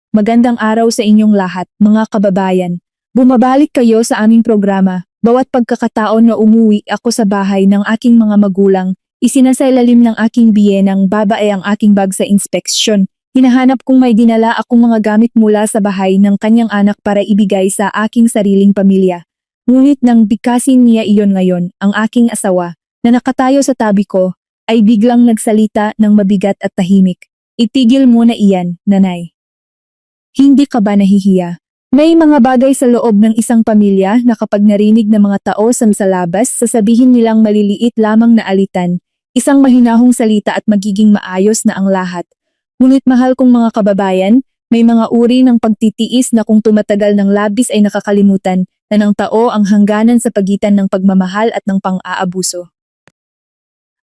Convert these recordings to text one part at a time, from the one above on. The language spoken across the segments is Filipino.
Magandang araw sa inyong lahat, mga kababayan. Bumabalik kayo sa aming programa. Bawat pagkakataon na umuwi ako sa bahay ng aking mga magulang, isinasailalim ng aking biyenang babae ang aking bag sa inspeksyon. Hinahanap kung may dinala akong mga gamit mula sa bahay ng kanyang anak para ibigay sa aking sariling pamilya. Ngunit nang bigkasin niya iyon ngayon, ang aking asawa, na nakatayo sa tabi ko, ay biglang nagsalita ng mabigat at tahimik. Itigil mo na iyan, nanay. Hindi ka ba nahihiya? May mga bagay sa loob ng isang pamilya na kapag narinig ng mga tao sa labas, sasabihin nilang maliliit lamang na alitan, isang mahinahong salita at magiging maayos na ang lahat. Ngunit mahal kong mga kababayan, may mga uri ng pagtitiis na kung tumatagal ng labis ay nakakalimutan na ng tao ang hangganan sa pagitan ng pagmamahal at ng pang-aabuso.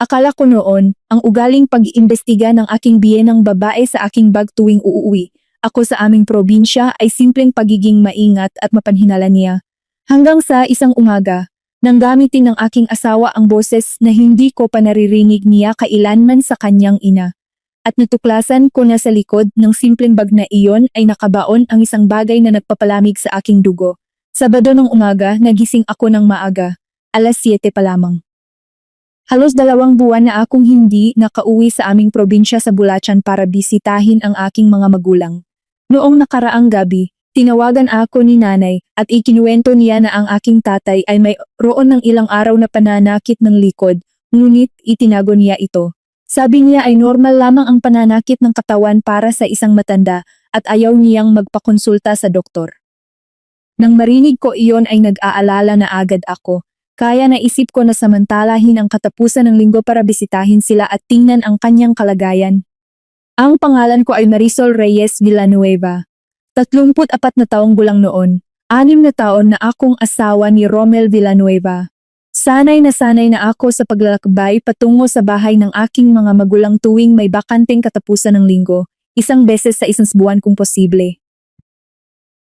Akala ko noon, ang ugaling pag-iimbestiga ng aking biyenang babae sa aking bag tuwing uuwi ako sa aming probinsya ay simpleng pagiging maingat at mapanhinala niya. Hanggang sa isang umaga, nang gamitin ng aking asawa ang boses na hindi ko pa naririnig niya kailanman sa kanyang ina. At natuklasan ko na sa likod ng simpleng bag na iyon ay nakabaon ang isang bagay na nagpapalamig sa aking dugo. Sabado ng umaga, nagising ako ng maaga, 7:00 pa lamang. Halos 2 buwan na akong hindi nakauwi sa aming probinsya sa Bulacan para bisitahin ang aking mga magulang. Noong nakaraang gabi, tinawagan ako ni nanay at ikinuwento niya na ang aking tatay ay mayroon ng ilang araw na pananakit ng likod, ngunit itinago niya ito. Sabi niya ay normal lamang ang pananakit ng katawan para sa isang matanda at ayaw niyang magpakonsulta sa doktor. Nang marinig ko iyon ay nag-aalala na agad ako, kaya naisip ko na samantalahin ang katapusan ng linggo para bisitahin sila at tingnan ang kanyang kalagayan. Ang pangalan ko ay Marisol Reyes Villanueva. 34 na taong gulang noon. 6 na taon na akong asawa ni Romel Villanueva. Sanay na ako sa paglalakbay patungo sa bahay ng aking mga magulang tuwing may bakanteng katapusan ng linggo, 1 beses sa 1 buwan kung posible.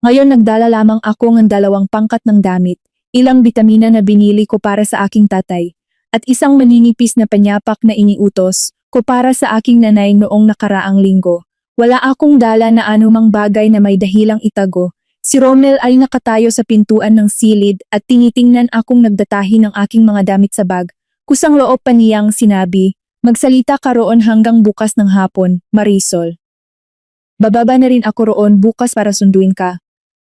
Ngayon nagdala lamang ako ng 2 pangkat ng damit, ilang bitamina na binili ko para sa aking tatay, at isang maninipis na panyapak na iniutos ko para sa aking nanay noong nakaraang linggo. Wala akong dala na anumang bagay na may dahilang itago. Si Romel ay nakatayo sa pintuan ng silid at tinitingnan akong nagdatahi ng aking mga damit sa bag. Kusang loob pa niyang sinabi, magsalita ka roon hanggang bukas ng hapon, Marisol. Bababa na rin ako roon bukas para sunduin ka.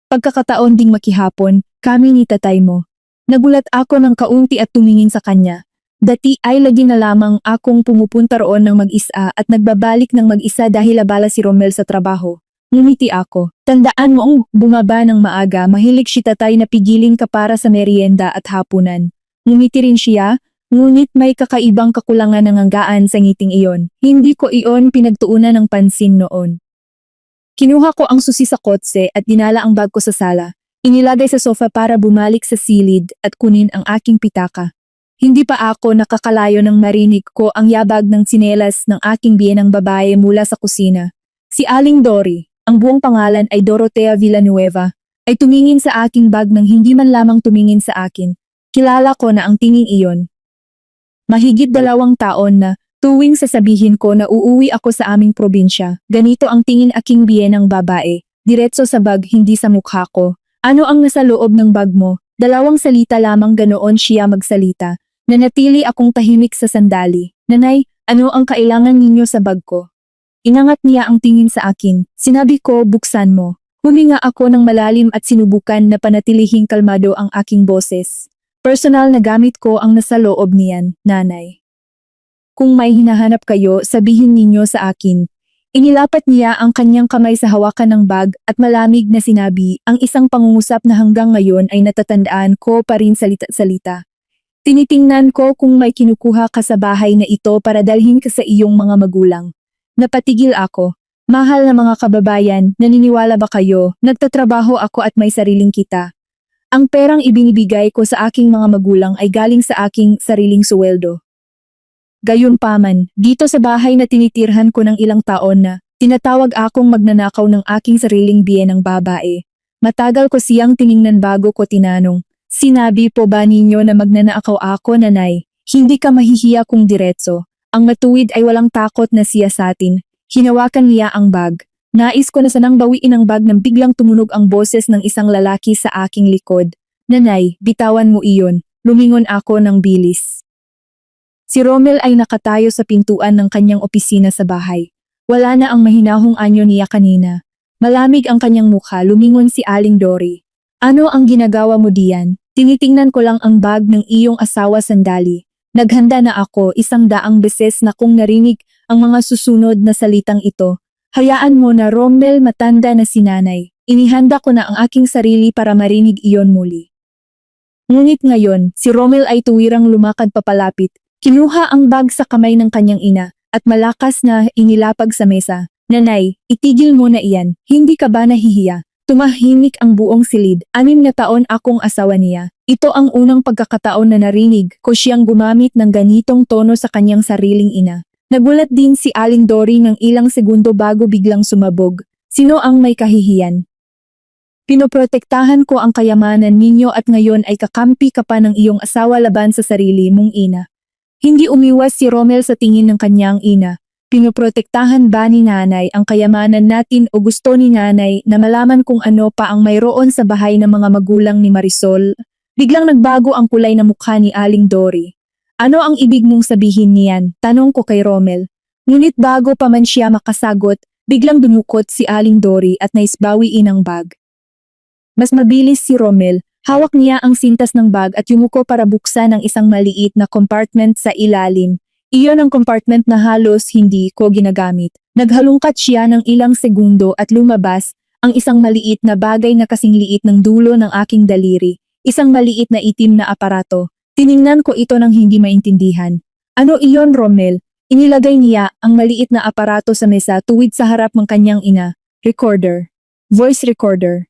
Pagkakataon ding makihapon, kami ni tatay mo. Nagulat ako ng kaunti at tumingin sa kanya. Dati ay lagi na lamang akong pumupunta roon ng mag-isa at nagbabalik ng mag-isa dahil abala si Romel sa trabaho. Ngumiti ako. Tandaan mo ang bumaba ng maaga, mahilig si tatay na pigilin ka para sa merienda at hapunan. Ngumiti rin siya, ngunit may kakaibang kakulangan ng hanggaan sa ngiting iyon. Hindi ko iyon pinagtuunan ng pansin noon. Kinuha ko ang susi sa kotse at dinala ang bag ko sa sala. Inilagay sa sofa para bumalik sa silid at kunin ang aking pitaka. Hindi pa ako nakakalayo nang marinig ko ang yabag ng tsinelas ng aking biyenang babae mula sa kusina. Si Aling Dory, ang buong pangalan ay Dorotea Villanueva, ay tumingin sa aking bag nang hindi man lamang tumingin sa akin. Kilala ko na ang tingin iyon. Mahigit 2 taon na, tuwing sasabihin ko na uuwi ako sa aming probinsya, ganito ang tingin aking biyenang babae, diretso sa bag hindi sa mukha ko. Ano ang nasa loob ng bag mo? 2 salita lamang ganoon siya magsalita. Nanatili akong tahimik sa sandali. Nanay, ano ang kailangan ninyo sa bag ko? Inangat niya ang tingin sa akin. Sinabi ko, buksan mo. Huminga ako ng malalim at sinubukan na panatilihing kalmado ang aking boses. Personal na gamit ko ang nasa loob niyan, nanay. Kung may hinahanap kayo, sabihin ninyo sa akin. Inilapat niya ang kanyang kamay sa hawakan ng bag at malamig na sinabi ang isang pangungusap na hanggang ngayon ay natatandaan ko pa rin salita-salita. Tinitingnan ko kung may kinukuha ka sa bahay na ito para dalhin ka sa iyong mga magulang. Napatigil ako. Mahal na mga kababayan, naniniwala ba kayo? Nagtatrabaho ako at may sariling kita. Ang perang ibinibigay ko sa aking mga magulang ay galing sa aking sariling suweldo. Gayunpaman, dito sa bahay na tinitirhan ko ng ilang taon na, tinatawag akong magnanakaw ng aking sariling biyenang babae. Matagal ko siyang tiningnan bago ko tinanong. Sinabi po ba ninyo na magnanakaw ako, nanay? Hindi ka mahihiya kung diretso. Ang matuwid ay walang takot na siya sa atin. Hinawakan niya ang bag. Nais ko na sanang bawiin ang bag nang biglang tumunog ang boses ng isang lalaki sa aking likod. Nanay, bitawan mo iyon. Lumingon ako ng bilis. Si Romel ay nakatayo sa pintuan ng kanyang opisina sa bahay. Wala na ang mahinahong anyo niya kanina. Malamig ang kanyang mukha, lumingon si Aling Dory. Ano ang ginagawa mo diyan? Tinitingnan ko lang ang bag ng iyong asawa sandali. Naghanda na ako 100 beses na kung narinig ang mga susunod na salitang ito. Hayaan mo na Romel, matanda na si nanay. Inihanda ko na ang aking sarili para marinig iyon muli. Ngunit ngayon, si Romel ay tuwirang lumakad papalapit. Kinuha ang bag sa kamay ng kanyang ina at malakas na inilapag sa mesa. Nanay, itigil mo na iyan. Hindi ka ba nahihiya? Tumahimik ang buong silid. 6 na taon akong asawa niya. Ito ang unang pagkakataon na narinig ko siyang gumamit ng ganitong tono sa kanyang sariling ina. Nagulat din si Aling Dory ng ilang segundo bago biglang sumabog. Sino ang may kahihiyan? Pinoprotektahan ko ang kayamanan ninyo at ngayon ay kakampi ka pa ng iyong asawa laban sa sarili mong ina. Hindi umiwas si Romel sa tingin ng kanyang ina. Pinoprotektahan ba ni nanay ang kayamanan natin o gusto ni nanay na malaman kung ano pa ang mayroon sa bahay ng mga magulang ni Marisol? Biglang nagbago ang kulay na mukha ni Aling Dory. Ano ang ibig mong sabihin niyan? Tanong ko kay Romel. Ngunit bago pa man siya makasagot, biglang dumukot si Aling Dory at naisbawiin ang bag. Mas mabilis si Romel, hawak niya ang sintas ng bag at yumuko para buksan ang isang maliit na compartment sa ilalim. Iyon ang compartment na halos hindi ko ginagamit. Naghalungkat siya ng ilang segundo at lumabas ang isang maliit na bagay na kasing liit ng dulo ng aking daliri. Isang maliit na itim na aparato. Tiningnan ko ito ng hindi maintindihan. Ano iyon, Romel? Inilagay niya ang maliit na aparato sa mesa tuwid sa harap ng kanyang ina. Recorder. Voice recorder.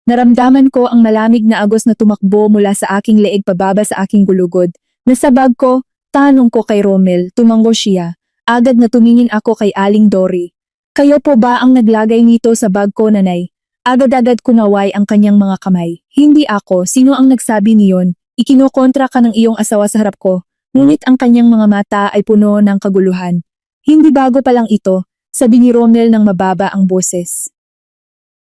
Naramdaman ko ang malamig na agos na tumakbo mula sa aking leeg pababa sa aking gulugod. Nasa bag ko, tanong ko kay Romel, tumango siya. Agad na tumingin ako kay Aling Dory. Kayo po ba ang naglagay nito sa bag ko, nanay? Agad-agad kunaway ang kanyang mga kamay. Hindi ako, sino ang nagsabi niyon? Ikinokontra ka ng iyong asawa sa harap ko. Ngunit ang kanyang mga mata ay puno ng kaguluhan. Hindi bago pa lang ito, sabi ni Romel ng mababa ang boses.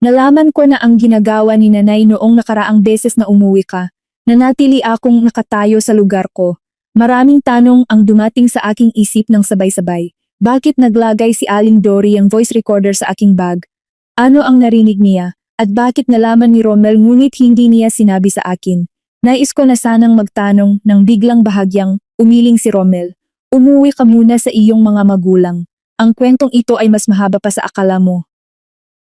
Nalaman ko na ang ginagawa ni nanay noong nakaraang beses na umuwi ka. Nanatili akong nakatayo sa lugar ko. Maraming tanong ang dumating sa aking isip ng sabay-sabay. Bakit naglagay si Aling Dory ang voice recorder sa aking bag? Ano ang narinig niya? At bakit nalaman ni Romel ngunit hindi niya sinabi sa akin? Nais ko na sanang magtanong nang biglang bahagyang umiling si Romel. Umuwi ka muna sa iyong mga magulang. Ang kwentong ito ay mas mahaba pa sa akala mo.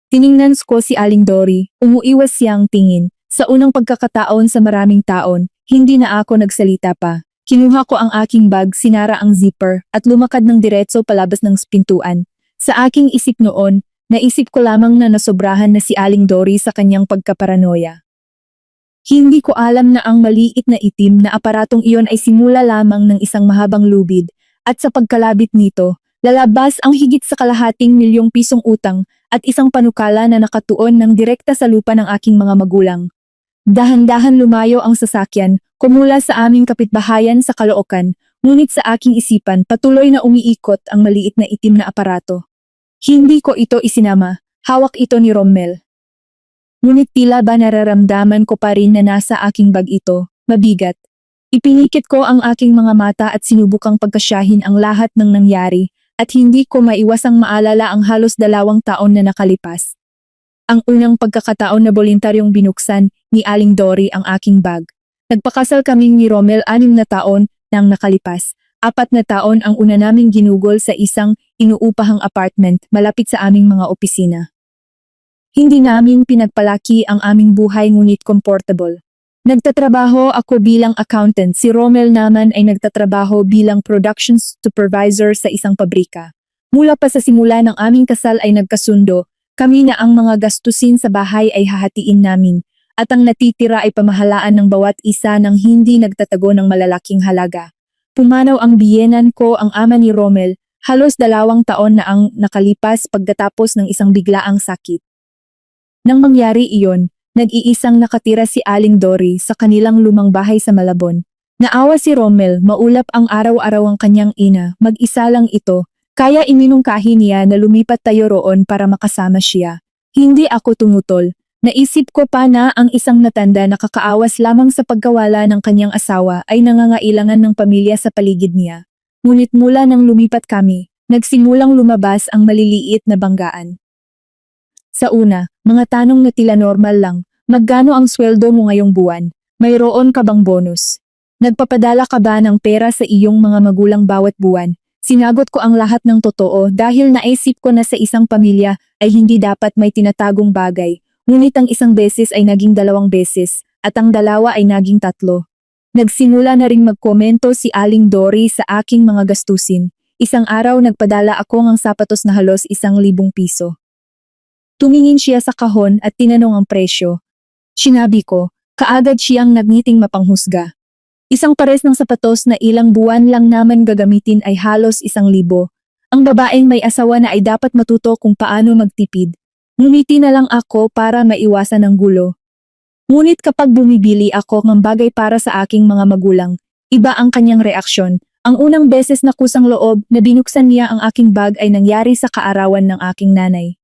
Tiningnan ko si Aling Dory, umuiwas siyang tingin. Sa unang pagkakataon sa maraming taon, hindi na ako nagsalita pa. Kinuha ko ang aking bag, sinara ang zipper, at lumakad ng diretso palabas ng pintuan. Sa aking isip noon, naisip ko lamang na nasobrahan na si Aling Dory sa kanyang pagkaparanoia. Hindi ko alam na ang maliit na itim na aparatong iyon ay simula lamang ng isang mahabang lubid, at sa pagkalabit nito, lalabas ang higit sa kalahating milyong pisong utang at isang panukala na nakatuon ng direkta sa lupa ng aking mga magulang. Dahan-dahan lumayo ang sasakyan, kumula sa aming kapitbahayan sa Caloocan, ngunit sa aking isipan patuloy na umiikot ang maliit na itim na aparato. Hindi ko ito isinama, hawak ito ni Romel. Ngunit tila ba nararamdaman ko pa rin na nasa aking bag ito, mabigat. Ipinikit ko ang aking mga mata at sinubukang pagkasyahin ang lahat ng nangyari, at hindi ko maiwasang maalala ang halos 2 taon na nakalipas. Ang unang pagkakataon na voluntaryong binuksan ni Aling Dory ang aking bag. Nagpakasal kaming ni Romel 6 na taon nang nakalipas. 4 na taon ang una naming ginugol sa isang inuupahang apartment malapit sa aming mga opisina. Hindi namin pinagpalaki ang aming buhay ngunit comfortable. Nagtatrabaho ako bilang accountant, si Romel naman ay nagtatrabaho bilang production supervisor sa isang pabrika. Mula pa sa simula ng aming kasal ay nagkasundo, kami na ang mga gastusin sa bahay ay hahatiin namin, at ang natitira ay pamahalaan ng bawat isa ng hindi nagtatago ng malalaking halaga. Pumanaw ang biyenan ko, ang ama ni Romel, halos 2 taon na ang nakalipas pagkatapos ng isang biglaang sakit. Nang mangyari iyon, nag-iisang nakatira si Aling Dory sa kanilang lumang bahay sa Malabon. Naawa si Romel, maulap ang araw-araw ang kanyang ina, mag-isa lang ito, Kaya iminungkahi niya na lumipat tayo roon para makasama siya. Hindi ako tumutol. Naisip ko pa na ang isang matanda na kakaawas lamang sa pagkawala ng kanyang asawa ay nangangailangan ng pamilya sa paligid niya. Ngunit mula nang lumipat kami, nagsimulang lumabas ang maliliit na banggaan. Sa una, mga tanong na tila normal lang, magkano ang sweldo mo ngayong buwan? Mayroon ka bang bonus? Nagpapadala ka ba ng pera sa iyong mga magulang bawat buwan? Sinagot ko ang lahat ng totoo dahil naisip ko na sa isang pamilya ay hindi dapat may tinatagong bagay. Ngunit ang isang beses ay naging 2 beses, at ang dalawa ay naging 3. Nagsimula na ring magkomento si Aling Dory sa aking mga gastusin. Isang araw nagpadala ako ng sapatos na halos 1,000 piso. Tumingin siya sa kahon at tinanong ang presyo. Sinabi ko, kaagad siyang nagniting mapanghusga. Isang pares ng sapatos na ilang buwan lang naman gagamitin ay halos 1,000. Ang babaeng may asawa na ay dapat matuto kung paano magtipid. Ngumiti na lang ako para maiwasan ang gulo. Ngunit kapag bumibili ako ng bagay para sa aking mga magulang, iba ang kanyang reaksyon. Ang unang beses na kusang loob na binuksan niya ang aking bag ay nangyari sa kaarawan ng aking nanay.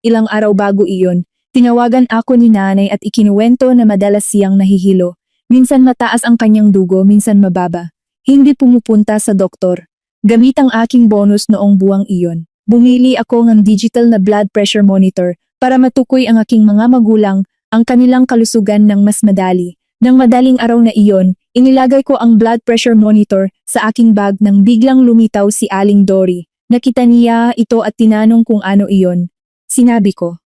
Ilang araw bago iyon, tinawagan ako ni nanay at ikinuwento na madalas siyang nahihilo. Minsan mataas ang kanyang dugo, minsan mababa. Hindi pumupunta sa doktor. Gamit ang aking bonus noong buwang iyon. Bumili ako ng digital na blood pressure monitor para matukoy ang aking mga magulang ang kanilang kalusugan ng mas madali. Nang madaling araw na iyon, inilagay ko ang blood pressure monitor sa aking bag nang biglang lumitaw si Aling Dory. Nakita niya ito at tinanong kung ano iyon. Sinabi ko.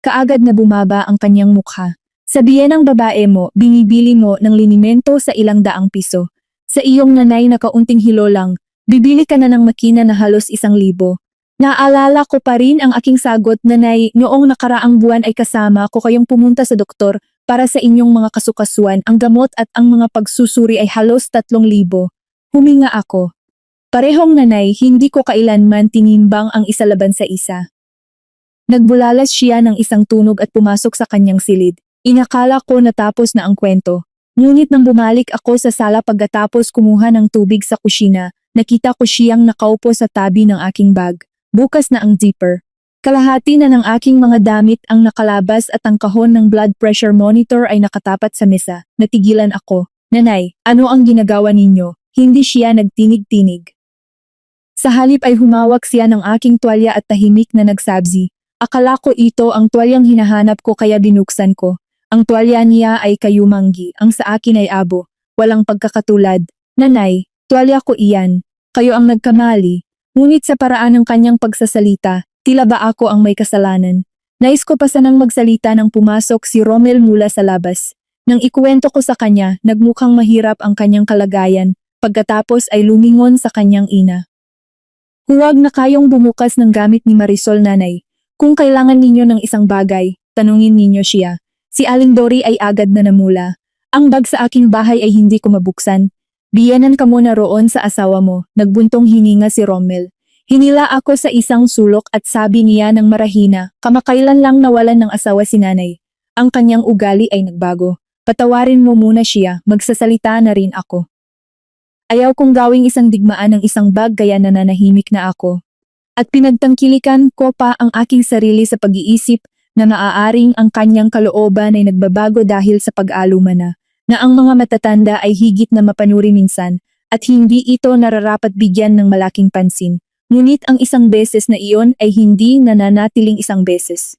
Kaagad na bumaba ang kanyang mukha. Sabihin ng babae mo, binibili mo ng linimento sa 100 piso. Sa iyong nanay na kaunting hilo lang, bibili ka na ng makina na halos 1,000. Naalala ko pa rin ang aking sagot, nanay, noong nakaraang buwan ay kasama ko kayong pumunta sa doktor para sa inyong mga kasukasuan, ang gamot at ang mga pagsusuri ay halos 3,000. Huminga ako. Parehong nanay, hindi ko kailanman tinimbang ang isa laban sa isa. Nagbulalas siya ng isang tunog at pumasok sa kanyang silid. Inakala ko natapos na ang kwento. Ngunit nang bumalik ako sa sala pagkatapos kumuha ng tubig sa kusina, nakita ko siyang nakaupo sa tabi ng aking bag. Bukas na ang zipper. Kalahati na ng aking mga damit ang nakalabas at ang kahon ng blood pressure monitor ay nakatapat sa mesa. Natigilan ako. Nanay, ano ang ginagawa ninyo? Hindi siya nagtinig-tinig. Sa halip ay humawak siya ng aking tuwalya at tahimik na nagsabzi. Akala ko ito ang tuwalyang hinahanap ko kaya binuksan ko. Ang tuwalya niya ay kayumanggi, ang sa akin ay abo. Walang pagkakatulad. Nanay, tuwalya ko iyan. Kayo ang nagkamali. Ngunit sa paraan ng kanyang pagsasalita, tila ba ako ang may kasalanan? Nais ko pa sanang magsalita nang pumasok si Romel mula sa labas. Nang ikuwento ko sa kanya, nagmukhang mahirap ang kanyang kalagayan, pagkatapos ay lumingon sa kanyang ina. Huwag na kayong bumukas ng gamit ni Marisol, nanay. Kung kailangan ninyo ng isang bagay, tanungin ninyo siya. Si Aling Dory ay agad na namula. Ang bag sa aking bahay ay hindi ko mabuksan. Biyanan ka muna roon sa asawa mo, nagbuntong hininga si Rommel. Hinila ako sa isang sulok at sabi niya ng marahina, kamakailan lang nawalan ng asawa si nanay. Ang kanyang ugali ay nagbago. Patawarin mo muna siya, magsasalita na rin ako. Ayaw kong gawing isang digmaan ng isang bag kaya nananahimik na ako. At pinagtangkilikan ko pa ang aking sarili sa pag-iisip na maaaring ang kanyang kalooban ay nagbabago dahil sa pag-aaluma na ang mga matatanda ay higit na mapanuri minsan at hindi ito nararapat bigyan ng malaking pansin. Ngunit ang isang beses na iyon ay hindi nananatiling isang beses.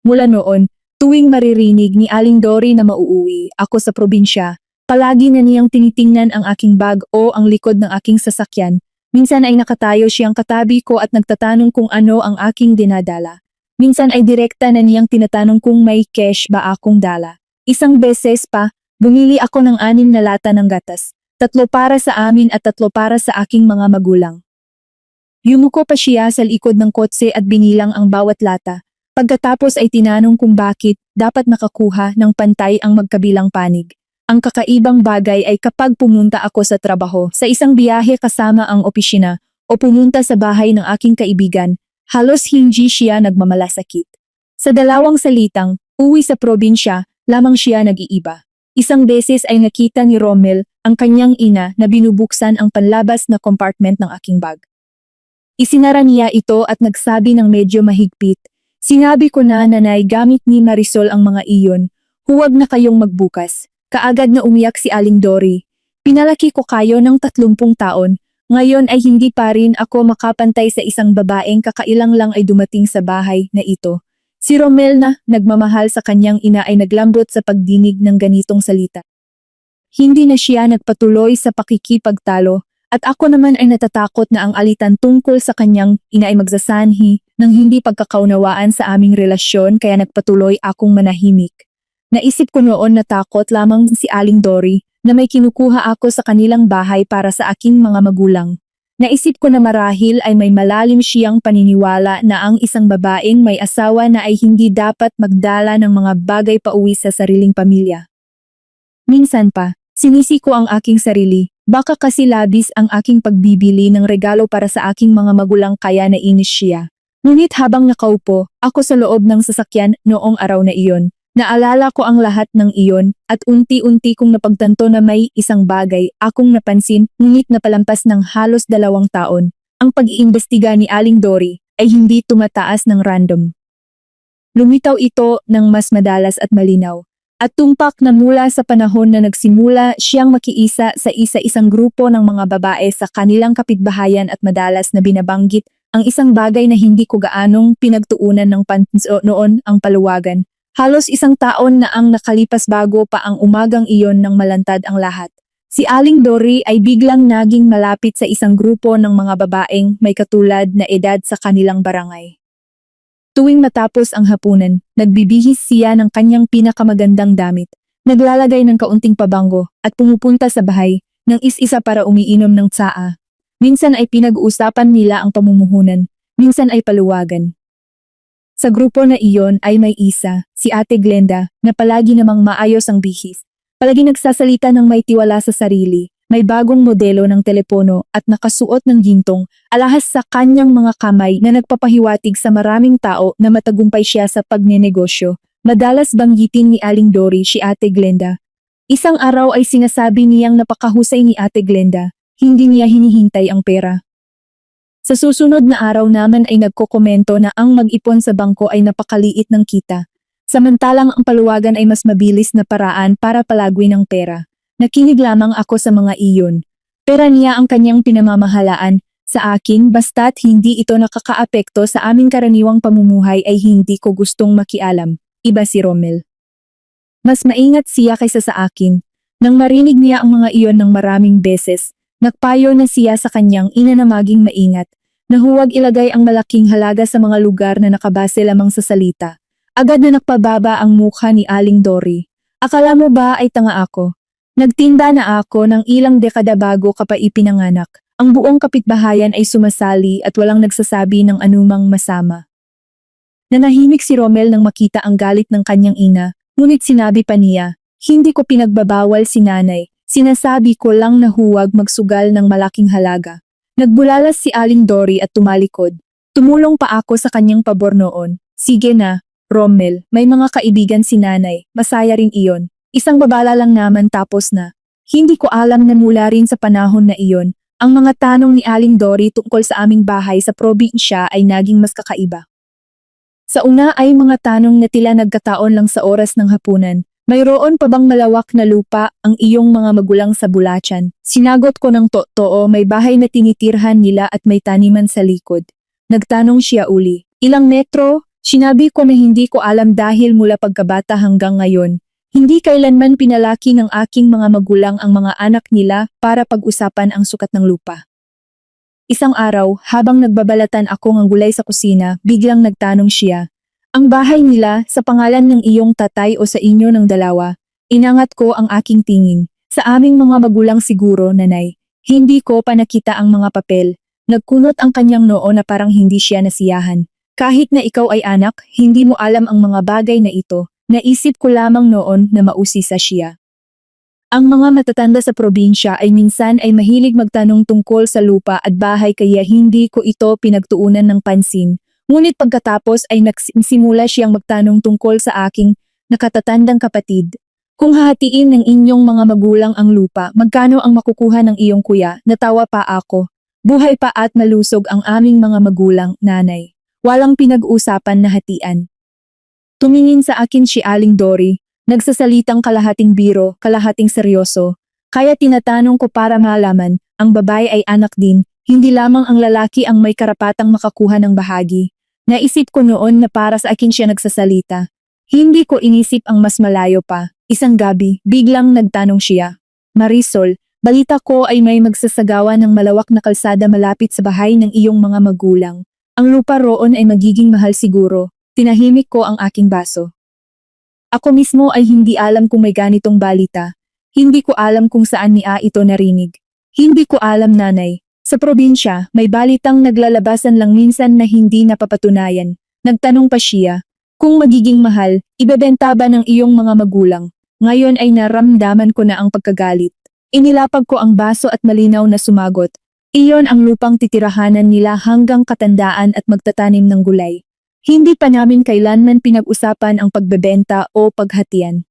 Mula noon, tuwing maririnig ni Aling Dory na mauuwi ako sa probinsya, palagi na niyang tinitingnan ang aking bag o ang likod ng aking sasakyan. Minsan ay nakatayo siyang katabi ko at nagtatanong kung ano ang aking dinadala. Minsan ay direkta na niyang tinatanong kung may cash ba akong dala. Isang beses pa, bumili ako ng 6 na lata ng gatas. 3 para sa amin at 3 para sa aking mga magulang. Yumuko pa siya sa likod ng kotse at binilang ang bawat lata. Pagkatapos ay tinanong kung bakit dapat nakakuha ng pantay ang magkabilang panig. Ang kakaibang bagay ay kapag pumunta ako sa trabaho, sa isang biyahe kasama ang opisina, o pumunta sa bahay ng aking kaibigan, halos hindi siya nagmamalasakit. Sa 2 salitang, uwi sa probinsya, lamang siya nag-iiba. Isang beses ay nakita ni Rommel, ang kanyang ina, na binubuksan ang panlabas na compartment ng aking bag. Isinara niya ito at nagsabi ng medyo mahigpit. Sinabi ko na nanay gamit ni Marisol ang mga iyon. Huwag na kayong magbukas. Kaagad na umiyak si Aling Dory. Pinalaki ko kayo ng 30 taon. Ngayon ay hindi pa rin ako makapantay sa isang babaeng kakailang lang ay dumating sa bahay na ito. Si Romel na nagmamahal sa kanyang ina ay naglambot sa pagdinig ng ganitong salita. Hindi na siya nagpatuloy sa pakikipagtalo at ako naman ay natatakot na ang alitan tungkol sa kanyang ina ay magsasanhi ng hindi pagkakaunawaan sa aming relasyon kaya nagpatuloy akong manahimik. Naisip ko noon na takot lamang si Aling Dory na may kinukuha ako sa kanilang bahay para sa aking mga magulang. Naisip ko na marahil ay may malalim siyang paniniwala na ang isang babaeng may asawa na ay hindi dapat magdala ng mga bagay pauwi sa sariling pamilya. Minsan pa, sinisi ko ang aking sarili, baka kasi labis ang aking pagbibili ng regalo para sa aking mga magulang kaya nainis siya. Ngunit habang nakaupo, ako sa loob ng sasakyan noong araw na iyon, naalala ko ang lahat ng iyon at unti-unti kong napagtanto na may isang bagay akong napansin ngunit napalampas ng halos 2 taon. Ang pag-iimbestiga ni Aling Dory ay hindi tumataas ng random. Lumitaw ito ng mas madalas at malinaw. At tumpak na mula sa panahon na nagsimula siyang makiisa sa isa-isang grupo ng mga babae sa kanilang kapitbahayan at madalas na binabanggit ang isang bagay na hindi ko gaanong pinagtuunan ng pansin noon ang paluwagan. Halos 1 taon na ang nakalipas bago pa ang umagang iyon nang malantad ang lahat. Si Aling Dory ay biglang naging malapit sa isang grupo ng mga babaeng may katulad na edad sa kanilang barangay. Tuwing matapos ang hapunan, nagbibihis siya ng kanyang pinakamagandang damit, naglalagay ng kaunting pabango at pumupunta sa bahay ng is-isa para umiinom ng tsaa. Minsan ay pinag-uusapan nila ang pamumuhunan, minsan ay paluwagan. Sa grupo na iyon ay may isa, si Ate Glenda, na palagi namang maayos ang bihis. Palagi nagsasalita ng may tiwala sa sarili, may bagong modelo ng telepono at nakasuot ng gintong, alahas sa kanyang mga kamay na nagpapahiwatig sa maraming tao na matagumpay siya sa pagnenegosyo. Madalas banggitin ni Aling Dory si Ate Glenda. Isang araw ay sinasabi niyang napakahusay ni Ate Glenda, hindi niya hinihintay ang pera. Sa susunod na araw naman ay nagkokomento na ang mag-ipon sa bangko ay napakaliit ng kita. Samantalang ang paluwagan ay mas mabilis na paraan para palagwin ang pera. Nakinig lamang ako sa mga iyon. Pera niya ang kanyang pinamamahalaan. Sa akin basta't hindi ito nakakaapekto sa aming karaniwang pamumuhay ay hindi ko gustong makialam. Iba si Romel. Mas maingat siya kaysa sa akin. Nang marinig niya ang mga iyon ng maraming beses, nagpayo na siya sa kanyang ina na maging maingat, na huwag ilagay ang malaking halaga sa mga lugar na nakabase lamang sa salita. Agad na nakpababa ang mukha ni Aling Dory. Akala mo ba ay tanga ako? Nagtinda na ako ng ilang dekada bago ka pa ipinanganak. Ang buong kapitbahayan ay sumasali at walang nagsasabi ng anumang masama. Nanahimik si Romel nang makita ang galit ng kanyang ina, ngunit sinabi pa niya, hindi ko pinagbabawal si nanay. Sinasabi ko lang na huwag magsugal ng malaking halaga. Nagbulalas si Aling Dory at tumalikod. Tumulong pa ako sa kanyang pabor noon. Sige na, Romel, may mga kaibigan si nanay, masaya rin iyon. Isang babala lang naman tapos na. Hindi ko alam na mula rin sa panahon na iyon, ang mga tanong ni Aling Dory tungkol sa aming bahay sa probinsya ay naging mas kakaiba. Sa una ay mga tanong na tila nagkataon lang sa oras ng hapunan. Mayroon pa bang malawak na lupa ang iyong mga magulang sa Bulacan? Sinagot ko ng totoo, may bahay na tinitirhan nila at may taniman sa likod. Nagtanong siya uli, ilang metro? Sinabi ko na hindi ko alam dahil mula pagkabata hanggang ngayon. Hindi kailanman pinalaki ng aking mga magulang ang mga anak nila para pag-usapan ang sukat ng lupa. Isang araw, habang nagbabalatan ako ng gulay sa kusina, biglang nagtanong siya, ang bahay nila sa pangalan ng iyong tatay o sa inyo ng dalawa? Inangat ko ang aking tingin. Sa aming mga magulang siguro, nanay. Hindi ko pa nakita ang mga papel. Nagkunot ang kanyang noo na parang hindi siya nasiyahan. Kahit na ikaw ay anak, hindi mo alam ang mga bagay na ito. Naisip ko lamang noon na mausisa siya. Ang mga matatanda sa probinsya ay minsan ay mahilig magtanong tungkol sa lupa at bahay kaya hindi ko ito pinagtuunan ng pansin. Ngunit pagkatapos ay nagsimula siyang magtanong tungkol sa aking nakatatandang kapatid. Kung hahatiin ng inyong mga magulang ang lupa, magkano ang makukuha ng iyong kuya? Natawa pa ako. Buhay pa at malusog ang aming mga magulang, nanay. Walang pinag-usapan na hatian. Tumingin sa akin si Aling Dory, nagsasalitang kalahating biro, kalahating seryoso. Kaya tinatanong ko para malaman, ang babae ay anak din, hindi lamang ang lalaki ang may karapatang makakuha ng bahagi. Naisip ko noon na para sa akin siya nagsasalita. Hindi ko inisip ang mas malayo pa. Isang gabi, biglang nagtanong siya. Marisol, balita ko ay may magsasagawa ng malawak na kalsada malapit sa bahay ng iyong mga magulang. Ang lupa roon ay magiging mahal siguro. Tinahimik ko ang aking baso. Ako mismo ay hindi alam kung may ganitong balita. Hindi ko alam kung saan niya ito narinig. Hindi ko alam, nanay. Sa probinsya, may balitang naglalabasan lang minsan na hindi napapatunayan. Nagtanong pa siya, kung magiging mahal, ibebenta ba ng iyong mga magulang? Ngayon ay naramdaman ko na ang pagkagalit. Inilapag ko ang baso at malinaw na sumagot. Iyon ang lupang titirahanan nila hanggang katandaan at magtatanim ng gulay. Hindi pa namin kailanman pinag-usapan ang pagbebenta o paghatian.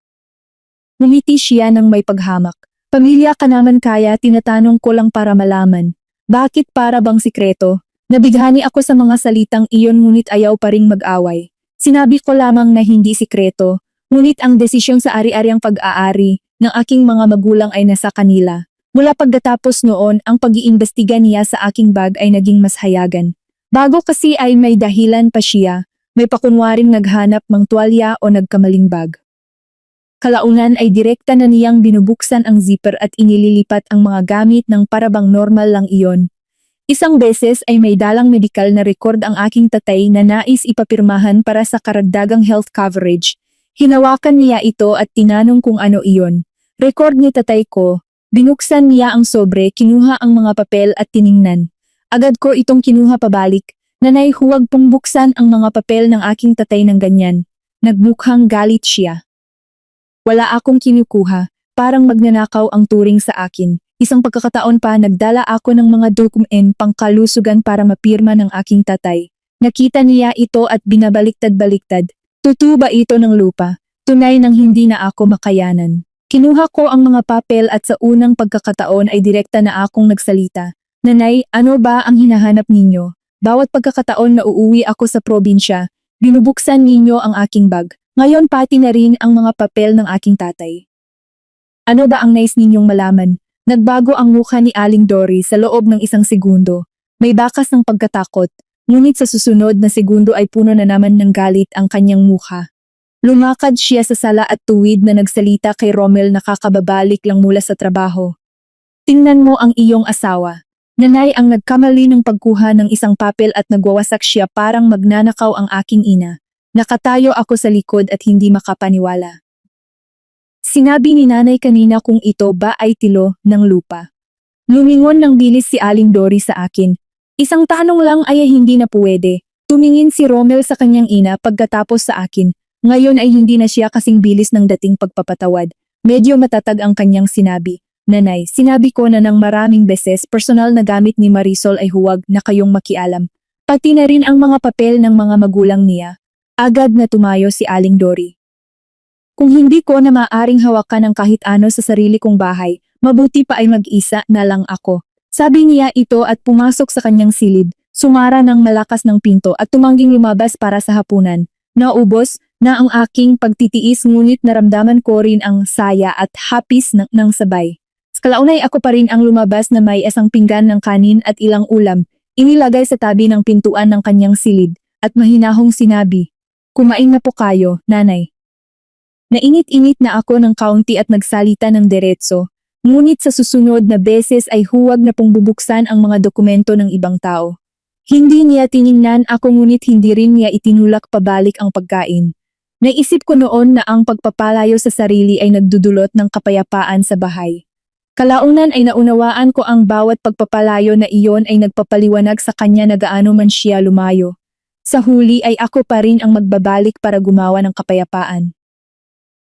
Ngumiti siya ng may paghamak. Pamilya ka naman kaya tinatanong ko lang para malaman. Bakit para bang sikreto? Nabighani ako sa mga salitang iyon ngunit ayaw pa ring mag-away. Sinabi ko lamang na hindi sikreto, ngunit ang desisyon sa ari-ariang pag-aari ng aking mga magulang ay nasa kanila. Mula pagdatapos noon, ang pag-iimbestiga niya sa aking bag ay naging mas hayagan. Bago kasi ay may dahilan pa siya, may pakunwaring naghanap ng tuwalya o nagkamaling bag. Kalaunan ay direkta na niyang binubuksan ang zipper at inililipat ang mga gamit ng parabang normal lang iyon. Isang beses ay may dalang medikal na record ang aking tatay na nais ipapirmahan para sa karagdagang health coverage. Hinawakan niya ito at tinanong kung ano iyon. Record ni tatay ko. Binuksan niya ang sobre, kinuha ang mga papel at tiningnan. Agad ko itong kinuha pabalik. Nanay, huwag pong buksan ang mga papel ng aking tatay ng ganyan. Nagmukhang galit siya. Wala akong kinukuha, parang magnanakaw ang turing sa akin. Isang pagkakataon pa nagdala ako ng mga dokumen pangkalusugan para mapirma ng aking tatay. Nakita niya ito at binabaliktad-baliktad. Totoo ba ito ng lupa? Tunay nang hindi na ako makayanan. Kinuha ko ang mga papel at sa unang pagkakataon ay direkta na akong nagsalita. Nanay, ano ba ang hinahanap ninyo? Bawat pagkakataon na uuwi ako sa probinsya, binubuksan ninyo ang aking bag. Ngayon pati na rin ang mga papel ng aking tatay. Ano ba ang nais ninyong malaman? Nagbago ang mukha ni Aling Dory sa loob ng isang segundo. May bakas ng pagkatakot, ngunit sa susunod na segundo ay puno na naman ng galit ang kanyang mukha. Lumakad siya sa sala at tuwid na nagsalita kay Romel na kakababalik lang mula sa trabaho. Tingnan mo ang iyong asawa. Nanay, ang nagkamali ng pagkuha ng isang papel at nagwawasak siya parang magnanakaw ang aking ina. Nakatayo ako sa likod at hindi makapaniwala. Sinabi ni nanay kanina kung ito ba ay tilo ng lupa. Lumingon ng bilis si Aling Dory sa akin. Isang tanong lang ay hindi na pwede. Tumingin si Romel sa kanyang ina pagkatapos sa akin. Ngayon ay hindi na siya kasing bilis ng dating pagpapatawad. Medyo matatag ang kanyang sinabi. Nanay, sinabi ko na ng maraming beses personal na gamit ni Marisol ay huwag na kayong makialam. Pati na rin ang mga papel ng mga magulang niya. Agad na tumayo si Aling Dory. Kung hindi ko na maaring hawakan ng kahit ano sa sarili kong bahay, mabuti pa ay mag-isa na lang ako. Sabi niya ito at pumasok sa kanyang silid, sumara ng malakas ng pinto at tumangging lumabas para sa hapunan. Naubos na ang aking pagtitiis ngunit naramdaman ko rin ang saya at hapis ng sabay. Kalaunay ako pa rin ang lumabas na may isang pinggan ng kanin at ilang ulam, inilagay sa tabi ng pintuan ng kanyang silid at mahinahong sinabi, "Kumain na po kayo, nanay." Nainit-init na ako ng kaunti at nagsalita ng diretso, ngunit sa susunod na beses ay huwag na pong bubuksan ang mga dokumento ng ibang tao. Hindi niya tiningnan ako ngunit hindi rin niya itinulak pabalik ang pagkain. Naisip ko noon na ang pagpapalayo sa sarili ay nagdudulot ng kapayapaan sa bahay. Kalaunan ay naunawaan ko ang bawat pagpapalayo na iyon ay nagpapaliwanag sa kanya na gaano man siya lumayo. Sa huli ay ako pa rin ang magbabalik para gumawa ng kapayapaan.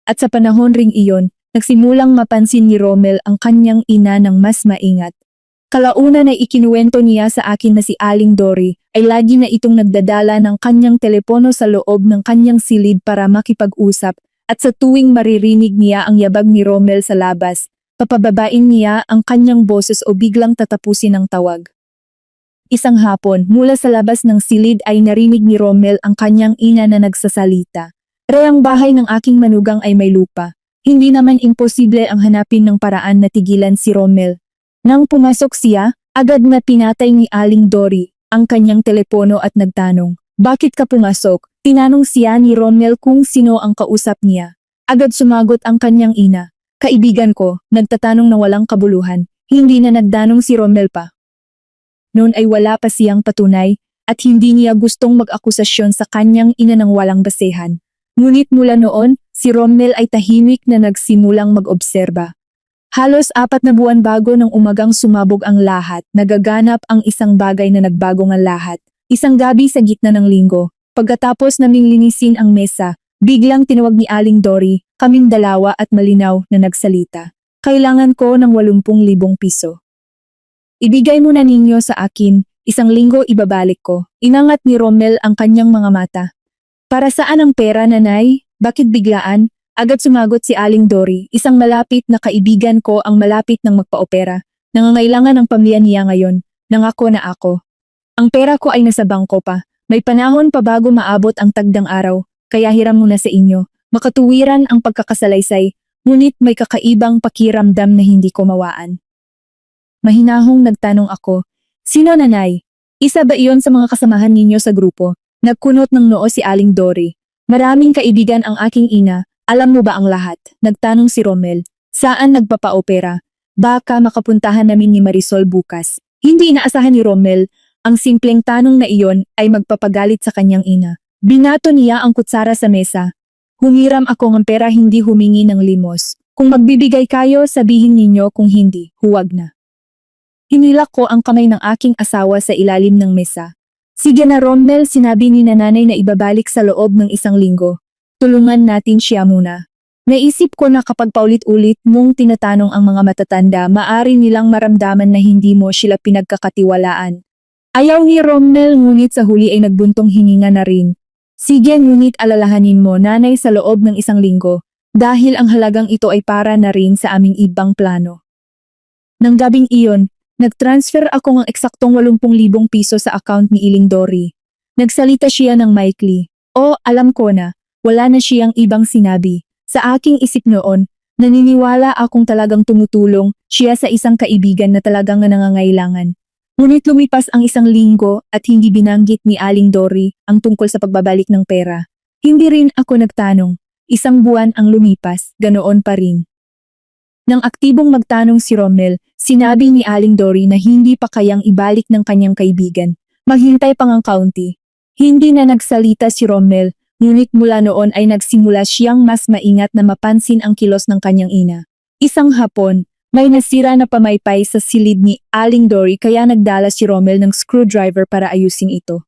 At sa panahon ring iyon, nagsimulang mapansin ni Romel ang kanyang ina ng mas maingat. Kalaunan ay ikinuwento niya sa akin na si Aling Dory ay lagi na itong nagdadala ng kanyang telepono sa loob ng kanyang silid para makipag-usap at sa tuwing maririnig niya ang yabag ni Romel sa labas, papababain niya ang kanyang boses o biglang tatapusin ang tawag. Isang hapon, mula sa labas ng silid ay narinig ni Rommel ang kanyang ina na nagsasalita. Ang bahay ng aking manugang ay may lupa. Hindi naman imposible ang hanapin ng paraan na tigilan si Rommel. Nang pumasok siya, agad na pinatay ni Aling Dory ang kanyang telepono at nagtanong, "Bakit ka pumasok?" Tinanong siya ni Rommel kung sino ang kausap niya. Agad sumagot ang kanyang ina, "Kaibigan ko," nagtatanong na walang kabuluhan. Hindi na nagdanong si Rommel pa. Noon ay wala pa siyang patunay at hindi niya gustong mag-akusasyon sa kanyang ina ng walang basehan. Ngunit mula noon, si Rommel ay tahimik na nagsimulang mag-obserba. Halos 4 na buwan bago ng umagang sumabog ang lahat, nagaganap ang isang bagay na nagbago ng lahat. Isang gabi sa gitna ng linggo, pagkatapos naming linisin ang mesa, biglang tinawag ni Aling Dory, kaming dalawa at malinaw na nagsalita. "Kailangan ko ng 80,000 piso. Ibigay mo na ninyo sa akin, 1 linggo ibabalik ko." Inangat ni Rommel ang kanyang mga mata. "Para saan ang pera, nanay? Bakit biglaan?" Agad sumagot si Aling Dory, "Isang malapit na kaibigan ko ang malapit ng magpa-opera. Nangangailangan ang pamilya niya ngayon. Nangako na ako. Ang pera ko ay nasa bangko pa. May panahon pa bago maabot ang tagdang araw, kaya hiram muna sa inyo. Makatuwiran ang pagkakasalaysay, ngunit may kakaibang pakiramdam na hindi ko mawaan." Mahinahong nagtanong ako, "Sino, nanay? Isa ba iyon sa mga kasamahan ninyo sa grupo?" Nagkunot ng noo si Aling Dory. "Maraming kaibigan ang aking ina. Alam mo ba ang lahat?" Nagtanong si Rommel. "Saan nagpapa-opera? Baka makapuntahan namin ni Marisol bukas." Hindi inaasahan ni Rommel, ang simpleng tanong na iyon ay magpapagalit sa kanyang ina. Binato niya ang kutsara sa mesa. "Humiram ako ng pera, hindi humingi ng limos. Kung magbibigay kayo, sabihin ninyo, kung hindi, huwag na." Hinilak ko ang kamay ng aking asawa sa ilalim ng mesa. "Sige na, Rommel," sinabi ni nanay na ibabalik sa loob ng 1 linggo. "Tulungan natin siya muna." Naisip ko na kapag paulit-ulit mong tinatanong ang mga matatanda, maari nilang maramdaman na hindi mo sila pinagkakatiwalaan. Ayaw ni Rommel, ngunit sa huli ay nagbuntong hininga na rin. "Sige, ngunit alalahanin mo, nanay, sa loob ng 1 linggo, dahil ang halagang ito ay para na rin sa aming ibang plano." Nang gabing iyon, nag-transfer ako ng eksaktong 80,000 piso sa account ni Aling Dory. Nagsalita siya ng maikli. "Oh, alam ko na." Wala na siyang ibang sinabi. Sa aking isip noon, naniniwala akong talagang tumutulong siya sa isang kaibigan na talagang nangangailangan. Ngunit lumipas ang 1 linggo at hindi binanggit ni Aling Dory ang tungkol sa pagbabalik ng pera. Hindi rin ako nagtanong. 1 buwan ang lumipas, ganoon pa rin. Nang aktibong magtanong si Rommel, sinabi ni Aling Dory na hindi pa kayang ibalik ng kanyang kaibigan. Maghintay pang ang kaunti. Hindi na nagsalita si Rommel, ngunit mula noon ay nagsimula siyang mas maingat na mapansin ang kilos ng kanyang ina. Isang hapon, may nasira na pamaypay sa silid ni Aling Dory kaya nagdala si Rommel ng screwdriver para ayusin ito.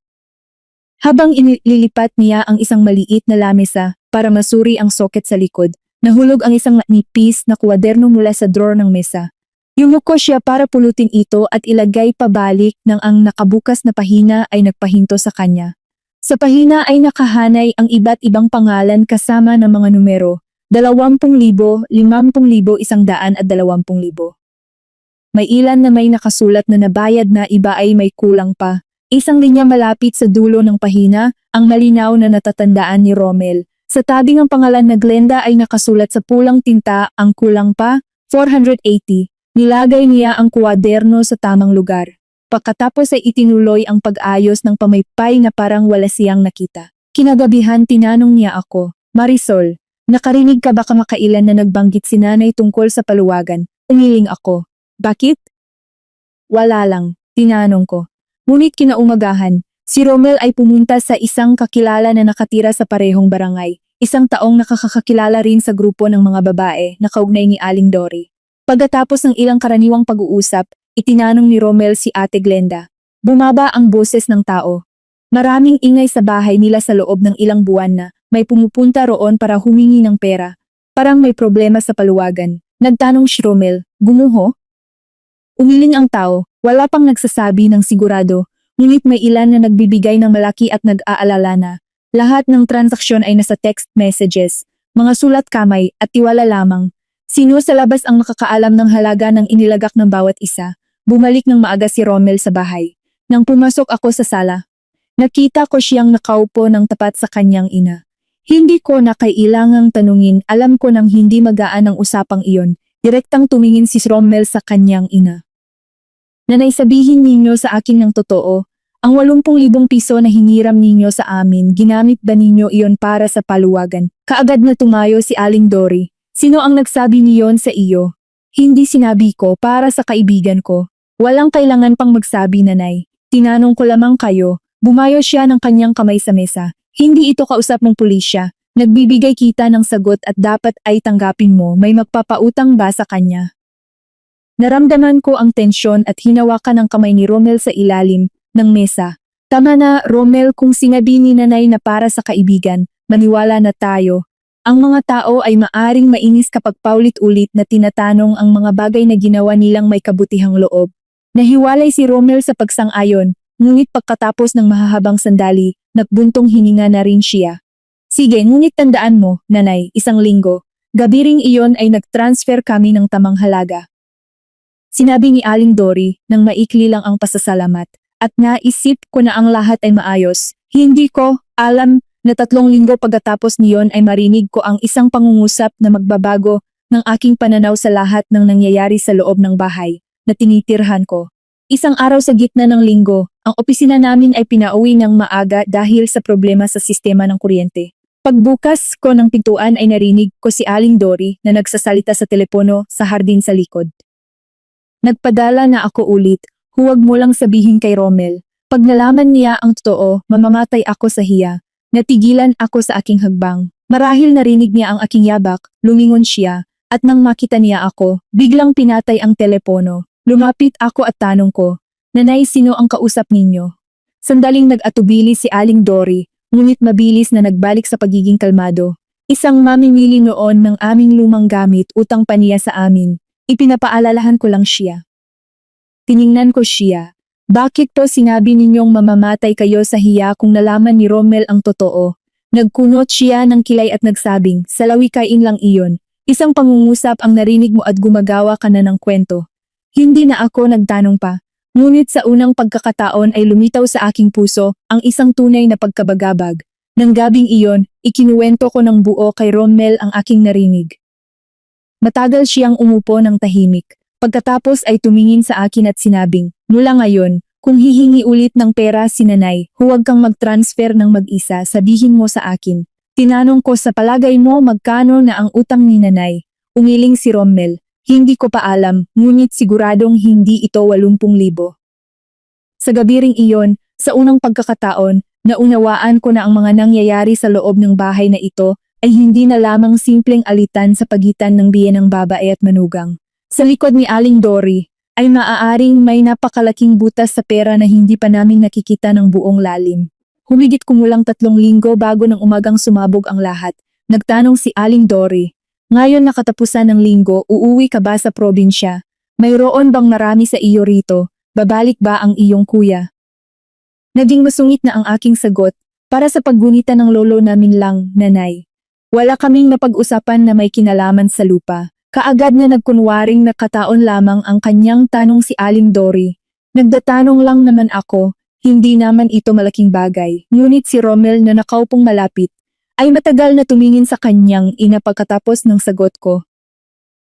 Habang inililipat niya ang isang maliit na lamesa para masuri ang socket sa likod, nahulog ang isang nipis na kwaderno mula sa drawer ng mesa. Yumuko siya para pulutin ito at ilagay pabalik nang ang nakabukas na pahina ay nagpahinto sa kanya. Sa pahina ay nakahanay ang iba't ibang pangalan kasama ng mga numero, 20,000, 50,000, 100 at 20,000. May ilan na may nakasulat na nabayad na, iba ay may kulang pa. Isang linya malapit sa dulo ng pahina, ang malinaw na natatandaan ni Rommel. Sa tabi ng pangalan na Glenda ay nakasulat sa pulang tinta, ang kulang pa, 480. Nilagay niya ang kwaderno sa tamang lugar. Pagkatapos ay itinuloy ang pag-ayos ng pamaypay na parang wala siyang nakita. Kinagabihan tinanong niya ako, "Marisol, nakarinig ka ba kamakailan na nagbanggit si nanay tungkol sa paluwagan?" Umiling ako. "Bakit?" "Wala lang," tinanong ko. Ngunit kinaumagahan, si Rommel ay pumunta sa isang kakilala na nakatira sa parehong barangay. Isang taong nakakakilala rin sa grupo ng mga babae na kaugnay ni Aling Dory. Pagkatapos ng ilang karaniwang pag-uusap, itinanong ni Rommel si Ate Glenda. Bumaba ang boses ng tao. Maraming ingay sa bahay nila sa loob ng ilang buwan na may pumupunta roon para humingi ng pera. Parang may problema sa paluwagan. Nagtanong si Rommel, "Gumuho?" Umiling ang tao, wala pang nagsasabi ng sigurado, ngunit may ilan na nagbibigay ng malaki at nag-aalala na. Lahat ng transaksyon ay nasa text messages, mga sulat kamay at tiwala lamang. Sino sa labas ang makakaalam ng halaga ng inilagak ng bawat isa? Bumalik ng maaga si Rommel sa bahay. Nang pumasok ako sa sala, nakita ko siyang nakaupo ng tapat sa kanyang ina. Hindi ko na kailangang tanungin, alam ko nang hindi magaan ang usapang iyon. Direktang tumingin si Rommel sa kanyang ina. Nanay, sabihin ninyo sa akin ng totoo, ang 80,000 piso na hiniram ninyo sa amin, ginamit ba ninyo iyon para sa paluwagan? Kaagad na tumayo si Aling Dory. Sino ang nagsabi niyon sa iyo? Hindi sinabi ko, para sa kaibigan ko. Walang kailangan pang magsabi, nanay. Tinanong ko lamang kayo. Bumayo siya ng kanyang kamay sa mesa. Hindi ito kausap ng pulisya. Nagbibigay kita ng sagot at dapat ay tanggapin mo, may magpapautang ba sa kanya? Naramdaman ko ang tensyon at hinawakan ang kamay ni Rommel sa ilalim ng mesa. Tama na, Rommel, kung sinabi ni nanay na para sa kaibigan, maniwala na tayo. Ang mga tao ay maaring mainis kapag paulit-ulit na tinatanong ang mga bagay na ginawa nilang may kabutihang loob. Nahiwalay si Rommel sa pagsang-ayon, ngunit pagkatapos ng mahahabang sandali, nagbuntong hininga na rin siya. Sige, ngunit tandaan mo, nanay, 1 linggo. Gabi ring iyon ay nag-transfer kami ng tamang halaga. Sinabi ni Aling Dory nang maikli lang ang pasasalamat. At naisip ko na ang lahat ay maayos. Hindi ko alam na 3 linggo pagkatapos niyon ay marinig ko ang isang pangungusap na magbabago ng aking pananaw sa lahat ng nangyayari sa loob ng bahay na tinitirhan ko. Isang araw sa gitna ng linggo, ang opisina namin ay pinauwi ng maaga dahil sa problema sa sistema ng kuryente. Pagbukas ko ng pintuan ay narinig ko si Aling Dory na nagsasalita sa telepono sa hardin sa likod. Nagpadala na ako ulit, huwag mo lang sabihin kay Rommel. Pag nalaman niya ang totoo, mamamatay ako sa hiya. Natigilan ako sa aking hagbang. Marahil narinig niya ang aking yabak, lumingon siya, at nang makita niya ako, biglang pinatay ang telepono. Lumapit ako at tanong ko, nanay, sino ang kausap ninyo? Sandaling nag-atubili si Aling Dory, ngunit mabilis na nagbalik sa pagiging kalmado. Isang mamimili noon ng aming lumang gamit, utang pa niya sa amin. Ipinapaalalahan ko lang siya. Tiningnan ko siya. Bakit po sinabi ninyong mamamatay kayo sa hiya kung nalaman ni Rommel ang totoo? Nagkunot siya ng kilay at nagsabing, salawikain lang iyon. Isang pangungusap ang narinig mo at gumagawa ka na ng kwento. Hindi na ako nagtanong pa. Ngunit sa unang pagkakataon ay lumitaw sa aking puso ang isang tunay na pagkabagabag. Nang gabing iyon, ikinuwento ko ng buo kay Rommel ang aking narinig. Matagal siyang umupo ng tahimik. Pagkatapos ay tumingin sa akin at sinabing, mula ngayon, kung hihingi ulit ng pera si nanay, huwag kang mag-transfer ng mag-isa, sabihin mo sa akin. Tinanong ko, sa palagay mo magkano na ang utang ni nanay? Umiling si Rommel. Hindi ko pa alam, ngunit siguradong hindi ito 80,000. Sa gabi ring iyon, sa unang pagkakataon, naunawaan ko na ang mga nangyayari sa loob ng bahay na ito ay hindi na lamang simpleng alitan sa pagitan ng biyenang babae at manugang. Sa likod ni Aling Dory, ay maaaring may napakalaking butas sa pera na hindi pa namin nakikita ng buong lalim. Humigit kumulang 3 linggo bago ng umagang sumabog ang lahat, nagtanong si Aling Dory. Ngayon na katapusan ng linggo, uuwi ka ba sa probinsya? Mayroon bang marami sa iyo rito? Babalik ba ang iyong kuya? Naging masungit na ang aking sagot, para sa paggunita ng lolo namin lang, nanay. Wala kaming napag-usapan na may kinalaman sa lupa. Kaagad na nagkunwaring nakataon lamang ang kanyang tanong si Aling Dory. Nagdatanong lang naman ako, hindi naman ito malaking bagay. Ngunit si Rommel na nakaupong malapit, ay matagal na tumingin sa kanyang ina pagkatapos ng sagot ko.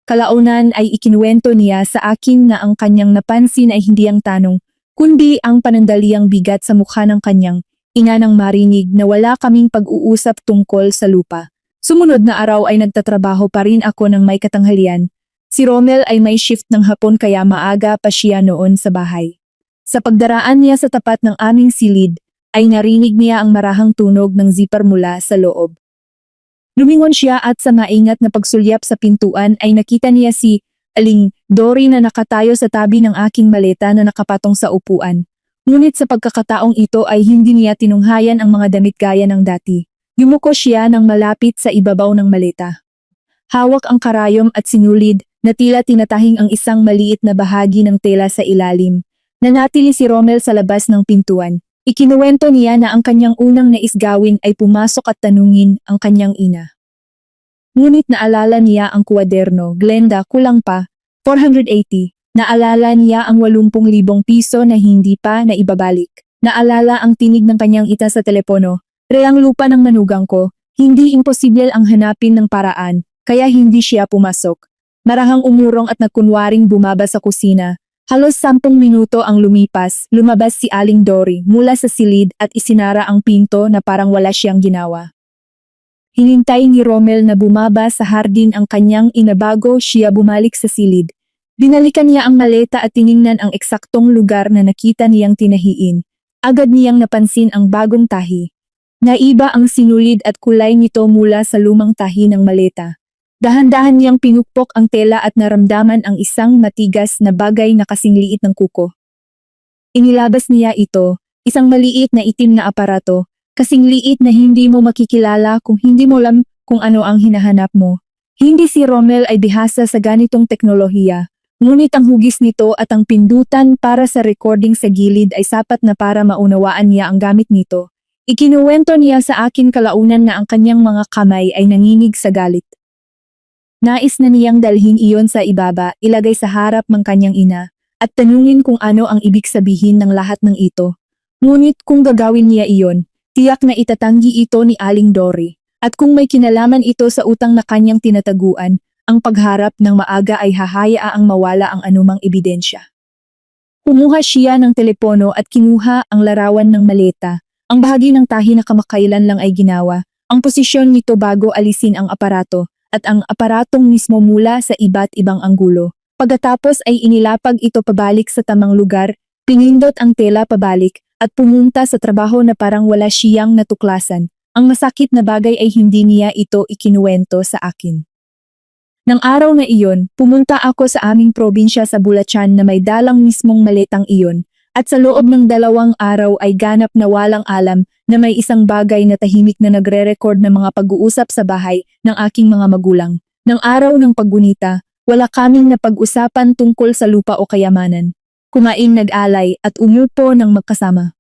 Kalaunan ay ikinuwento niya sa akin na ang kanyang napansin ay hindi ang tanong, kundi ang panandaliang bigat sa mukha ng kanyang ina nang marinig na wala kaming pag-uusap tungkol sa lupa. Sumunod na araw ay nagtatrabaho pa rin ako ng may katanghalian. Si Rommel ay may shift ng hapon kaya maaga pa siya noon sa bahay. Sa pagdaraan niya sa tapat ng aming silid, ay narinig niya ang marahang tunog ng zipper mula sa loob. Lumingon siya at sa maingat na pagsulyap sa pintuan ay nakita niya si Aling Dory na nakatayo sa tabi ng aking maleta na nakapatong sa upuan. Ngunit sa pagkakataong ito ay hindi niya tinunghayan ang mga damit gaya ng dati. Yumuko siya ng malapit sa ibabaw ng maleta. Hawak ang karayom at sinulid na tila tinatahing ang isang maliit na bahagi ng tela sa ilalim. Nanatili si Rommel sa labas ng pintuan. Ikinuwento niya na ang kanyang unang nais gawin ay pumasok at tanungin ang kanyang ina. Ngunit naalala niya ang kwaderno, Glenda, kulang pa, 480. Naalala niya ang 80,000 piso na hindi pa naibabalik. Naalala ang tinig ng kanyang ita sa telepono. Reang lupa ng manugang ko, hindi imposible ang hanapin ng paraan, kaya hindi siya pumasok. Marahang umurong at nagkunwaring bumaba sa kusina. Halos 10 minuto ang lumipas, lumabas si Aling Dory mula sa silid at isinara ang pinto na parang wala siyang ginawa. Hinintay ni Romel na bumaba sa hardin ang kanyang ina bago siya bumalik sa silid. Binalikan niya ang maleta at tiningnan ang eksaktong lugar na nakita niyang tinahiin. Agad niyang napansin ang bagong tahi. Naiba ang sinulid at kulay nito mula sa lumang tahi ng maleta. Dahan-dahan niyang pinukpok ang tela at naramdaman ang isang matigas na bagay na kasing liit ng kuko. Inilabas niya ito, isang maliit na itim na aparato, kasing liit na hindi mo makikilala kung hindi mo alam kung ano ang hinahanap mo. Hindi si Romel ay bihasa sa ganitong teknolohiya. Ngunit ang hugis nito at ang pindutan para sa recording sa gilid ay sapat na para maunawaan niya ang gamit nito. Ikinuwento niya sa akin kalaunan na ang kanyang mga kamay ay nanginig sa galit. Nais na niyang dalhin iyon sa ibaba, ilagay sa harap ng kanyang ina, at tanungin kung ano ang ibig sabihin ng lahat ng ito. Ngunit kung gagawin niya iyon, tiyak na itatanggi ito ni Aling Dory. At kung may kinalaman ito sa utang na kanyang tinataguan, ang pagharap ng maaga ay hahayaang mawala ang anumang ebidensya. Kumuha siya ng telepono at kinuha ang larawan ng maleta. Ang bahagi ng tahi na kamakailan lang ay ginawa, ang posisyon nito bago alisin ang aparato, at ang aparatong mismo mula sa iba't ibang anggulo. Pagkatapos ay inilapag ito pabalik sa tamang lugar, pinindot ang tela pabalik, at pumunta sa trabaho na parang wala siyang natuklasan. Ang masakit na bagay ay hindi niya ito ikinuwento sa akin. Nang araw na iyon, pumunta ako sa aming probinsya sa Bulacan na may dalang mismong maletang iyon, at sa loob ng 2 araw ay ganap na walang alam na may isang bagay na tahimik na nagre-record ng mga pag-uusap sa bahay ng aking mga magulang. Nang araw ng paggunita, wala kaming napag-usapan tungkol sa lupa o kayamanan. Kumain nag-alay at umupo ng magkasama.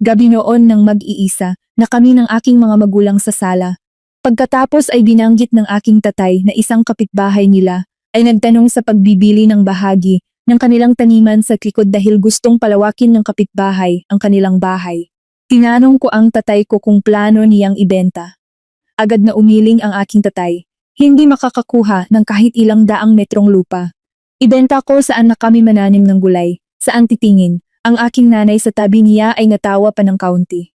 Gabi noon ng mag-iisa na kami ng aking mga magulang sa sala. Pagkatapos ay binanggit ng aking tatay na isang kapitbahay nila ay nagtanong sa pagbibili ng bahagi ng kanilang taniman sa likod dahil gustong palawakin ng kapitbahay ang kanilang bahay. Tinanong ko ang tatay ko kung plano niyang ibenta. Agad na umiling ang aking tatay. Hindi makakakuha ng kahit ilang daang metrong lupa. Ibenta ko saan na kami mananim ng gulay, saan titingin. Ang aking nanay sa tabi niya ay natawa pa ng kaunti.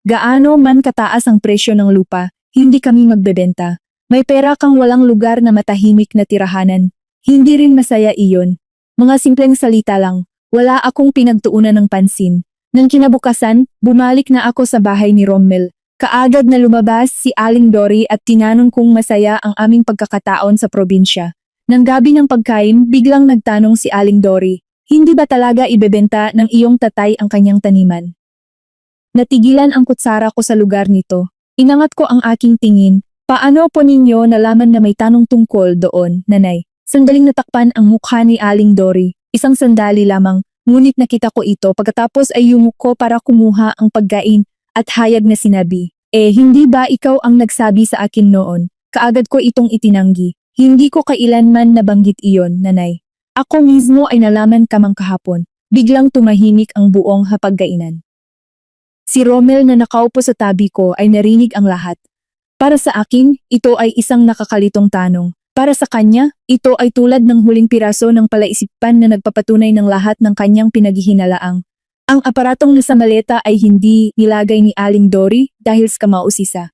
Gaano man kataas ang presyo ng lupa, hindi kami magbebenta. May pera kang walang lugar na matahimik na tirahanan. Hindi rin masaya iyon. Mga simpleng salita lang, wala akong pinagtuunan ng pansin. Nang kinabukasan, bumalik na ako sa bahay ni Rommel. Kaagad na lumabas si Aling Dory at tinanong kung masaya ang aming pagkakataon sa probinsya. Nang gabi ng pagkain, biglang nagtanong si Aling Dory, hindi ba talaga ibebenta ng iyong tatay ang kanyang taniman? Natigilan ang kutsara ko sa lugar nito. Inangat ko ang aking tingin. Paano po ninyo nalaman na may tanong tungkol doon, nanay? Sandaling natakpan ang mukha ni Aling Dory. Isang sandali lamang, ngunit nakita ko ito pagkatapos ay yumuko para kumuha ang pagkain at hayag na sinabi, hindi ba ikaw ang nagsabi sa akin noon? Kaagad ko itong itinanggi. Hindi ko kailanman nabanggit iyon, nanay. Ako mismo ay nalaman kamang kahapon. Biglang tumahimik ang buong hapagkainan. Si Rommel na nakaupo sa tabi ko ay narinig ang lahat. Para sa akin, ito ay isang nakakalitong tanong. Para sa kanya, ito ay tulad ng huling piraso ng palaisipan na nagpapatunay ng lahat ng kanyang pinaghihinalaang. Ang aparatong nasa maleta ay hindi nilagay ni Aling Dory dahil sa kamausisa.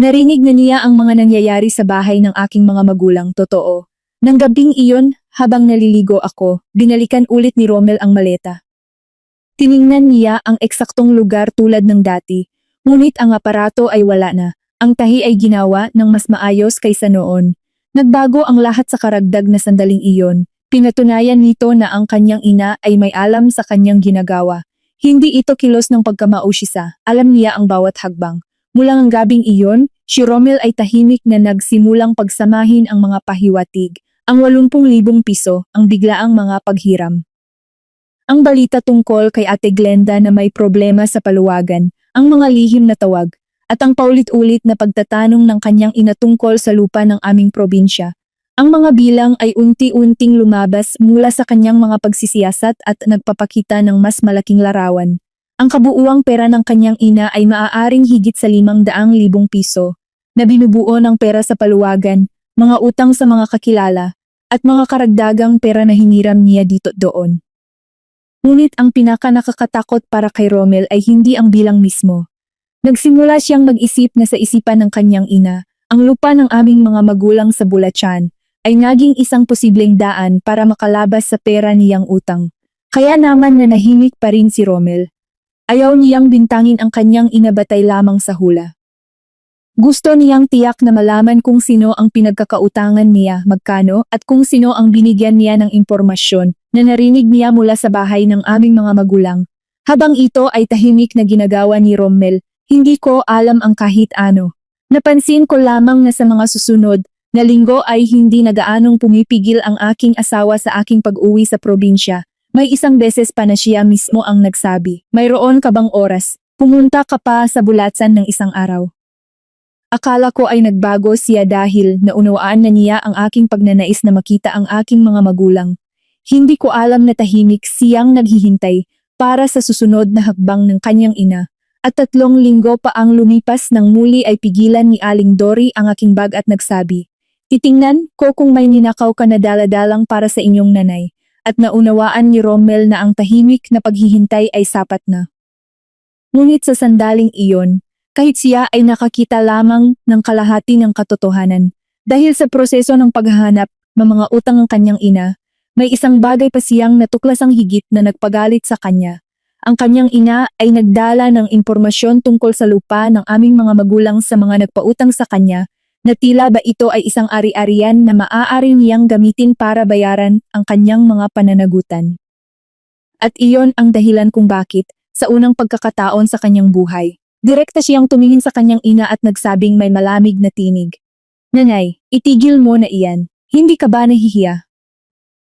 Narinig na niya ang mga nangyayari sa bahay ng aking mga magulang, totoo. Nang gabing iyon, habang naliligo ako, binalikan ulit ni Rommel ang maleta. Tiningnan niya ang eksaktong lugar tulad ng dati, ngunit ang aparato ay wala na. Ang tahi ay ginawa ng mas maayos kaysa noon. Nagbago ang lahat sa karagdag na sandaling iyon. Pinatunayan nito na ang kanyang ina ay may alam sa kanyang ginagawa. Hindi ito kilos ng pagkamausisa, alam niya ang bawat hagbang. Mula ng gabing iyon, si Rommel ay tahimik na nagsimulang pagsamahin ang mga pahiwatig, ang 80,000 piso, ang biglaang mga paghiram. Ang balita tungkol kay Ate Glenda na may problema sa paluwagan, ang mga lihim na tawag, at ang paulit-ulit na pagtatanong ng kanyang ina tungkol sa lupa ng aming probinsya. Ang mga bilang ay unti-unting lumabas mula sa kanyang mga pagsisiyasat at nagpapakita ng mas malaking larawan. Ang kabuuang pera ng kanyang ina ay maaaring higit sa 500,000 piso, na binubuo ng pera sa paluwagan, mga utang sa mga kakilala, at mga karagdagang pera na hiniram niya dito doon. Ngunit ang pinaka nakakatakot para kay Romel ay hindi ang bilang mismo. Nagsimula siyang mag-isip na sa isipan ng kanyang ina, ang lupa ng aming mga magulang sa Bulacan ay naging isang posibleng daan para makalabas sa pera niyang utang. Kaya naman nanahimik pa rin si Romel. Ayaw niyang bintangin ang kanyang ina batay lamang sa hula. Gusto niyang tiyak na malaman kung sino ang pinagkakautangan niya, magkano, at kung sino ang binigyan niya ng impormasyon na narinig niya mula sa bahay ng aming mga magulang. Habang ito ay tahimik na ginagawa ni Romel, hindi ko alam ang kahit ano. Napansin ko lamang na sa mga susunod na linggo ay hindi na gaanong pumipigil ang aking asawa sa aking pag-uwi sa probinsya. May isang beses pa na siya mismo ang nagsabi, "Mayroon ka bang oras? Pumunta ka pa sa Bulatsan ng isang araw." Akala ko ay nagbago siya dahil naunawaan na niya ang aking pagnanais na makita ang aking mga magulang. Hindi ko alam na tahimik siyang naghihintay para sa susunod na hakbang ng kanyang ina. At 3 linggo pa ang lumipas nang muli ay pigilan ni Aling Dory ang aking bag at nagsabi, "Titingnan ko kung may ninakaw ka na daladalang para sa inyong nanay." At naunawaan ni Romel na ang tahimik na paghihintay ay sapat na. Ngunit sa sandaling iyon, kahit siya ay nakakita lamang ng kalahati ng katotohanan, dahil sa proseso ng paghahanap ng mga utang ng kanyang ina, may isang bagay pa siyang natuklasang higit na nagpagalit sa kanya. Ang kanyang ina ay nagdala ng impormasyon tungkol sa lupa ng aming mga magulang sa mga nagpautang sa kanya, na tila ba ito ay isang ari-arian na maaari niyang gamitin para bayaran ang kanyang mga pananagutan. At iyon ang dahilan kung bakit, sa unang pagkakataon sa kanyang buhay, direkta siyang tumingin sa kanyang ina at nagsabing may malamig na tinig, "Nanay, itigil mo na iyan. Hindi ka ba nahihiya?"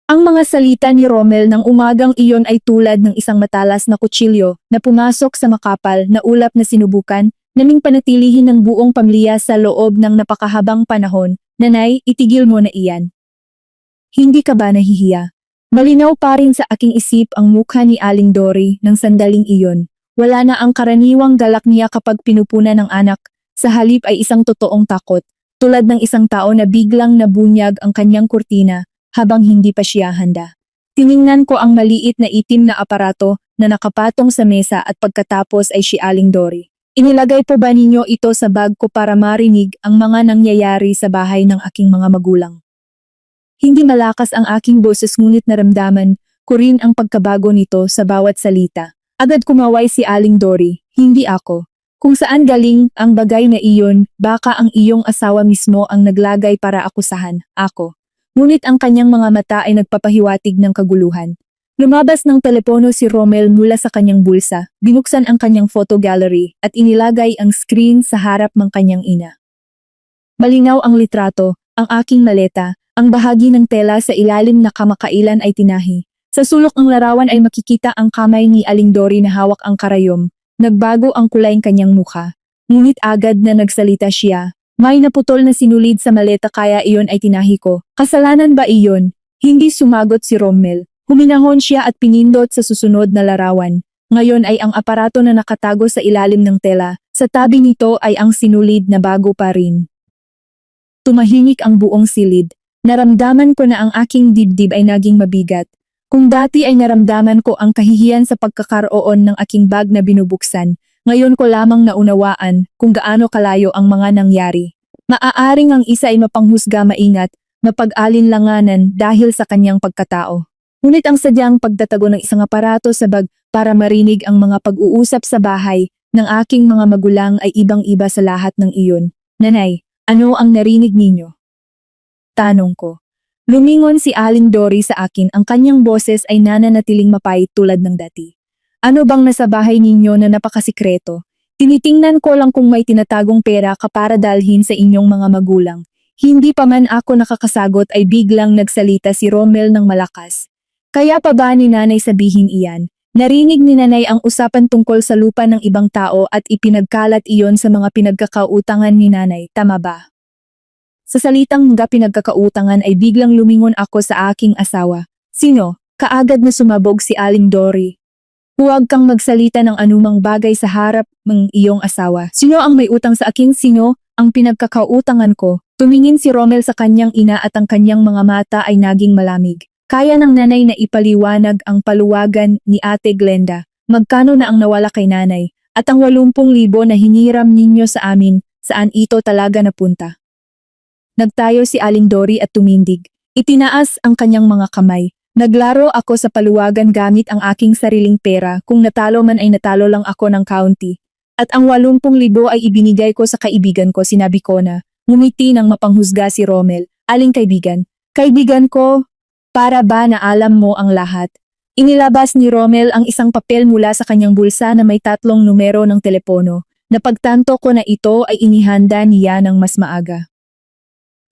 Ang mga salita ni Romel ng umagang iyon ay tulad ng isang matalas na kutsilyo na pumasok sa makapal na ulap na sinubukan naming panatilihin ng buong pamilya sa loob ng napakahabang panahon. "Nanay, itigil mo na iyan. Hindi ka ba nahihiya?" Malinaw pa rin sa aking isip ang mukha ni Aling Dory ng sandaling iyon. Wala na ang karaniwang galak niya kapag pinupunan ng anak, sa halip ay isang totoong takot, tulad ng isang tao na biglang nabunyag ang kanyang kurtina habang hindi pa siya handa. Tiningnan ko ang maliit na itim na aparato na nakapatong sa mesa at pagkatapos ay si Aling Dory. "Inilagay po ba ninyo ito sa bag ko para marinig ang mga nangyayari sa bahay ng aking mga magulang?" Hindi malakas ang aking boses ngunit naramdaman ko rin ang pagkabago nito sa bawat salita. Agad kumaway si Aling Dory, "Hindi ako. Kung saan galing ang bagay na iyon, baka ang iyong asawa mismo ang naglagay para akusahan ako." Ngunit ang kanyang mga mata ay nagpapahiwatig ng kaguluhan. Lumabas ng telepono si Romel mula sa kanyang bulsa, binuksan ang kanyang photo gallery at inilagay ang screen sa harap ng kanyang ina. Malinaw ang litrato, ang aking maleta, ang bahagi ng tela sa ilalim na kamakailan ay tinahi. Sa sulok ng larawan ay makikita ang kamay ni Aling Dory na hawak ang karayom. Nagbago ang kulay ng kanyang mukha. Ngunit agad na nagsalita siya, "May naputol na sinulid sa maleta kaya iyon ay tinahi ko. Kasalanan ba iyon?" Hindi sumagot si Romel. Huminahon siya at pinindot sa susunod na larawan. Ngayon ay ang aparato na nakatago sa ilalim ng tela. Sa tabi nito ay ang sinulid na bago pa rin. Tumahimik ang buong silid. Naramdaman ko na ang aking dibdib ay naging mabigat. Kung dati ay naramdaman ko ang kahihiyan sa pagkakaroon ng aking bag na binubuksan, ngayon ko lamang naunawaan kung gaano kalayo ang mga nangyari. Maaaring ang isa ay mapanghusga maingat, mapag-alinlanganan dahil sa kanyang pagkatao. Ngunit ang sadyang pagtatago ng isang aparato sa bag para marinig ang mga pag-uusap sa bahay ng aking mga magulang ay ibang-iba sa lahat ng iyon. "Nanay, ano ang narinig ninyo?" Tanong ko. Lumingon si Aling Dory sa akin, ang kanyang boses ay nananatiling mapait tulad ng dati. "Ano bang nasa bahay ninyo na napakasikreto? Tinitingnan ko lang kung may tinatagong pera ka para dalhin sa inyong mga magulang." Hindi pa man ako nakakasagot ay biglang nagsalita si Romel ng malakas. "Kaya pa ba ni nanay sabihin iyan? Narinig ni nanay ang usapan tungkol sa lupa ng ibang tao at ipinagkalat iyon sa mga pinagkakautangan ni nanay, tama ba?" Sa salitang mga pinagkakautangan ay biglang lumingon ako sa aking asawa. Sino? Kaagad na sumabog si Aling Dory. Huwag kang magsalita ng anumang bagay sa harap ng iyong asawa. Sino ang may utang sa akin? Sino ang pinagkakautangan ko? Tumingin si Romel sa kanyang ina at ang kanyang mga mata ay naging malamig. Kaya ng nanay na ipaliwanag ang paluwagan ni Ate Glenda. Magkano na ang nawala kay nanay? At ang 80,000 na hiniram ninyo sa amin, saan ito talaga napunta? Nagtayo si Aling Dory at tumindig. Itinaas ang kanyang mga kamay. Naglaro ako sa paluwagan gamit ang aking sariling pera, kung natalo man ay natalo lang ako ng county. At ang 80,000 ay ibinigay ko sa kaibigan ko, sinabi ko na. Ngumiti ng mapanghusga si Romel. Aling kaibigan? Kaibigan ko? Para ba na alam mo ang lahat? Inilabas ni Romel ang isang papel mula sa kanyang bulsa na may 3 numero ng telepono. Napagtanto ko na ito ay inihanda niya ng mas maaga.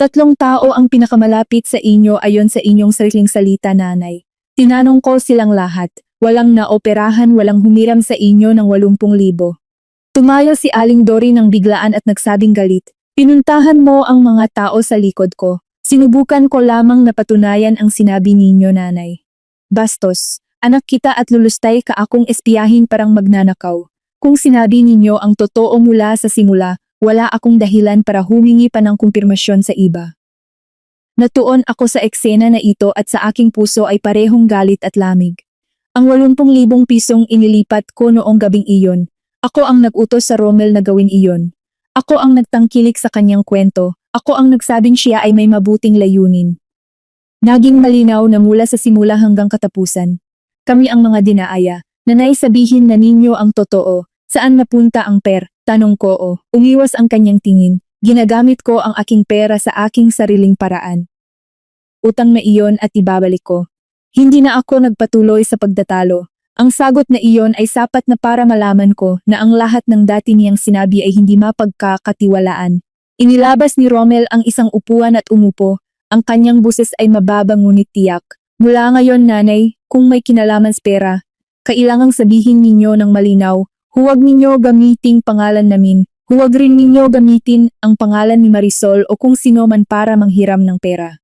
3 tao ang pinakamalapit sa inyo ayon sa inyong sariling salita, nanay. Tinanong ko silang lahat. Walang naoperahan, walang humiram sa inyo ng 80,000. Tumayo si Aling Dory ng biglaan at nagsabing galit. Pinuntahan mo ang mga tao sa likod ko. Sinubukan ko lamang na patunayan ang sinabi ninyo, nanay. Bastos, anak kita at lulustay ka akong espiyahin parang magnanakaw. Kung sinabi ninyo ang totoo mula sa simula, wala akong dahilan para humingi pa ng kumpirmasyon sa iba. Natuon ako sa eksena na ito at sa aking puso ay parehong galit at lamig. Ang 80,000 pisong inilipat ko noong gabing iyon. Ako ang nag-utos sa Romel na gawin iyon. Ako ang nagtangkilik sa kanyang kwento. Ako ang nagsabing siya ay may mabuting layunin. Naging malinaw na mula sa simula hanggang katapusan. Kami ang mga dinaaya. Nanay, sabihin na ninyo ang totoo. Saan napunta ang Tanong ko o. Umiwas ang kanyang tingin. Ginagamit ko ang aking pera sa aking sariling paraan. Utang na iyon at ibabalik ko. Hindi na ako nagpatuloy sa pagdatalo. Ang sagot na iyon ay sapat na para malaman ko na ang lahat ng dati niyang sinabi ay hindi mapagkakatiwalaan. Inilabas ni Romel ang isang upuan at umupo. Ang kanyang buses ay mababa ngunit tiyak. Mula ngayon, nanay, kung may kinalaman sa pera, kailangang sabihin ninyo ng malinaw. Huwag ninyo gamiting pangalan namin. Huwag rin ninyo gamitin ang pangalan ni Marisol o kung sino man para manghiram ng pera.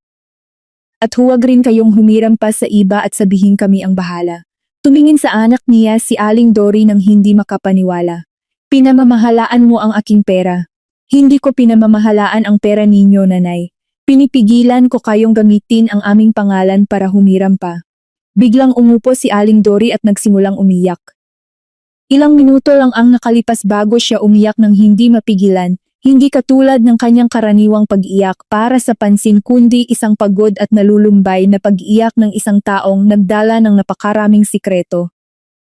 At huwag rin kayong humiram pa sa iba at sabihin kami ang bahala. Tumingin sa anak niya si Aling Dory nang hindi makapaniwala. Pinamamahalaan mo ang aking pera. Hindi ko pinamamahalaan ang pera ninyo, nanay. Pinipigilan ko kayong gamitin ang aming pangalan para humiram pa. Biglang umupo si Aling Dory at nagsimulang umiyak. Ilang minuto lang ang nakalipas bago siya umiyak ng hindi mapigilan, hindi katulad ng kanyang karaniwang pag-iyak para sa pansin kundi isang pagod at nalulumbay na pag-iyak ng isang taong nagdala ng napakaraming sikreto.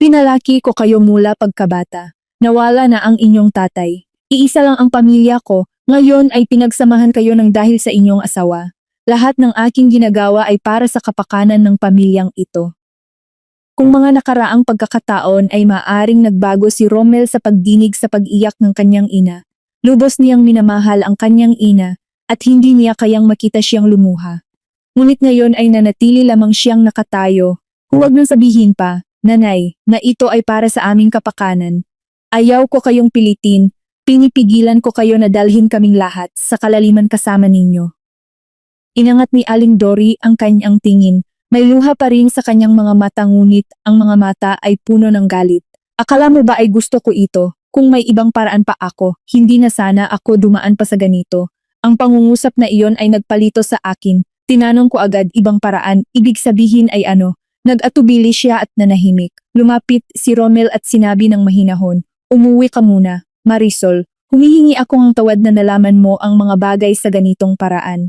Pinalaki ko kayo mula pagkabata. Nawala na ang inyong tatay. Iisa lang ang pamilya ko, ngayon ay pinagsamahan kayo ng dahil sa inyong asawa. Lahat ng aking ginagawa ay para sa kapakanan ng pamilyang ito. Kung mga nakaraang pagkakataon ay maaring nagbago si Romel sa pagdinig sa pag-iyak ng kanyang ina. Lubos niyang minamahal ang kanyang ina at hindi niya kayang makita siyang lumuha. Ngunit ngayon ay nanatili lamang siyang nakatayo. Huwag nang sabihin pa, nanay, na ito ay para sa aming kapakanan. Ayaw ko kayong pilitin, pinipigilan ko kayo na dalhin kaming lahat sa kalaliman kasama ninyo. Inangat ni Aling Dory ang kanyang tingin. May luha pa rin sa kanyang mga mata ngunit ang mga mata ay puno ng galit. Akala mo ba ay gusto ko ito? Kung may ibang paraan pa ako, hindi na sana ako dumaan pa sa ganito. Ang pangungusap na iyon ay nagpalito sa akin. Tinanong ko agad ibang paraan, ibig sabihin ay ano? Nag-atubili siya at nanahimik. Lumapit si Romel at sinabi ng mahinahon, umuwi ka muna, Marisol. Humihingi ako ng tawad na nalaman mo ang mga bagay sa ganitong paraan.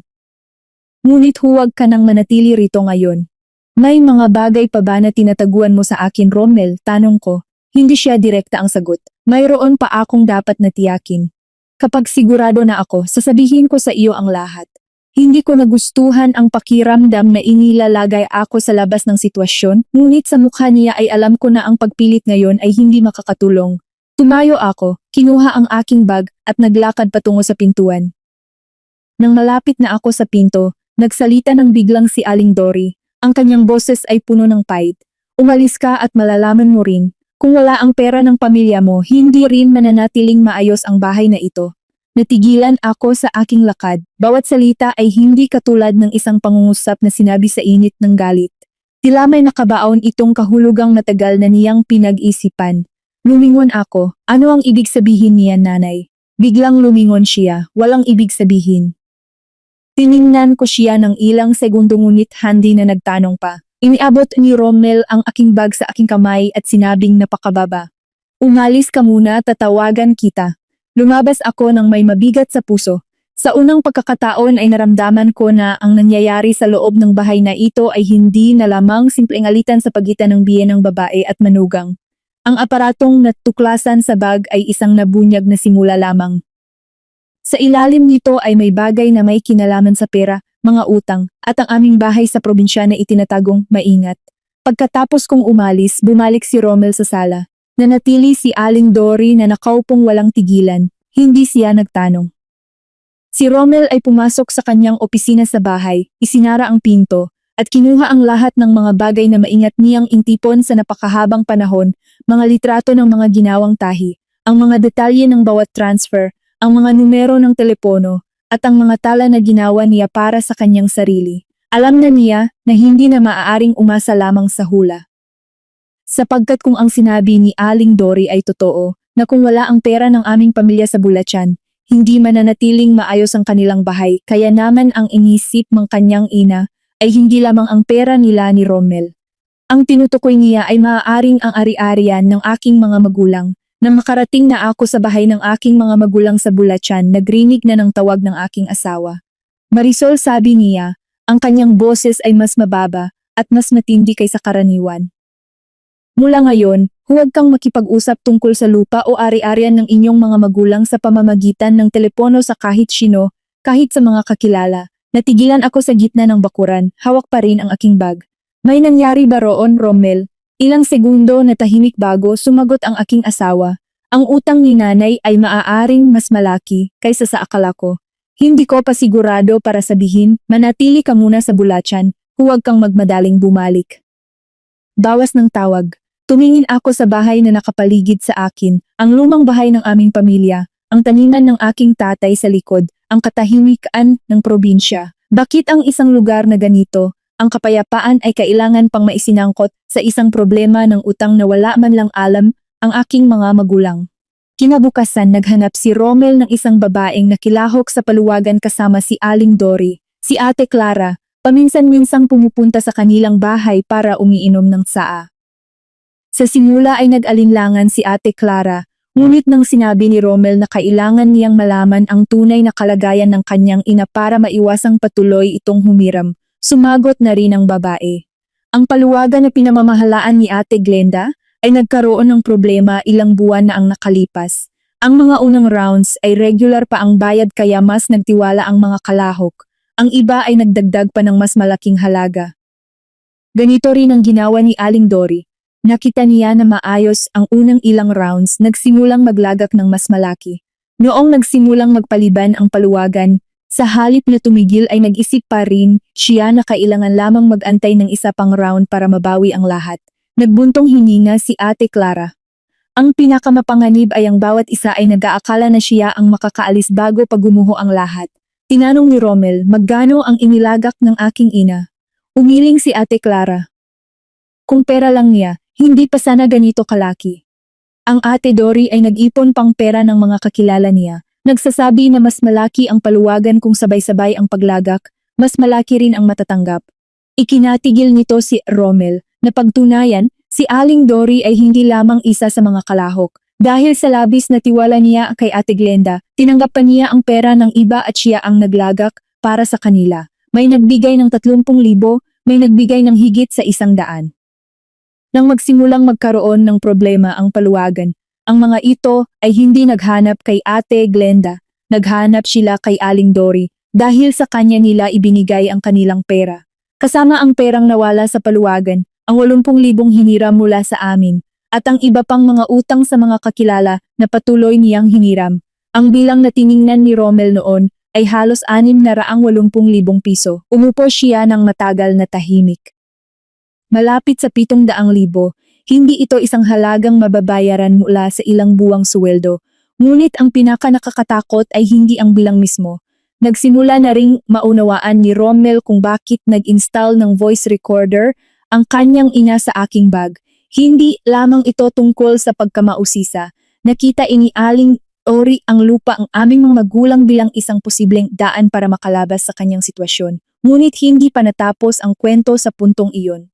Ngunit huwag ka nang manatili rito ngayon. May mga bagay pa ba na tinataguan mo sa akin, Romel? Tanong ko. Hindi siya direkta ang sagot. Mayroon pa akong dapat na tiyakin. Kapag sigurado na ako, sasabihin ko sa iyo ang lahat. Hindi ko nagustuhan ang pakiramdam na inilalagay ako sa labas ng sitwasyon, ngunit sa mukha niya ay alam ko na ang pagpilit ngayon ay hindi makakatulong. Tumayo ako, kinuha ang aking bag at naglakad patungo sa pintuan. Nang malapit na ako sa pinto, nagsalita ng biglang si Aling Dory. Ang kanyang boses ay puno ng pait. Umalis ka at malalaman mo rin. Kung wala ang pera ng pamilya mo, hindi rin mananatiling maayos ang bahay na ito. Natigilan ako sa aking lakad. Bawat salita ay hindi katulad ng isang pangungusap na sinabi sa init ng galit. Tila may nakabaon itong kahulugang matagal na niyang pinag-isipan. Lumingon ako. Ano ang ibig sabihin niya, nanay? Biglang lumingon siya. Walang ibig sabihin. Tiningnan ko siya ng ilang segundo ngunit hindi na nagtanong pa. Iniabot ni Rommel ang aking bag sa aking kamay at sinabing napakababa. Umalis ka muna, tatawagan kita. Lumabas ako ng may mabigat sa puso. Sa unang pagkakataon ay naramdaman ko na ang nangyayari sa loob ng bahay na ito ay hindi na lamang simpleng alitan sa pagitan ng biyenang babae at manugang. Ang aparatong natuklasan sa bag ay isang nabunyag na simula lamang. Sa ilalim nito ay may bagay na may kinalaman sa pera, mga utang, at ang aming bahay sa probinsya na itinatagong maingat. Pagkatapos kong umalis, bumalik si Rommel sa sala. Nanatili si Aling Dory na nakaupong walang tigilan, hindi siya nagtanong. Si Rommel ay pumasok sa kanyang opisina sa bahay, isinara ang pinto, at kinuha ang lahat ng mga bagay na maingat niyang intipon sa napakahabang panahon, mga litrato ng mga ginawang tahi, ang mga detalye ng bawat transfer, ang mga numero ng telepono, at ang mga tala na ginawa niya para sa kanyang sarili. Alam na niya na hindi na maaaring umasa lamang sa hula. Sapagkat kung ang sinabi ni Aling Dory ay totoo, na kung wala ang pera ng aming pamilya sa Bulacan, hindi mananatiling maayos ang kanilang bahay, kaya naman ang inisip ng kanyang ina ay hindi lamang ang pera nila ni Rommel. Ang tinutukoy niya ay maaaring ang ari-arian ng aking mga magulang. Nang makarating na ako sa bahay ng aking mga magulang sa Bulacan, nagrinig na ng tawag ng aking asawa. Marisol, sabi niya, ang kanyang boses ay mas mababa at mas matindi kaysa karaniwan. Mula ngayon, huwag kang makipag-usap tungkol sa lupa o ari-arian ng inyong mga magulang sa pamamagitan ng telepono sa kahit sino, kahit sa mga kakilala. Natigilan ako sa gitna ng bakuran, hawak pa rin ang aking bag. May nangyari ba roon, Rommel? Ilang segundo na tahimik bago sumagot ang aking asawa. Ang utang ni nanay ay maaaring mas malaki kaysa sa akala ko. Hindi ko pa sigurado para sabihin, manatili ka muna sa Bulacan, huwag kang magmadaling bumalik. Bawas ng tawag. Tumingin ako sa bahay na nakapaligid sa akin, ang lumang bahay ng aming pamilya, ang taningan ng aking tatay sa likod, ang katahimikan ng probinsya. Bakit ang isang lugar na ganito, ang kapayapaan ay kailangan pang maisinangkot sa isang problema ng utang na wala man lang alam ang aking mga magulang? Kinabukasan naghanap si Rommel ng isang babaeng nakilahok sa paluwagan kasama si Aling Dory, si Ate Clara, paminsan-minsang pumupunta sa kanilang bahay para umiinom ng tsaa. Sa simula ay nag-alinlangan si Ate Clara, ngunit nang sinabi ni Rommel na kailangan niyang malaman ang tunay na kalagayan ng kanyang ina para maiwasang patuloy itong humiram, sumagot na rin ang babae. Ang paluwagan na pinamamahalaan ni Ate Glenda ay nagkaroon ng problema ilang buwan na ang nakalipas. Ang mga unang rounds ay regular pa ang bayad kaya mas nagtiwala ang mga kalahok. Ang iba ay nagdagdag pa ng mas malaking halaga. Ganito rin ang ginawa ni Aling Dory. Nakita niya na maayos ang unang ilang rounds, nagsimulang maglagak ng mas malaki. Noong nagsimulang magpaliban ang paluwagan, sa halip na tumigil ay nag-isip pa rin siya na kailangan lamang mag-antay ng isa pang round para mabawi ang lahat. Nagbuntong hininga si Ate Clara. Ang pinakamapanganib ay ang bawat isa ay nag-aakala na siya ang makakaalis bago pagumuho ang lahat. Tinanong ni Rommel, magkano ang inilagak ng aking ina? Umiling si Ate Clara. Kung pera lang niya, hindi pa sana ganito kalaki. Ang Ate Dory ay nag-ipon pang pera ng mga kakilala niya. Nagsasabi na mas malaki ang paluwagan kung sabay-sabay ang paglagak, mas malaki rin ang matatanggap. Ikinatigil nito si Rommel, na pagtunayan, si Aling Dory ay hindi lamang isa sa mga kalahok. Dahil sa labis na tiwala niya kay Ate Glenda, tinanggap pa niya ang pera ng iba at siya ang naglagak para sa kanila. May nagbigay ng 30,000, may nagbigay ng higit sa 100. Nang magsimulang magkaroon ng problema ang paluwagan, ang mga ito ay hindi naghanap kay Ate Glenda, naghanap sila kay Aling Dory dahil sa kanya nila ibinigay ang kanilang pera. Kasama ang perang nawala sa paluwagan, ang 80,000 hiniram mula sa amin, at ang iba pang mga utang sa mga kakilala na patuloy niyang hiniram. Ang bilang na tiningnan ni Rommel noon ay halos 680,000 piso. Umupo siya ng matagal na tahimik. Malapit sa 700,000, hindi ito isang halagang mababayaran mula sa ilang buwang suweldo, Ngunit ang pinaka-nakakatakot ay hindi ang bilang mismo. Nagsimula na ring maunawaan ni Rommel kung bakit nag-install ng voice recorder ang kanyang ina sa aking bag. Hindi lamang ito tungkol sa pagkamausisa. Nakita ini Aling Ori ang lupa ang aming mga magulang bilang isang posibleng daan para makalabas sa kanyang sitwasyon. Ngunit hindi pa natapos ang kwento sa puntong iyon.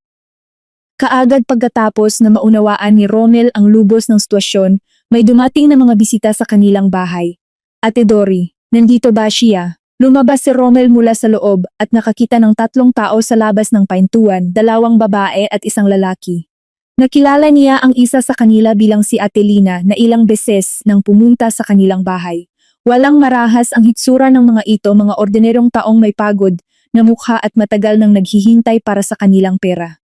Kaagad pagkatapos na maunawaan ni Rommel ang lubos ng sitwasyon, may dumating na mga bisita sa kanilang bahay. Ate Dory, nandito ba siya? Lumabas si Rommel mula sa loob at nakakita ng 3 tao sa labas ng pintuan, 2 babae at 1 lalaki. Nakilala niya ang isa sa kanila bilang si Ate Lina na ilang beses nang pumunta sa kanilang bahay. Walang marahas ang hitsura ng mga ito, mga ordinaryong taong may pagod na mukha at matagal nang naghihintay para sa kanilang pera.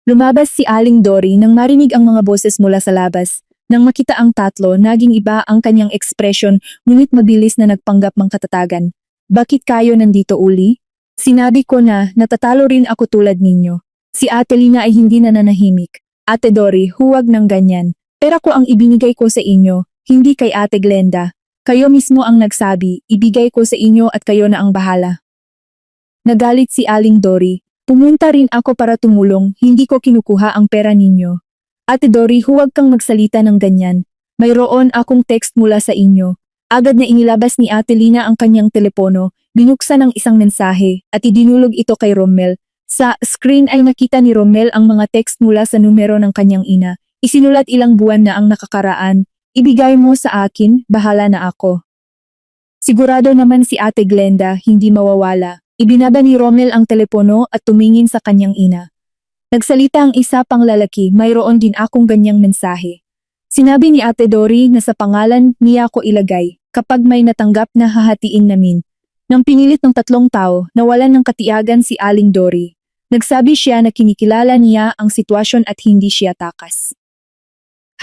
Lumabas si Aling Dory nang marinig ang mga boses mula sa labas. Nang makita ang 3, naging iba ang kanyang ekspresyon, ngunit mabilis na nagpanggap ng katatagan. Bakit kayo nandito uli? Sinabi ko na natatalo rin ako tulad ninyo. Si Ate Lina ay hindi nananahimik. Ate Dory, huwag ng ganyan. Pera ko ang ibinigay ko sa inyo, hindi kay Ate Glenda. Kayo mismo ang nagsabi, ibigay ko sa inyo at kayo na ang bahala. Nagalit si Aling Dory. Pumunta rin ako para tumulong, hindi ko kinukuha ang pera ninyo. Ate Dory, huwag kang magsalita ng ganyan. Mayroon akong text mula sa inyo. Agad na inilabas ni Ate Lina ang kanyang telepono, binuksan ang isang mensahe, at idinulog ito kay Rommel. Sa screen ay nakita ni Rommel ang mga text mula sa numero ng kanyang ina. Isinulat ilang buwan na ang nakakaraan. Ibigay mo sa akin, bahala na ako. Sigurado naman si Ate Glenda, hindi mawawala. Ibinaba ni Rommel ang telepono at tumingin sa kanyang ina. Nagsalita ang isa pang lalaki, mayroon din akong ganyang mensahe. Sinabi ni Ate Dory na sa pangalan niya ko ilagay, kapag may natanggap na hahatiin namin. Nang pinilit ng 3 tao, nawalan ng katiyagan si Aling Dory. Nagsabi siya na kinikilala niya ang sitwasyon at hindi siya takas.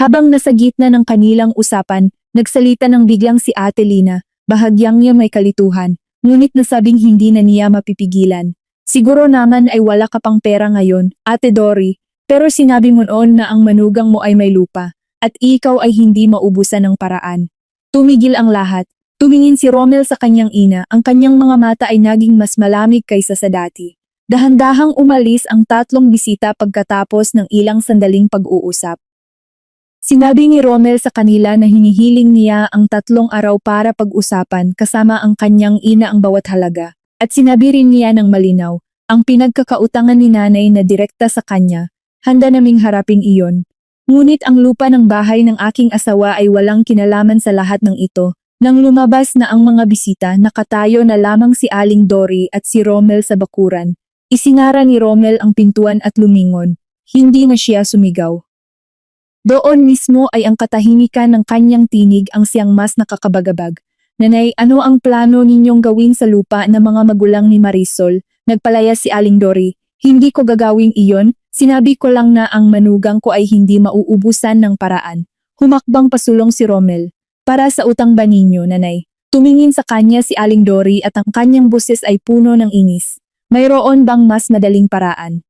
Habang nasa gitna ng kanilang usapan, nagsalita ng biglang si Ate Lina, bahagyang niya may kalituhan, ngunit nasabing hindi na niya mapipigilan. Siguro naman ay wala ka pang pera ngayon, Ate Dory, pero sinabi mo noon na ang manugang mo ay may lupa, at ikaw ay hindi maubusan ng paraan. Tumigil ang lahat. Tumingin si Rommel sa kanyang ina, ang kanyang mga mata ay naging mas malamig kaysa sa dati. Dahan-dahang umalis ang 3 bisita pagkatapos ng ilang sandaling pag-uusap. Sinabi ni Rommel sa kanila na hinihiling niya ang 3 araw para pag-usapan kasama ang kanyang ina ang bawat halaga. At sinabi rin niya ng malinaw, ang pinagkakautangan ni nanay na direkta sa kanya, handa naming harapin iyon. Ngunit ang lupa ng bahay ng aking asawa ay walang kinalaman sa lahat ng ito. Nang lumabas na ang mga bisita, nakatayo na lamang si Aling Dory at si Rommel sa bakuran. Isinara ni Rommel ang pintuan at lumingon. Hindi na siya sumigaw. Doon mismo ay ang katahimikan ng kanyang tinig ang siyang mas nakakabagabag. Nanay, ano ang plano ninyong gawin sa lupa ng mga magulang ni Marisol? Nagpalaya si Aling Dory. Hindi ko gagawin iyon, sinabi ko lang na ang manugang ko ay hindi mauubusan ng paraan. Humakbang pasulong si Rommel. Para sa utang ba ninyo, nanay? Tumingin sa kanya si Aling Dory at ang kanyang boses ay puno ng inis. Mayroon bang mas madaling paraan?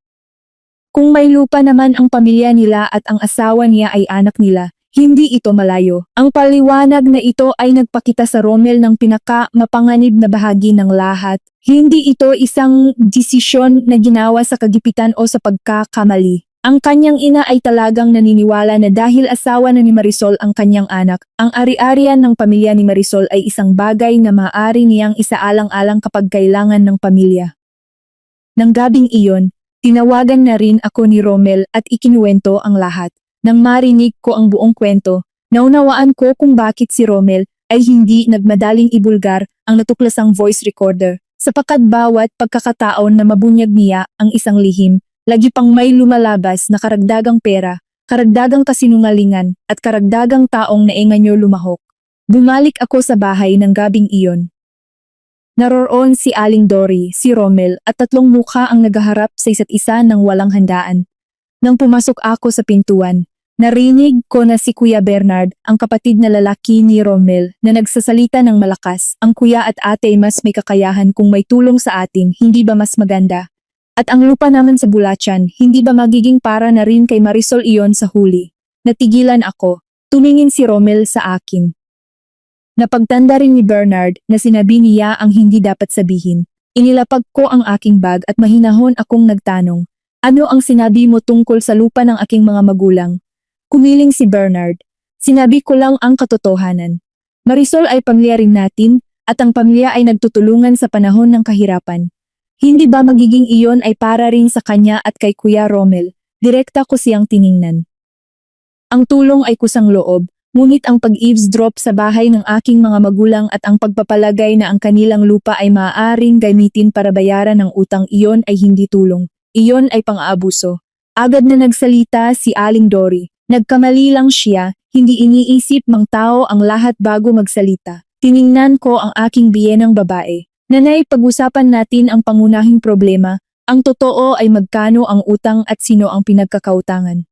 Kung may lupa naman ang pamilya nila at ang asawa niya ay anak nila, hindi ito malayo. Ang paliwanag na ito ay nagpakita sa Rommel ng pinaka-mapanganib na bahagi ng lahat. Hindi ito isang desisyon na ginawa sa kagipitan o sa pagkakamali. Ang kanyang ina ay talagang naniniwala na dahil asawa na ni Marisol ang kanyang anak, ang ari-arian ng pamilya ni Marisol ay isang bagay na maaari niyang isaalang-alang kapag kailangan ng pamilya. Nang gabing iyon, tinawagan na rin ako ni Rommel at ikinuwento ang lahat. Nang marinig ko ang buong kwento, naunawaan ko kung bakit si Rommel ay hindi nagmadaling ibulgar ang natuklasang voice recorder, sapagkat bawat pagkakataon na mabunyag niya ang isang lihim, lagi pang may lumalabas na karagdagang pera, karagdagang kasinungalingan at karagdagang taong naenganyo lumahok. Bumalik ako sa bahay ng gabing iyon. Naroroon si Aling Dory, si Rommel at 3 mukha ang naghaharap sa isa't isa ng walang handaan. Nang pumasok ako sa pintuan, narinig ko na si Kuya Bernard, ang kapatid na lalaki ni Rommel, na nagsasalita ng malakas. Ang kuya at ate mas may kakayahan kung may tulong sa atin, hindi ba mas maganda? At ang lupa naman sa Bulacan, hindi ba magiging para na rin kay Marisol iyon sa huli? Natigilan ako. Tumingin si Romel sa akin. Napagtanda rin ni Bernard na sinabi niya ang hindi dapat sabihin. Inilapag ko ang aking bag at mahinahon akong nagtanong, ano ang sinabi mo tungkol sa lupa ng aking mga magulang? Kumiling si Bernard. Sinabi ko lang ang katotohanan. Marisol ay pamilya rin natin at ang pamilya ay nagtutulungan sa panahon ng kahirapan. Hindi ba magiging iyon ay para rin sa kanya at kay Kuya Romel? Direkta ko siyang tiningnan. Ang tulong ay kusang loob, ngunit ang pag-eavesdrop sa bahay ng aking mga magulang at ang pagpapalagay na ang kanilang lupa ay maaaring gamitin para bayaran ng utang iyon ay hindi tulong. Iyon ay pang-aabuso. Agad na nagsalita si Aling Dory. Nagkamali lang siya, hindi iniisip mang tao ang lahat bago magsalita. Tiningnan ko ang aking biyenang babae. Nanay, pag-usapan natin ang pangunahing problema. Ang totoo ay magkano ang utang at sino ang pinagkakautangan.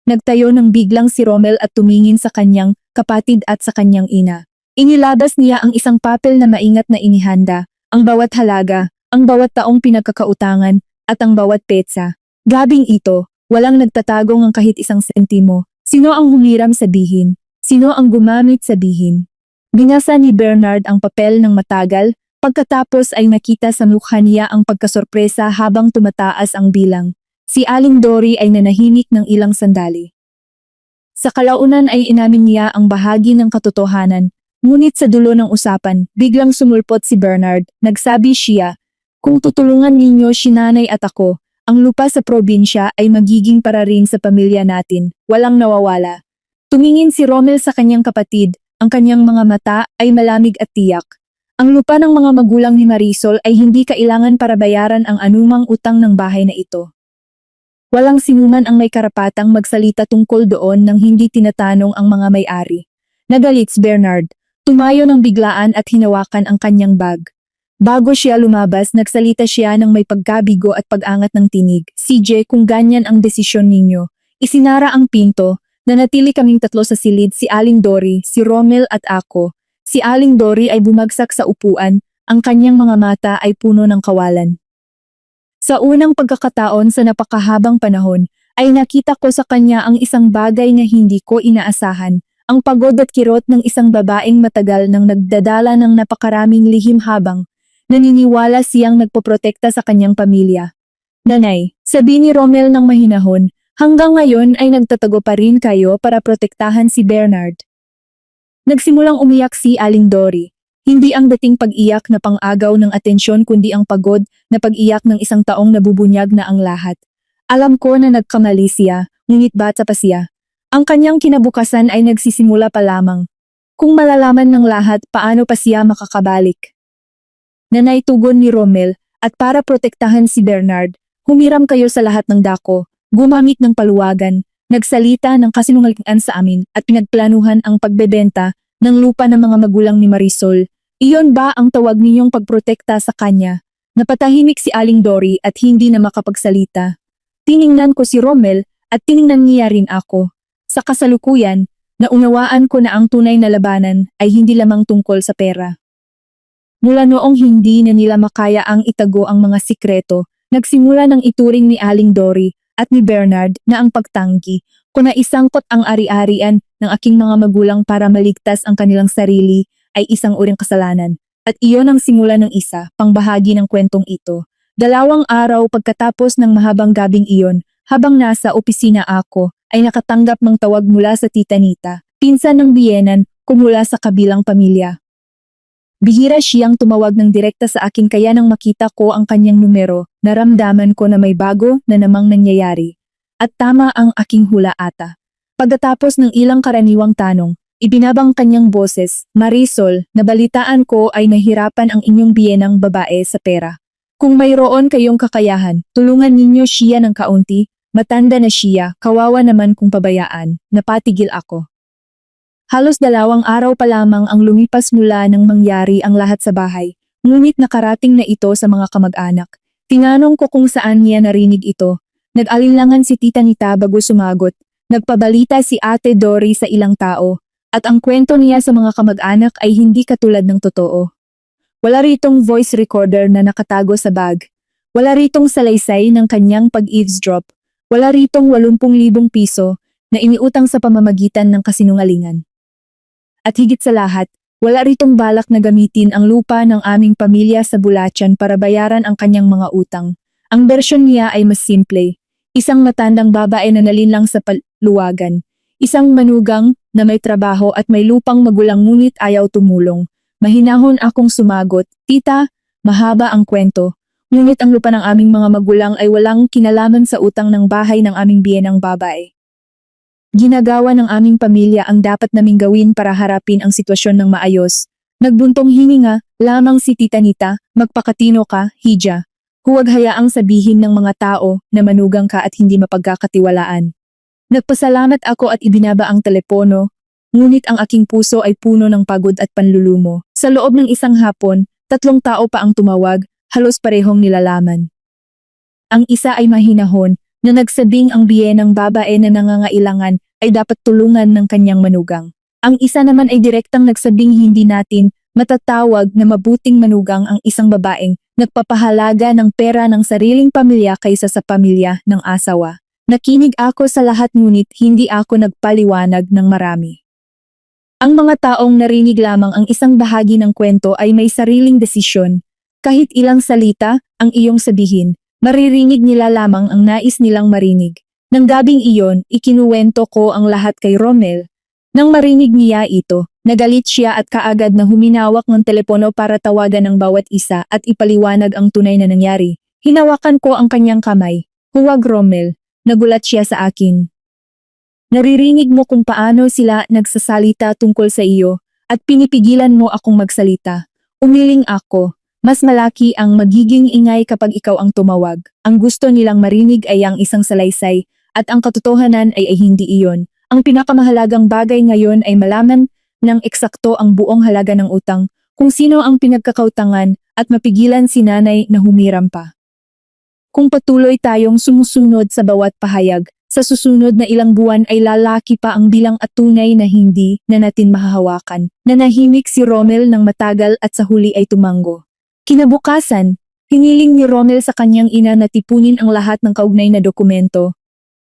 Nagtayo ng biglang si Romel at tumingin sa kanyang kapatid at sa kanyang ina. Inilabas niya ang isang papel na maingat na inihanda, ang bawat halaga, ang bawat taong pinagkakautangan, at ang bawat petsa. Gabing ito, walang nagtatagong ang kahit isang sentimo. Sino ang humiram sabihin? Sino ang gumamit sabihin? Binasa ni Bernard ang papel ng matagal, pagkatapos ay nakita sa mukha niya ang pagkasorpresa habang tumataas ang bilang. Si Aling Dory ay nanahimik ng ilang sandali. Sa kalaunan ay inamin niya ang bahagi ng katotohanan, ngunit sa dulo ng usapan, biglang sumulpot si Bernard. Nagsabi siya, kung tutulungan ninyo si nanay at ako, ang lupa sa probinsya ay magiging para rin sa pamilya natin, walang nawawala. Tumingin si Romel sa kanyang kapatid, ang kanyang mga mata ay malamig at tiyak. Ang lupa ng mga magulang ni Marisol ay hindi kailangan para bayaran ang anumang utang ng bahay na ito. Walang sinuman ang may karapatang magsalita tungkol doon nang hindi tinatanong ang mga may-ari. Nagalit si Bernard, tumayo ng biglaan at hinawakan ang kanyang bag. Bago siya lumabas, nagsalita siya ng may pagkabigo at pag-angat ng tinig. CJ, kung ganyan ang desisyon ninyo. Isinara ang pinto, nanatili kaming tatlo sa silid, si Aling Dory, si Romel at ako. Si Aling Dory ay bumagsak sa upuan, ang kanyang mga mata ay puno ng kawalan. Sa unang pagkakataon sa napakahabang panahon, ay nakita ko sa kanya ang isang bagay na hindi ko inaasahan, ang pagod at kirot ng isang babaeng matagal nang nagdadala ng napakaraming lihim habang naniniwala siyang nagpoprotekta sa kanyang pamilya. Nanay, sabi ni Romel ng mahinahon, hanggang ngayon ay nagtatago pa rin kayo para protektahan si Bernard. Nagsimulang umiyak si Aling Dory. Hindi ang dating pag-iyak na pang-agaw ng atensyon kundi ang pagod na pag-iyak ng isang taong nabubunyag na ang lahat. Alam ko na nagkamali siya, ngunit bata pa siya. Ang kanyang kinabukasan ay nagsisimula pa lamang. Kung malalaman ng lahat paano pa siya makakabalik. Nanay, tugon ni Romel, at para protektahan si Bernard, humiram kayo sa lahat ng dako, gumamit ng paluwagan, nagsalita ng kasinungalingan sa amin at pinagplanuhan ang pagbebenta ng lupa ng mga magulang ni Marisol. Iyon ba ang tawag ninyong pagprotekta sa kanya? Napatahimik si Aling Dory at hindi na makapagsalita. Tiningnan ko si Romel at tiningnan niya rin ako. Sa kasalukuyan, naunawaan ko na ang tunay na labanan ay hindi lamang tungkol sa pera. Mula noong hindi na nila makaya ang itago ang mga sikreto, nagsimula ng ituring ni Aling Dory at ni Bernard na ang pagtanggi ko na isangkot ang ari-arian ng aking mga magulang para maligtas ang kanilang sarili ay isang uring kasalanan. At iyon ang simula ng isa, pangbahagi ng kwentong ito. 2 araw pagkatapos ng mahabang gabing iyon, habang nasa opisina ako, ay nakatanggap ng tawag mula sa Tita Nita, pinsan ng biyenan ko mula sa kabilang pamilya. Bihira siyang tumawag ng direkta sa akin kaya nang makita ko ang kanyang numero, naramdaman ko na may bago na namang nangyayari. At tama ang aking hula ata. Pagkatapos ng ilang karaniwang tanong, ibinabang kanyang boses, Marisol, nabalitaan ko ay nahirapan ang inyong biyenang babae sa pera. Kung mayroon kayong kakayahan, tulungan ninyo siya ng kaunti, matanda na siya, kawawa naman kung pabayaan, napatigil ako. Halos 2 araw pa lamang ang lumipas mula nang mangyari ang lahat sa bahay, ngunit nakarating na ito sa mga kamag-anak. Tinanong ko kung saan niya narinig ito. Nag-alinlangan si Tita Nita bago sumagot. Nagpabalita si Ate Dory sa ilang tao. At ang kwento niya sa mga kamag-anak ay hindi katulad ng totoo. Wala ritong voice recorder na nakatago sa bag. Wala ritong salaysay ng kanyang pag-eavesdrop. Wala ritong 80,000 piso na iniutang sa pamamagitan ng kasinungalingan. At higit sa lahat, wala ritong balak na gamitin ang lupa ng aming pamilya sa Bulacan para bayaran ang kanyang mga utang. Ang bersyon niya ay mas simple. Isang matandang babae na nalinlang sa paluwagan. Isang manugang na may trabaho at may lupang magulang ngunit ayaw tumulong. Mahinahon akong sumagot, "Tita, mahaba ang kwento. Ngunit ang lupa ng aming mga magulang ay walang kinalaman sa utang ng bahay ng aming biyenang babae. Ginagawa ng aming pamilya ang dapat naming gawin para harapin ang sitwasyon ng maayos. Nagbuntong hininga lamang si Tita Nita, magpakatino ka, Hija. Huwag hayaang sabihin ng mga tao na manugang ka at hindi mapagkakatiwalaan." Nagpasalamat ako at ibinaba ang telepono, ngunit ang aking puso ay puno ng pagod at panlulumo. Sa loob ng isang hapon, 3 tao pa ang tumawag, halos parehong nilalaman. Ang isa ay mahinahon, na nagsabing ang biyenang babae na nangangailangan ay dapat tulungan ng kanyang manugang. Ang isa naman ay direktang nagsabing hindi natin matatawag na mabuting manugang ang isang babaeng nagpapahalaga ng pera ng sariling pamilya kaysa sa pamilya ng asawa. Nakinig ako sa lahat ngunit hindi ako nagpaliwanag ng marami. Ang mga taong narinig lamang ang isang bahagi ng kwento ay may sariling desisyon. Kahit ilang salita ang iyong sabihin, maririnig nila lamang ang nais nilang marinig. Nang gabing iyon, ikinuwento ko ang lahat kay Romel. Nang marinig niya ito, nagalit siya at kaagad na huminawak ng telepono para tawagan ng bawat isa at ipaliwanag ang tunay na nangyari. Hinawakan ko ang kanyang kamay. "Huwag, Romel," nagulat siya sa akin. "Naririnig mo kung paano sila nagsasalita tungkol sa iyo at pinipigilan mo akong magsalita." Umiling ako. Mas malaki ang magiging ingay kapag ikaw ang tumawag. Ang gusto nilang marinig ay ang isang salaysay at ang katotohanan ay hindi iyon. Ang pinakamahalagang bagay ngayon ay malaman ng eksakto ang buong halaga ng utang, kung sino ang pinagkakautangan at mapigilan si nanay na humiram pa. Kung patuloy tayong sumusunod sa bawat pahayag, sa susunod na ilang buwan ay lalaki pa ang bilang at tunay na hindi na natin mahahawakan. Nanahimik si Romel ng matagal at sa huli ay tumango. Kinabukasan, hiniling ni Romel sa kanyang ina na tipunin ang lahat ng kaugnay na dokumento.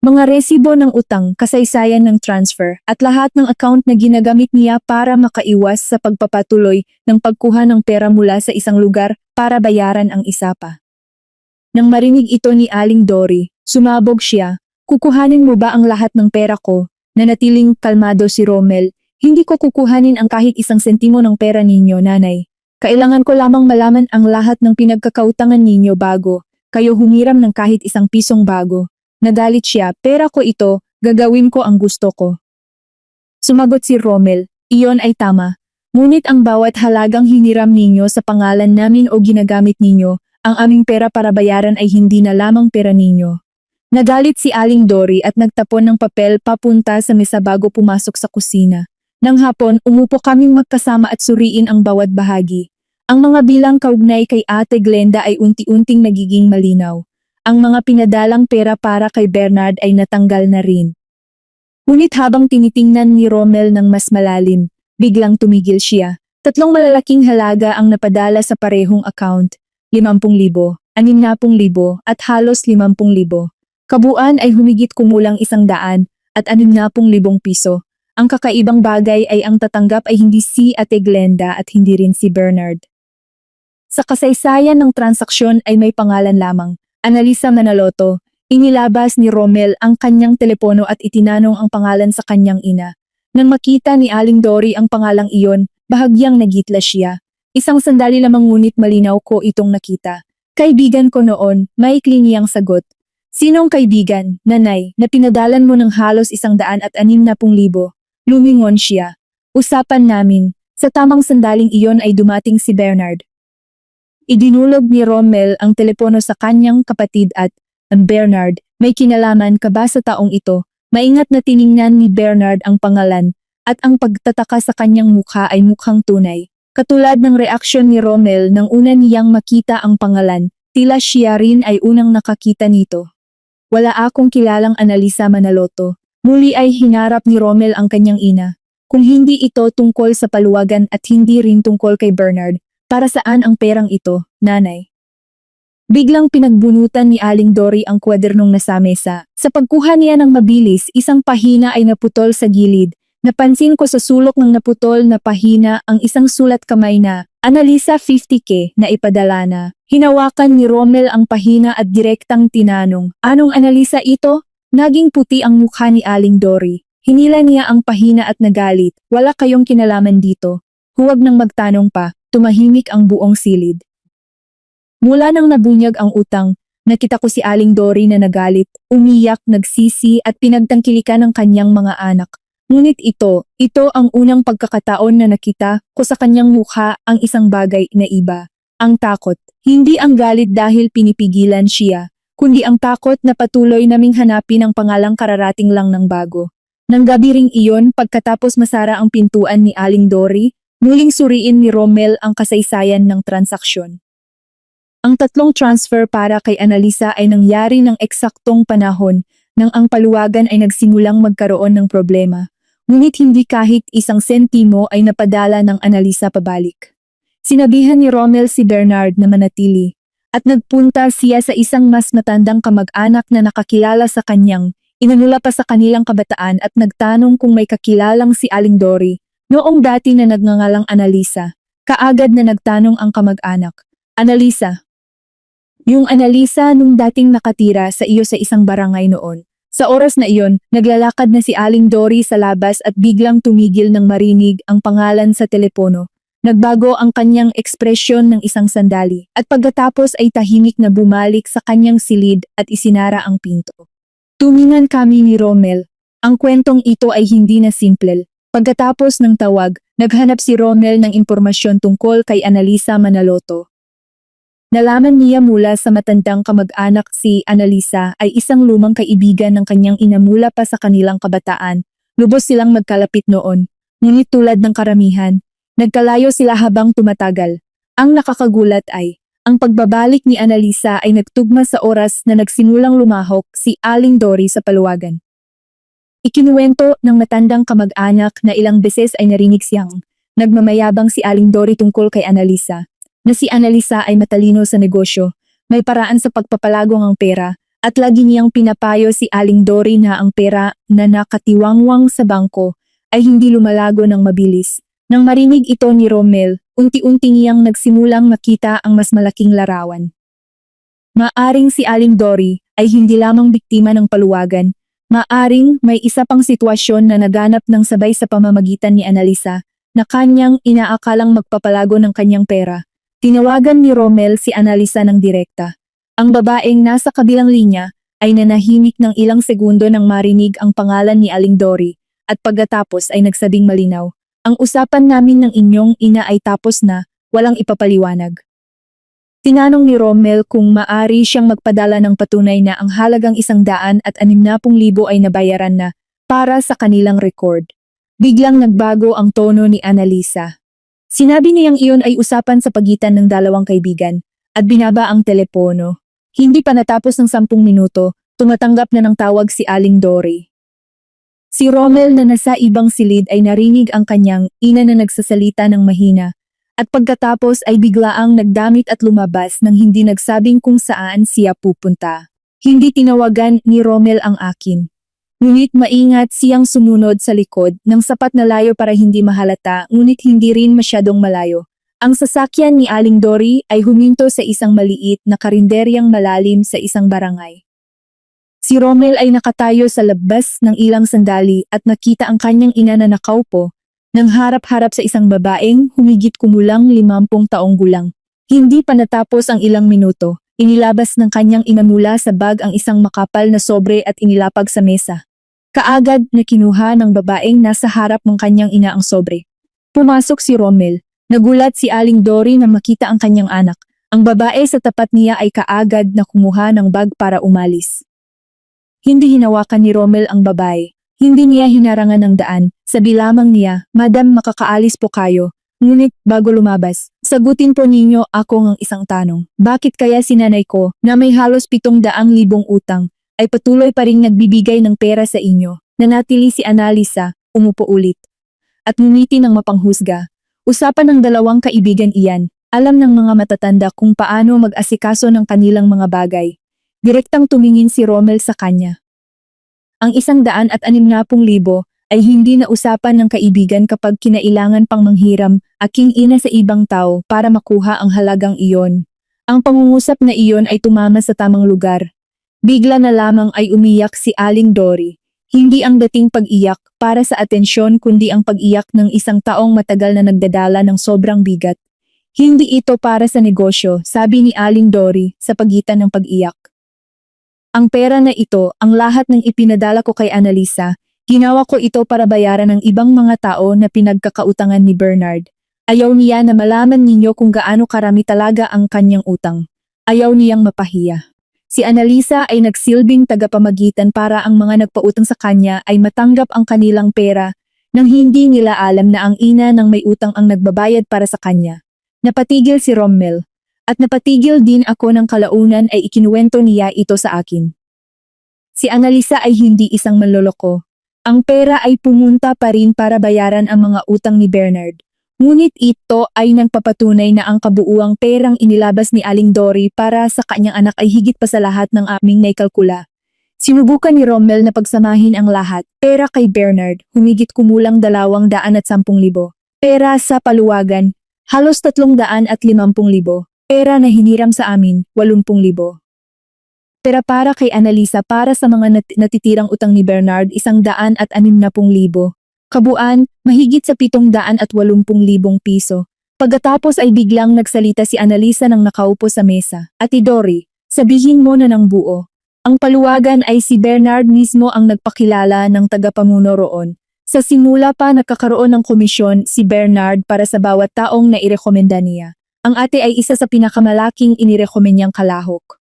Mga resibo ng utang, kasaysayan ng transfer, at lahat ng account na ginagamit niya para makaiwas sa pagpapatuloy ng pagkuha ng pera mula sa isang lugar para bayaran ang isa pa. Nang marinig ito ni Aling Dory, sumabog siya. "Kukuhanin mo ba ang lahat ng pera ko?" Nanatiling kalmado si Romel. "Hindi ko kukuhanin ang kahit isang sentimo ng pera ninyo, nanay. Kailangan ko lamang malaman ang lahat ng pinagkakautangan ninyo bago kayo humiram ng kahit isang pisong bago." Nagalit siya, "Pera ko ito, gagawin ko ang gusto ko." Sumagot si Romel, "Iyon ay tama. Ngunit ang bawat halagang hiniram ninyo sa pangalan namin o ginagamit ninyo, ang aming pera para bayaran ay hindi na lamang pera ninyo." Nagalit si Aling Dory at nagtapon ng papel papunta sa mesa bago pumasok sa kusina. Nang hapon, umupo kaming magkasama at suriin ang bawat bahagi. Ang mga bilang kaugnay kay Ate Glenda ay unti-unting nagiging malinaw. Ang mga pinadalang pera para kay Bernard ay natanggal na rin. Ngunit habang tinitingnan ni Romel ng mas malalim, biglang tumigil siya. 3 malalaking halaga ang napadala sa parehong account, 50,000, 60,000 at halos 50,000. Kabuuan ay humigit kumulang 100 at 60,000 piso. Ang kakaibang bagay ay ang tatanggap ay hindi si Ate Glenda at hindi rin si Bernard. Sa kasaysayan ng transaksyon ay may pangalan lamang, Analisa Manaloto. Inilabas ni Romel ang kanyang telepono at itinanong ang pangalan sa kanyang ina. Nang makita ni Aling Dory ang pangalang iyon, bahagyang nagitla siya. Isang sandali lamang ngunit malinaw ko itong nakita. "Kaibigan ko noon," maikli niyang sagot. "Sinong kaibigan, nanay, na pinadalan mo ng halos 160,000? Lumingon siya. "Usapan namin." Sa tamang sandaling iyon ay dumating si Bernard. Idinulog ni Romel ang telepono sa kanyang kapatid at, "Ang Bernard, may kinalaman ka ba sa taong ito?" Maingat na tiningnan ni Bernard ang pangalan, at ang pagtataka sa kanyang mukha ay mukhang tunay. Katulad ng reaksyon ni Romel nang una niyang makita ang pangalan, tila siya rin ay unang nakakita nito. "Wala akong kilalang Analisa Manaloto." Muli ay hinarap ni Romel ang kanyang ina. "Kung hindi ito tungkol sa paluwagan at hindi rin tungkol kay Bernard, para saan ang perang ito, nanay?" Biglang pinagbunutan ni Aling Dory ang kwadernong nasa mesa. Sa pagkuha niya ng mabilis, isang pahina ay naputol sa gilid. Napansin ko sa sulok ng naputol na pahina ang isang sulat kamay na Analisa 50K na ipadala na. Hinawakan ni Rommel ang pahina at direktang tinanong, "Anong analisa ito?" Naging puti ang mukha ni Aling Dory. Hinila niya ang pahina at nagalit, "Wala kayong kinalaman dito. Huwag nang magtanong pa." Tumahimik ang buong silid. Mula nang nabunyag ang utang, nakita ko si Aling Dory na nagalit, umiyak, nagsisi at pinagtangkilikan ng kanyang mga anak. Ngunit ito ang unang pagkakataon na nakita ko sa kanyang mukha ang isang bagay na iba. Ang takot. Hindi ang galit dahil pinipigilan siya, kundi ang takot na patuloy naming hanapin ang pangalang kararating lang ng bago. Nang gabi ring iyon, pagkatapos masara ang pintuan ni Aling Dory, muling suriin ni Rommel ang kasaysayan ng transaksyon. Ang tatlong transfer para kay Analisa ay nangyari ng eksaktong panahon nang ang paluwagan ay nagsimulang magkaroon ng problema. Ngunit hindi kahit isang sentimo ay napadala ng Analisa pabalik. Sinabihan ni Rommel si Bernard na manatili at nagpunta siya sa isang mas matandang kamag-anak na nakakilala sa kanyang, inanula pa sa kanilang kabataan at nagtanong kung may kakilalang si Aling Dory, noong dati na nagngangalang Analisa. Kaagad na nagtanong ang kamag-anak, "Analisa, yung Analisa nung dating nakatira sa iyo sa isang barangay noon." Sa oras na iyon, naglalakad na si Aling Dory sa labas at biglang tumigil nang marinig ang pangalan sa telepono. Nagbago ang kanyang ekspresyon ng isang sandali at pagkatapos ay tahimik na bumalik sa kanyang silid at isinara ang pinto. Tumingan kami ni Rommel. Ang kwentong ito ay hindi na simple. Pagkatapos ng tawag, naghanap si Rommel ng impormasyon tungkol kay Analisa Manaloto. Nalaman niya mula sa matandang kamag-anak si Analisa ay isang lumang kaibigan ng kanyang ina mula pa sa kanilang kabataan. Lubos silang magkalapit noon, ngunit tulad ng karamihan, nagkalayo sila habang tumatagal. Ang nakakagulat ay, ang pagbabalik ni Analisa ay nagtugma sa oras na nagsimulang lumahok si Aling Dory sa paluwagan. Ikinuwento ng matandang kamag-anak na ilang beses ay narinig siyang nagmamayabang si Aling Dory tungkol kay Analisa, na si Analisa ay matalino sa negosyo, may paraan sa pagpapalago ng pera, at lagi niyang pinapayo si Aling Dory na ang pera na nakatiwangwang sa bangko ay hindi lumalago ng mabilis. Nang marinig ito ni Rommel, unti-unti niyang nagsimulang makita ang mas malaking larawan. Maaring si Aling Dory ay hindi lamang biktima ng paluwagan, maaring may isa pang sitwasyon na naganap ng sabay sa pamamagitan ni Analisa na kanyang inaakalang magpapalago ng kanyang pera. Tinawagan ni Rommel si Analisa ng direkta. Ang babaeng nasa kabilang linya ay nanahimik ng ilang segundo nang marinig ang pangalan ni Aling Dory at pagkatapos ay nagsabing malinaw, "Ang usapan namin ng inyong ina ay tapos na, walang ipapaliwanag." Tinanong ni Rommel kung maari siyang magpadala ng patunay na ang halagang 160,000 ay nabayaran na para sa kanilang record. Biglang nagbago ang tono ni Analisa. Sinabi niyang iyon ay usapan sa pagitan ng dalawang kaibigan at binaba ang telepono. Hindi pa natapos ng 10 minuto, tumatanggap na ng tawag si Aling Dory. Si Rommel na nasa ibang silid ay narinig ang kanyang ina na nagsasalita ng mahina at pagkatapos ay biglaang nagdamit at lumabas nang hindi nagsabing kung saan siya pupunta. Hindi tinawagan ni Rommel ang akin. Ngunit maingat siyang sumunod sa likod ng sapat na layo para hindi mahalata ngunit hindi rin masyadong malayo. Ang sasakyan ni Aling Dory ay huminto sa isang maliit na karinderyang malalim sa isang barangay. Si Rommel ay nakatayo sa labas ng ilang sandali at nakita ang kanyang ina na nakaupo, nang harap-harap sa isang babaeng humigit kumulang 50 taong gulang. Hindi pa natapos ang ilang minuto, inilabas ng kanyang ina mula sa bag ang isang makapal na sobre at inilapag sa mesa. Kaagad na kinuha ng babaeng nasa harap ng kanyang ina ang sobre. Pumasok si Rommel. Nagulat si Aling Dory nang makita ang kanyang anak. Ang babae sa tapat niya ay kaagad na kumuha ng bag para umalis. Hindi hinawakan ni Rommel ang babae. Hindi niya hinarangan ng daan. Sabi lamang niya, "Madam, makakaalis po kayo." Ngunit bago lumabas, "Sagutin po ninyo ako ng isang tanong. Bakit kaya si nanay ko, na may halos 700,000 utang, ay patuloy pa ring nagbibigay ng pera sa inyo?" Nanatili si Analisa, umupo ulit. At ngumiti ng mapanghusga. Usapan ng dalawang kaibigan iyan, Alam ng mga matatanda kung paano mag-asikaso ng kanilang mga bagay. Direktang tumingin si Rommel sa kanya. Ang 160,000 ay hindi na usapan ng kaibigan kapag kinailangan pang manghiram aking ina sa ibang tao para makuha ang halagang iyon. Ang pangungusap na iyon ay tumama sa tamang lugar. Bigla na lamang ay umiyak si Aling Dory. Hindi ang dating pag-iyak para sa atensyon kundi ang pag-iyak ng isang taong matagal na nagdadala ng sobrang bigat. Hindi ito para sa negosyo, sabi ni Aling Dory sa pagitan ng pag-iyak. Ang pera na ito, ang lahat ng ipinadala ko kay Annalisa, ginawa ko ito para bayaran ng ibang mga tao na pinagkakautangan ni Bernard. Ayaw niya na malaman ninyo kung gaano karami talaga ang kanyang utang. Ayaw niyang mapahiya. Si Annalisa ay nagsilbing tagapamagitan para ang mga nagpautang sa kanya ay matanggap ang kanilang pera nang hindi nila alam na ang ina ng may utang ang nagbabayad para sa kanya. Napatigil si Rommel. At napatigil din ako ng kalaunan ay ikinuwento niya ito sa akin. Si Annalisa ay hindi isang manloloko. Ang pera ay pumunta pa rin para bayaran ang mga utang ni Bernard. Ngunit ito ay nagpapatunay na ang kabuuang perang inilabas ni Aling Dory para sa kanyang anak ay higit pa sa lahat ng aming naikalkula. Sinubukan ni Rommel na pagsamahin ang lahat, pera kay Bernard, humigit kumulang 210,000. Pera sa paluwagan, halos 350,000. Pera na hiniram sa amin, 80,000. Pera para kay Annalisa para sa mga natitirang utang ni Bernard 160,000. Kabuuan, mahigit sa 780,000 piso. Pagkatapos ay biglang nagsalita si Annalisa nang nakaupo sa mesa. Ate Dory, sabihin mo na ng buo. Ang paluwagan ay si Bernard mismo ang nagpakilala ng tagapamuno roon. Sa simula pa nagkakaroon ng komisyon si Bernard para sa bawat taong nairekomenda niya. Ang ate ay isa sa pinakamalaking inirekomendang kalahok.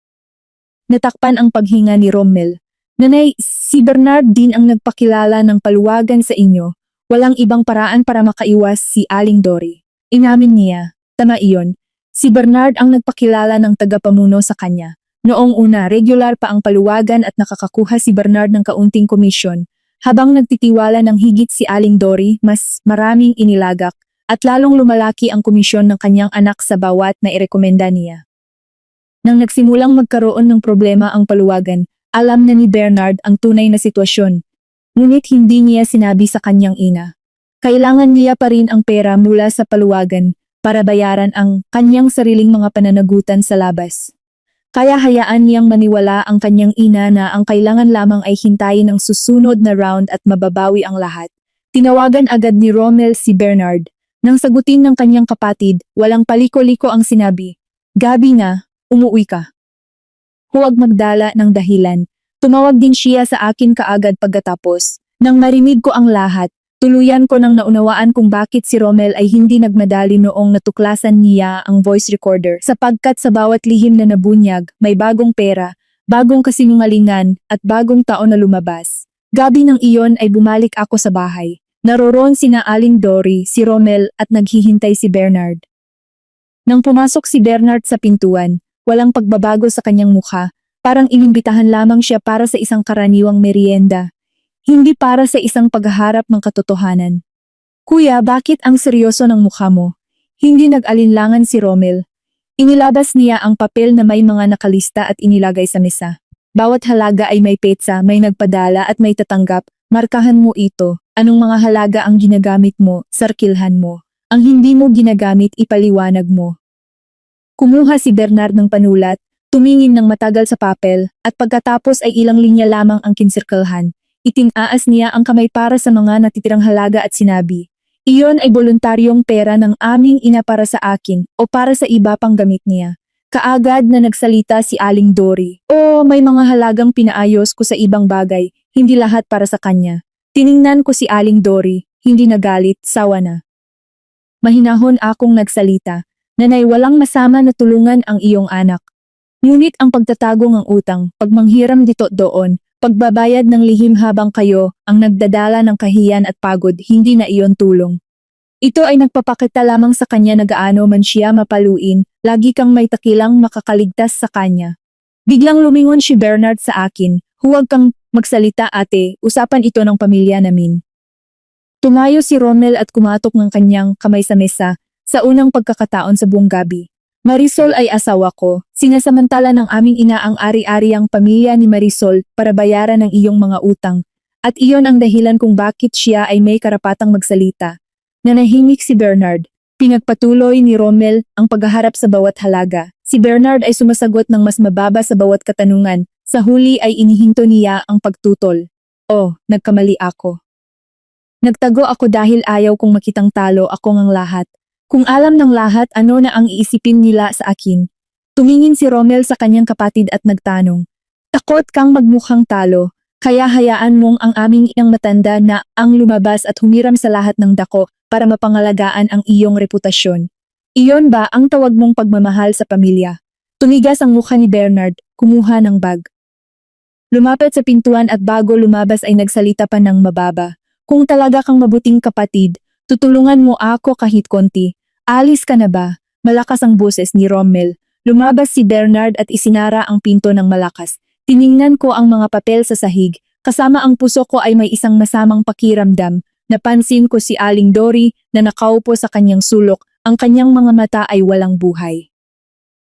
Natakpan ang paghinga ni Rommel. Nanay, si Bernard din ang nagpakilala ng paluwagan sa inyo. Walang ibang paraan para makaiwas si Aling Dory. Inamin niya, tama iyon. Si Bernard ang nagpakilala ng tagapamuno sa kanya. Noong una, regular pa ang paluwagan at nakakakuha si Bernard ng kaunting komisyon. Habang nagtitiwala ng higit si Aling Dory, mas maraming inilagak at lalong lumalaki ang komisyon ng kanyang anak sa bawat na irekomenda niya. Nang nagsimulang magkaroon ng problema ang paluwagan, alam na ni Bernard ang tunay na sitwasyon. Ngunit hindi niya sinabi sa kanyang ina. Kailangan niya pa rin ang pera mula sa paluwagan para bayaran ang kanyang sariling mga pananagutan sa labas. Kaya hayaan niyang maniwala ang kanyang ina na ang kailangan lamang ay hintayin ang susunod na round at mababawi ang lahat. Tinawagan agad ni Rommel si Bernard. Nang sagutin ng kanyang kapatid, walang paliko-liko ang sinabi, "Gabi na, umuwi ka. Huwag magdala ng dahilan." Tumawag din siya sa akin kaagad pagkatapos. Nang marinig ko ang lahat, tuluyan ko nang naunawaan kung bakit si Rommel ay hindi nagmadali noong natuklasan niya ang voice recorder sapagkat sa bawat lihim na nabunyag, may bagong pera, bagong kasinungalingan at bagong taon na lumabas. Gabi ng iyon ay bumalik ako sa bahay. Naroroon sina Aling Dory, si Rommel at naghihintay si Bernard. Nang pumasok si Bernard sa pintuan, walang pagbabago sa kanyang mukha. Parang inimbitahan lamang siya para sa isang karaniwang merienda, hindi para sa isang paghaharap ng katotohanan. "Kuya, bakit ang seryoso ng mukha mo?" Hindi nag-alinlangan si Rommel. Inilabas niya ang papel na may mga nakalista at inilagay sa mesa. Bawat halaga ay may petsa, may nagpadala at may tatanggap. Markahan mo ito. Anong mga halaga ang ginagamit mo, sarkilhan mo. Ang hindi mo ginagamit, ipaliwanag mo. Kumuha si Bernard ng panulat, tumingin ng matagal sa papel, at pagkatapos ay ilang linya lamang ang kinsirkelhan. Itinaas niya ang kamay para sa mga natitirang halaga at sinabi, "Iyon ay voluntaryong pera ng aming ina para sa akin o para sa iba pang gamit niya." Kaagad na nagsalita si Aling Dory, "Oh, may mga halagang pinaayos ko sa ibang bagay, hindi lahat para sa kanya." Tiningnan ko si Aling Dory, hindi nagalit, sawa na. Mahinahon akong nagsalita, "Nanay, walang masama na tulungan ang iyong anak. Ngunit ang pagtatago ng utang, pagmanghiram dito doon, pagbabayad ng lihim habang kayo ang nagdadala ng kahiyan at pagod, hindi na iyon tulong. Ito ay nagpapakita lamang sa kanya na gaano man siya mapaluin, lagi kang may takilang makakaligtas sa kanya." Biglang lumingon si Bernard sa akin, "Huwag kang magsalita ate, usapan ito ng pamilya namin." Tumayo si Rommel at kumatok ng kanyang kamay sa mesa, Sa unang pagkakataon sa buong gabi, Marisol ay asawa ko. Sinasamantala ng aming ina ang ari-ariang pamilya ni Marisol para bayaran ang iyong mga utang. At iyon ang dahilan kung bakit siya ay may karapatang magsalita. Nanahimik si Bernard. Pinagpatuloy ni Romel ang paghaharap sa bawat halaga. Si Bernard ay sumasagot ng mas mababa sa bawat katanungan. Sa huli ay inihinto niya ang pagtutol. Oh, nagkamali ako. Nagtago ako dahil ayaw kong makitang talo ako ngang lahat. Kung alam ng lahat ano na ang iisipin nila sa akin. Tumingin si Romel sa kanyang kapatid at nagtanong. Takot kang magmukhang talo, kaya hayaan mong ang aming iyang matanda na ang lumabas at humiram sa lahat ng dako para mapangalagaan ang iyong reputasyon. Iyon ba ang tawag mong pagmamahal sa pamilya? Tumigas ang mukha ni Bernard, kumuha ng bag. Lumapit sa pintuan at bago lumabas ay nagsalita pa ng mababa. Kung talaga kang mabuting kapatid, tutulungan mo ako kahit konti. Alis ka na ba? Malakas ang boses ni Rommel. Lumabas si Bernard at isinara ang pinto ng malakas. Tiningnan ko ang mga papel sa sahig. Kasama ang puso ko ay may isang masamang pakiramdam. Napansin ko si Aling Dory na nakaupo sa kanyang sulok. Ang kanyang mga mata ay walang buhay.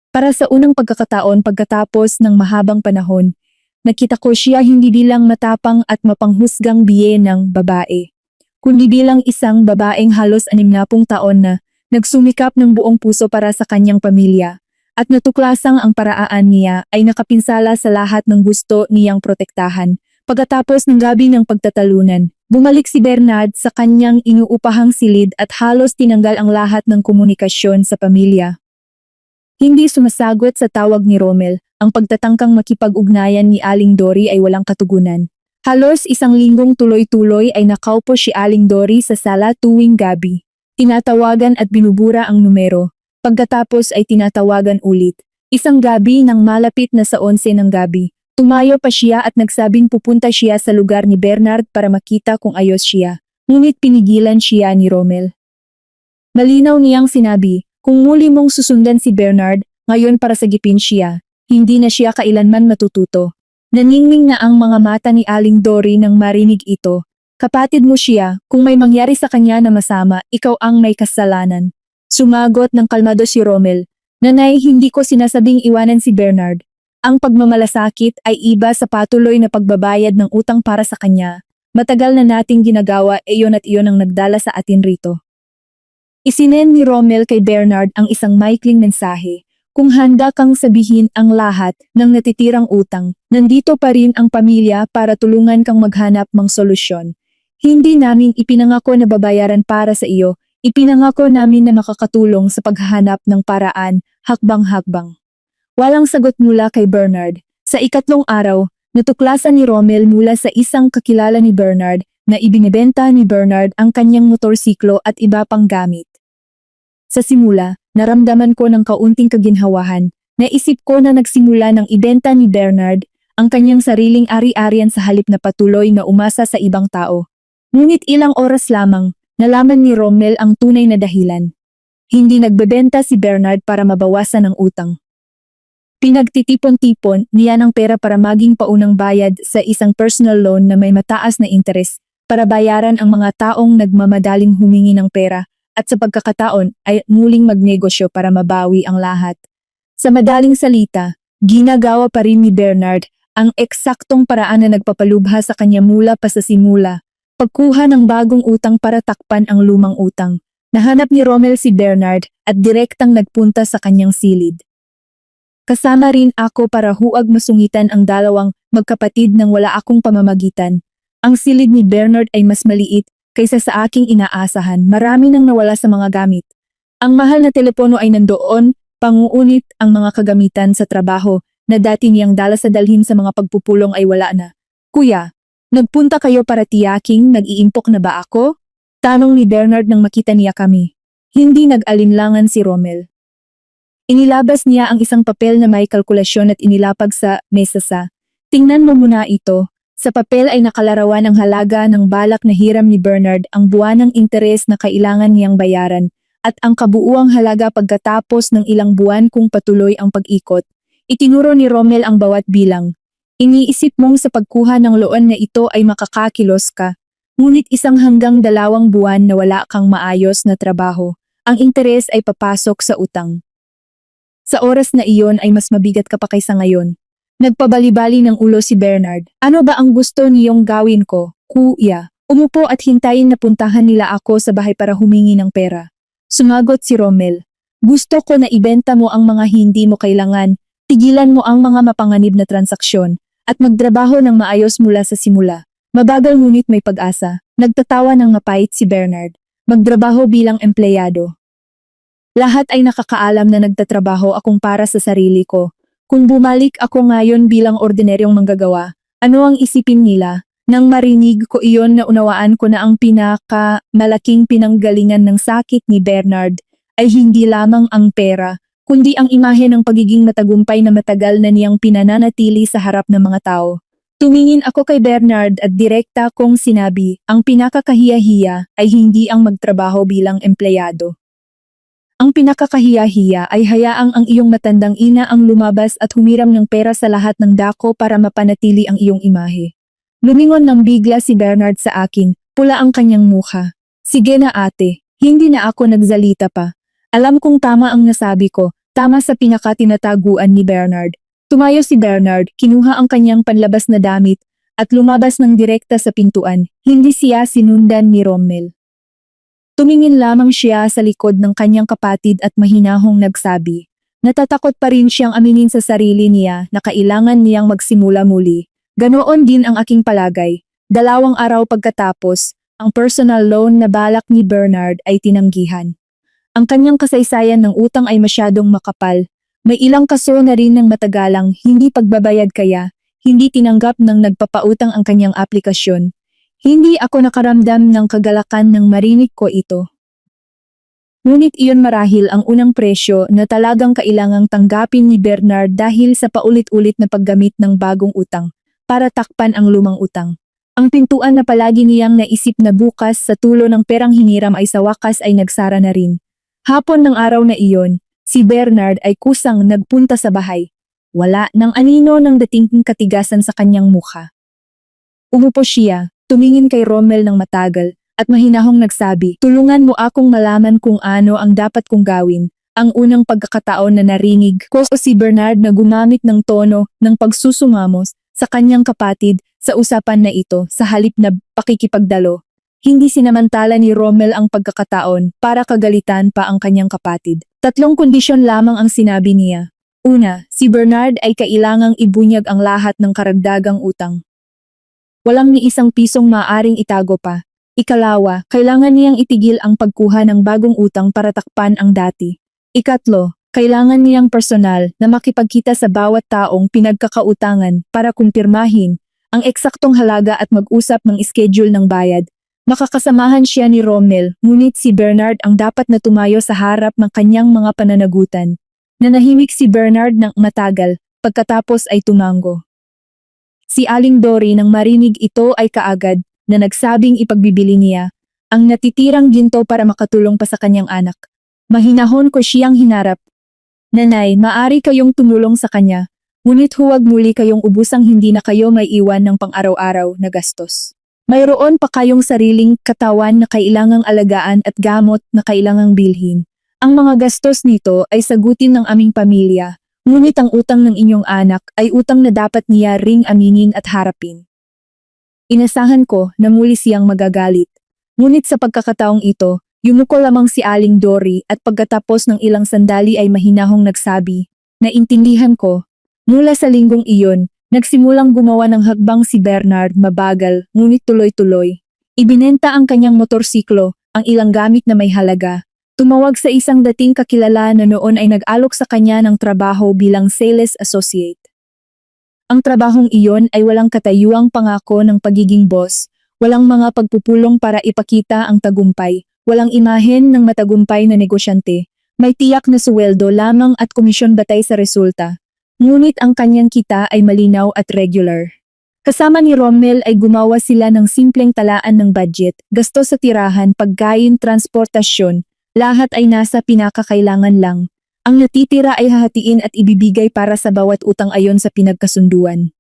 Para sa unang pagkakataon pagkatapos ng mahabang panahon, nakita ko siya hindi bilang matapang at mapanghusgang biye ng babae, kundi bilang isang babaeng halos 60 taon na nagsumikap ng buong puso para sa kanyang pamilya, at natuklasang ang paraan niya ay nakapinsala sa lahat ng gusto niyang protektahan. Pagkatapos ng gabi ng pagtatalunan, bumalik si Bernard sa kanyang inuupahang silid at halos tinanggal ang lahat ng komunikasyon sa pamilya. Hindi sumasagot sa tawag ni Rommel, ang pagtatangkang makipag-ugnayan ni Aling Dory ay walang katugunan. Halos isang linggong tuloy-tuloy ay nakaupo si Aling Dory sa sala tuwing gabi. Tinatawagan at binubura ang numero. Pagkatapos ay tinatawagan ulit. Isang gabi nang malapit na sa 11 ng gabi, tumayo pa siya at nagsabing pupunta siya sa lugar ni Bernard para makita kung ayos siya. Ngunit pinigilan siya ni Rommel. Malinaw niyang sinabi, kung muli mong susundan si Bernard, ngayon para sagipin siya, hindi na siya kailanman matututo. Naningning na ang mga mata ni Aling Dory nang marinig ito. Kapatid mo siya, kung may mangyari sa kanya na masama, ikaw ang may kasalanan. Sumagot ng kalmado si Rommel. Nanay, hindi ko sinasabing iwanan si Bernard. Ang pagmamalasakit ay iba sa patuloy na pagbabayad ng utang para sa kanya. Matagal na nating ginagawa iyon at iyon ang nagdala sa atin rito. Isinend ni Rommel kay Bernard ang isang maikling mensahe. Kung handa kang sabihin ang lahat ng natitirang utang, nandito pa rin ang pamilya para tulungan kang maghanap ng solusyon. Hindi namin ipinangako na babayaran para sa iyo, ipinangako namin na makakatulong sa paghahanap ng paraan, hakbang-hakbang. Walang sagot mula kay Bernard. Sa ikatlong araw, natuklasan ni Rommel mula sa isang kakilala ni Bernard na ibinebenta ni Bernard ang kanyang motorsiklo at iba pang gamit. Sa simula, naramdaman ko ng kaunting kaginhawahan. Naisip ko na nagsimula ng ibenta ni Bernard ang kanyang sariling ari-arian sa halip na patuloy na umasa sa ibang tao. Ngunit ilang oras lamang, nalaman ni Rommel ang tunay na dahilan. Hindi nagbebenta si Bernard para mabawasan ang utang. Pinagtitipon-tipon niya ng pera para maging paunang bayad sa isang personal loan na may mataas na interes para bayaran ang mga taong nagmamadaling humingi ng pera at sa pagkakataon ay muling magnegosyo para mabawi ang lahat. Sa madaling salita, ginagawa pa rin ni Bernard ang eksaktong paraan na nagpapalubha sa kanya mula pa sa simula. Pagkuha ng bagong utang para takpan ang lumang utang. Nahanap ni Rommel si Bernard at direktang nagpunta sa kanyang silid. Kasama rin ako para huwag masungitan ang dalawang magkapatid nang wala akong pamamagitan. Ang silid ni Bernard ay mas maliit kaysa sa aking inaasahan. Marami nang nawala sa mga gamit. Ang mahal na telepono ay nandoon, panguunit ang mga kagamitan sa trabaho na dati niyang dala sa dalhin sa mga pagpupulong ay wala na. Kuya, nagpunta kayo para tiyaking nag-iimpok na ba ako? Tanong ni Bernard nang makita niya kami. Hindi nag-alinlangan si Rommel. Inilabas niya ang isang papel na may kalkulasyon at inilapag sa mesa sa. Tingnan mo muna ito. Sa papel ay nakalarawan ang halaga ng balak na hiram ni Bernard, ang buwanang interes na kailangan niyang bayaran, at ang kabuuang halaga pagkatapos ng ilang buwan kung patuloy ang pag-ikot. Itinuro ni Rommel ang bawat bilang. Iniisip mong sa pagkuha ng loan na ito ay makakakilos ka, ngunit 1 hanggang 2 buwan na wala kang maayos na trabaho. ang interes ay papasok sa utang. Sa oras na iyon ay mas mabigat ka pa kaysa ngayon. Nagpabali-bali ng ulo si Bernard. Ano ba ang gusto niyong gawin ko, kuya? Umupo at hintayin na puntahan nila ako sa bahay para humingi ng pera. Sumagot si Rommel. Gusto ko na ibenta mo ang mga hindi mo kailangan, tigilan mo ang mga mapanganib na transaksyon, at magtrabaho ng maayos mula sa simula. Mabagal ngunit may pag-asa. Nagtatawa ng mapait si Bernard. Magtrabaho bilang empleyado. Lahat ay nakakaalam na nagtatrabaho akong para sa sarili ko. Kung bumalik ako ngayon bilang ordinaryong manggagawa, ano ang isipin nila? Nang marinig ko iyon, naunawaan ko na ang malaking pinanggalingan ng sakit ni Bernard ay hindi lamang ang pera, kundi ang imahe ng pagiging matagumpay na matagal na niyang pinananatili sa harap ng mga tao. Tumingin ako kay Bernard at direkta kong sinabi, ang pinakakahiya-hiya ay hindi ang magtrabaho bilang empleyado. Ang pinakakahiya-hiya ay hayaang ang iyong matandang ina ang lumabas at humiram ng pera sa lahat ng dako para mapanatili ang iyong imahe. Lumingon ng bigla si Bernard sa akin, pula ang kanyang mukha. Sige na ate, hindi na ako nagsalita pa. Alam kong tama ang nasabi ko, tama sa pinakatinataguan ni Bernard. Tumayo si Bernard, kinuha ang kanyang panlabas na damit, at lumabas ng direkta sa pintuan, hindi siya sinundan ni Rommel. Tumingin lamang siya sa likod ng kanyang kapatid at mahinahong nagsabi. Natatakot pa rin siyang aminin sa sarili niya na kailangan niyang magsimula muli. Ganoon din ang aking palagay. 2 araw pagkatapos, ang personal loan na balak ni Bernard ay tinanggihan. Ang kanyang kasaysayan ng utang ay masyadong makapal. May ilang kaso na rin ng matagalang hindi pagbabayad kaya hindi tinanggap ng nagpapautang ang kanyang aplikasyon. Hindi ako nakaramdam ng kagalakan nang marinig ko ito. Ngunit iyon marahil ang unang presyo na talagang kailangang tanggapin ni Bernard dahil sa paulit-ulit na paggamit ng bagong utang para takpan ang lumang utang. Ang pintuan na palagi niyang naisip na bukas sa tulo ng perang hiniram ay sa wakas ay nagsara na rin. Hapon ng araw na iyon, si Bernard ay kusang nagpunta sa bahay. Wala nang anino ng dating katigasan sa kanyang mukha. Umupo siya. Tumingin kay Rommel ng matagal, at mahinahong nagsabi, tulungan mo akong malaman kung ano ang dapat kong gawin. Ang unang pagkakataon na narinig ko si Bernard na gumamit ng tono ng pagsusumamos sa kanyang kapatid sa usapan na ito sa halip na pakikipagdalo. Hindi sinamantala ni Rommel ang pagkakataon para kagalitan pa ang kanyang kapatid. 3 kondisyon lamang ang sinabi niya. Una, si Bernard ay kailangang ibunyag ang lahat ng karagdagang utang. Walang ni isang pisong maaring itago pa. Ikalawa, kailangan niyang itigil ang pagkuha ng bagong utang para takpan ang dati. Ikatlo, kailangan niyang personal na makipagkita sa bawat taong pinagkakautangan para kumpirmahin ang eksaktong halaga at mag-usap ng schedule ng bayad. Makakasamahan siya ni Rommel, ngunit si Bernard ang dapat na tumayo sa harap ng kanyang mga pananagutan. Nanahimik si Bernard ng matagal, pagkatapos ay tumango. Si Aling Dory nang marinig ito ay kaagad na nagsabing ipagbibili niya ang natitirang ginto para makatulong pa sa kanyang anak. Mahinahon ko siyang hinarap. Nanay, maari kayong tumulong sa kanya, ngunit huwag muli kayong ubusang hindi na kayo may iwan ng pang-araw-araw na gastos. Mayroon pa kayong sariling katawan na kailangang alagaan at gamot na kailangang bilhin. Ang mga gastos nito ay sagutin ng aming pamilya. Ngunit ang utang ng inyong anak ay utang na dapat niya ring aminin at harapin. Inasahan ko na muli siyang magagalit. Ngunit sa pagkakataong ito, yumuko lamang si Aling Dory at pagkatapos ng ilang sandali ay mahinahong nagsabi, naintindihan ko. Mula sa linggong iyon, nagsimulang gumawa ng hakbang si Bernard mabagal ngunit tuloy-tuloy. Ibinenta ang kanyang motorsiklo, ang ilang gamit na may halaga. Tumawag sa isang dating kakilala na noon ay nag-alok sa kanya ng trabaho bilang sales associate. Ang trabahong iyon ay walang katayuang pangako ng pagiging boss, walang mga pagpupulong para ipakita ang tagumpay, walang imahen ng matagumpay na negosyante, may tiyak na suweldo lamang at komisyon batay sa resulta. Ngunit ang kanyang kita ay malinaw at regular. Kasama ni Rommel ay gumawa sila ng simpleng talaan ng budget, gasto sa tirahan, pagkain, transportasyon, lahat ay nasa pinakakailangan lang. Ang natitira ay hahatiin at ibibigay para sa bawat utang ayon sa pinagkasunduan.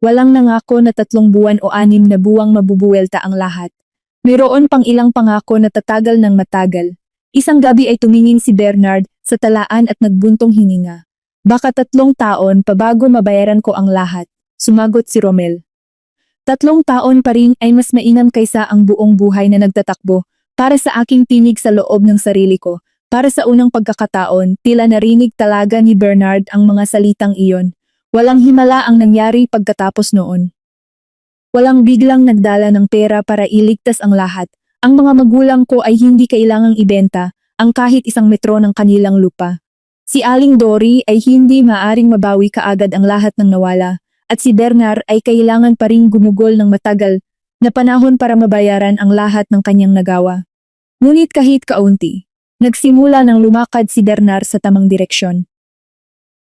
Walang nangako na 3 buwan o 6 na buwang mabubuwelta ang lahat. Mayroon pang ilang pangako na tatagal ng matagal. Isang gabi ay tumingin si Bernard sa talaan at nagbuntong hininga. Baka 3 taon pa bago mabayaran ko ang lahat, sumagot si Romel. 3 taon pa rin ay mas mainam kaysa ang buong buhay na nagtatakbo para sa aking tinig sa loob ng sarili ko. Para sa unang pagkakataon, tila narinig talaga ni Bernard ang mga salitang iyon. Walang himala ang nangyari pagkatapos noon. Walang biglang nagdala ng pera para iligtas ang lahat. Ang mga magulang ko ay hindi kailangang ibenta ang kahit isang metro ng kanilang lupa. Si Aling Dory ay hindi maaring mabawi kaagad ang lahat ng nawala, at si Bernard ay kailangan pa ring gumugol ng matagal na panahon para mabayaran ang lahat ng kanyang nagawa. Ngunit kahit kaunti, nagsimula ng lumakad si Bernard sa tamang direksyon.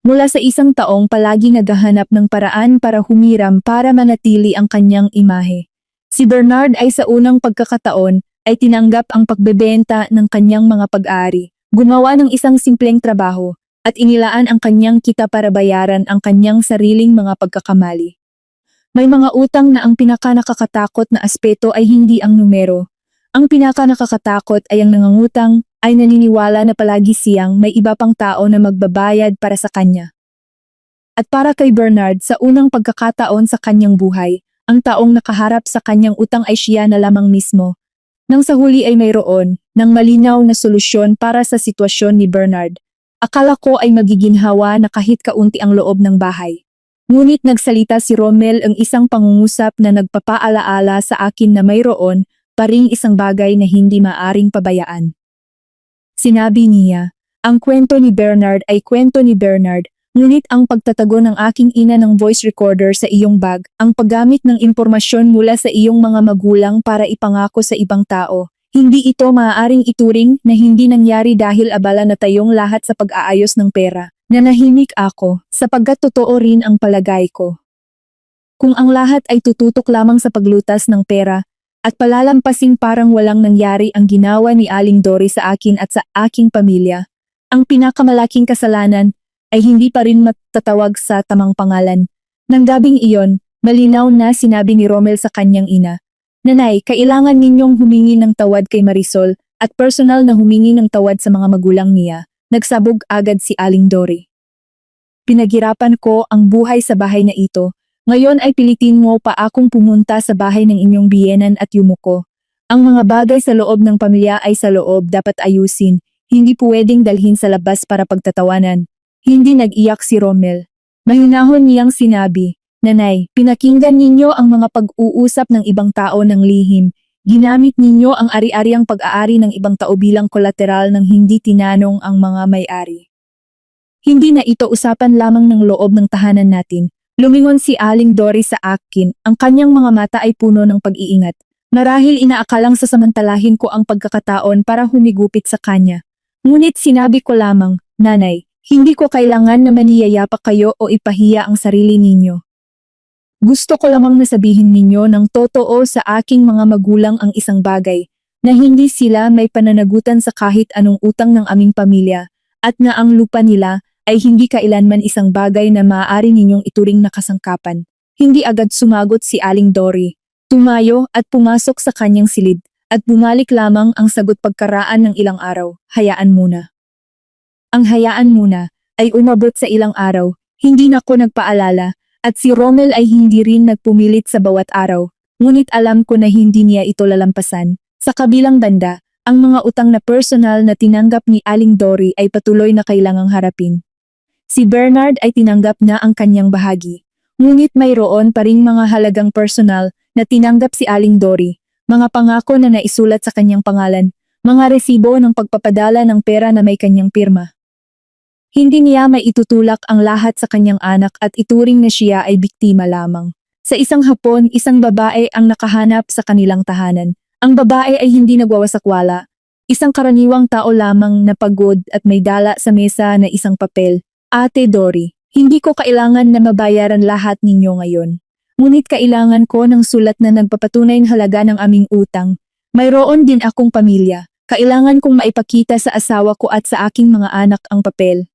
Mula sa 1 taong palagi naghahanap ng paraan para humiram para manatili ang kanyang imahe. Si Bernard ay sa unang pagkakataon ay tinanggap ang pagbebenta ng kanyang mga pag-aari, gumawa ng isang simpleng trabaho, at inilaan ang kanyang kita para bayaran ang kanyang sariling mga pagkakamali. May mga utang na ang pinaka-nakakatakot na aspeto ay hindi ang numero. Ang pinaka-nakakatakot ay ang nangangutang ay naniniwala na palagi siyang may iba pang tao na magbabayad para sa kanya. At para kay Bernard sa unang pagkakataon sa kanyang buhay, ang taong nakaharap sa kanyang utang ay siya na lamang mismo. Nang sa huli ay mayroon ng malinaw na solusyon para sa sitwasyon ni Bernard. Akala ko ay magiginhawa na kahit kaunti ang loob ng bahay. Ngunit nagsalita si Romel, ang isang pangungusap na nagpapaalaala sa akin na mayroon pa ring isang bagay na hindi maaring pabayaan. Sinabi niya, ang kwento ni Bernard ay kwento ni Bernard, ngunit ang pagtatago ng aking ina ng voice recorder sa iyong bag, ang paggamit ng impormasyon mula sa iyong mga magulang para ipangako sa ibang tao, hindi ito maaaring ituring na hindi nangyari dahil abala na tayong lahat sa pag-aayos ng pera. Nanahimik ako, sapagkat totoo rin ang palagay ko. Kung ang lahat ay tututok lamang sa paglutas ng pera, at palalampasing parang walang nangyari ang ginawa ni Aling Dory sa akin at sa aking pamilya, ang pinakamalaking kasalanan ay hindi pa rin matatawag sa tamang pangalan. Nang gabing iyon, malinaw na sinabi ni Romel sa kanyang ina, "Nanay, kailangan ninyong humingi ng tawad kay Marisol at personal na humingi ng tawad sa mga magulang niya." Nagsabog agad si Aling Dory. "Pinaghirapan ko ang buhay sa bahay na ito. Ngayon ay pilitin mo pa akong pumunta sa bahay ng inyong biyenan at yumuko. Ang mga bagay sa loob ng pamilya ay sa loob dapat ayusin, hindi pwedeng dalhin sa labas para pagtatawanan." Hindi nag-iyak si Romel. Mahinahon niyang sinabi, "Nanay, pinakinggan ninyo ang mga pag-uusap ng ibang tao ng lihim. Ginamit ninyo ang ari-ariang pag-aari ng ibang tao bilang kolateral ng hindi tinanong ang mga may-ari. Hindi na ito usapan lamang ng loob ng tahanan natin." Lumingon si Aling Dory sa akin, ang kanyang mga mata ay puno ng pag-iingat. Marahil inaakalang sasamantalahin ko ang pagkakataon para humigupit sa kanya. Ngunit sinabi ko lamang, "Nanay, hindi ko kailangan na maniyayapa kayo o ipahiya ang sarili ninyo. Gusto ko lamang na sabihin ninyo ng totoo sa aking mga magulang ang isang bagay, na hindi sila may pananagutan sa kahit anong utang ng aming pamilya, at na ang lupa nila ay hindi kailanman isang bagay na maaari ninyong ituring na kasangkapan." Hindi agad sumagot si Aling Dory. Tumayo at pumasok sa kanyang silid, at bumalik lamang ang sagot pagkaraan ng ilang araw, "Hayaan muna." Ang hayaan muna ay umabot sa ilang araw, hindi na ko nagpaalala, at si Romel ay hindi rin nagpumilit sa bawat araw, ngunit alam ko na hindi niya ito lalampasan. Sa kabilang banda, ang mga utang na personal na tinanggap ni Aling Dory ay patuloy na kailangang harapin. Si Bernard ay tinanggap na ang kanyang bahagi, ngunit mayroon pa ring mga halagang personal na tinanggap si Aling Dory, mga pangako na naisulat sa kanyang pangalan, mga resibo ng pagpapadala ng pera na may kanyang pirma. Hindi niya may itutulak ang lahat sa kanyang anak at ituring na siya ay biktima lamang. Sa isang hapon, isang babae ang nakahanap sa kanilang tahanan. Ang babae ay hindi nagwawasakwala. Isang karaniwang tao lamang na pagod at may dala sa mesa na isang papel. "Ate Dory, hindi ko kailangan na mabayaran lahat ninyo ngayon. Ngunit kailangan ko ng sulat na nagpapatunay ng halaga ng aming utang. Mayroon din akong pamilya. Kailangan kong maipakita sa asawa ko at sa aking mga anak ang papel."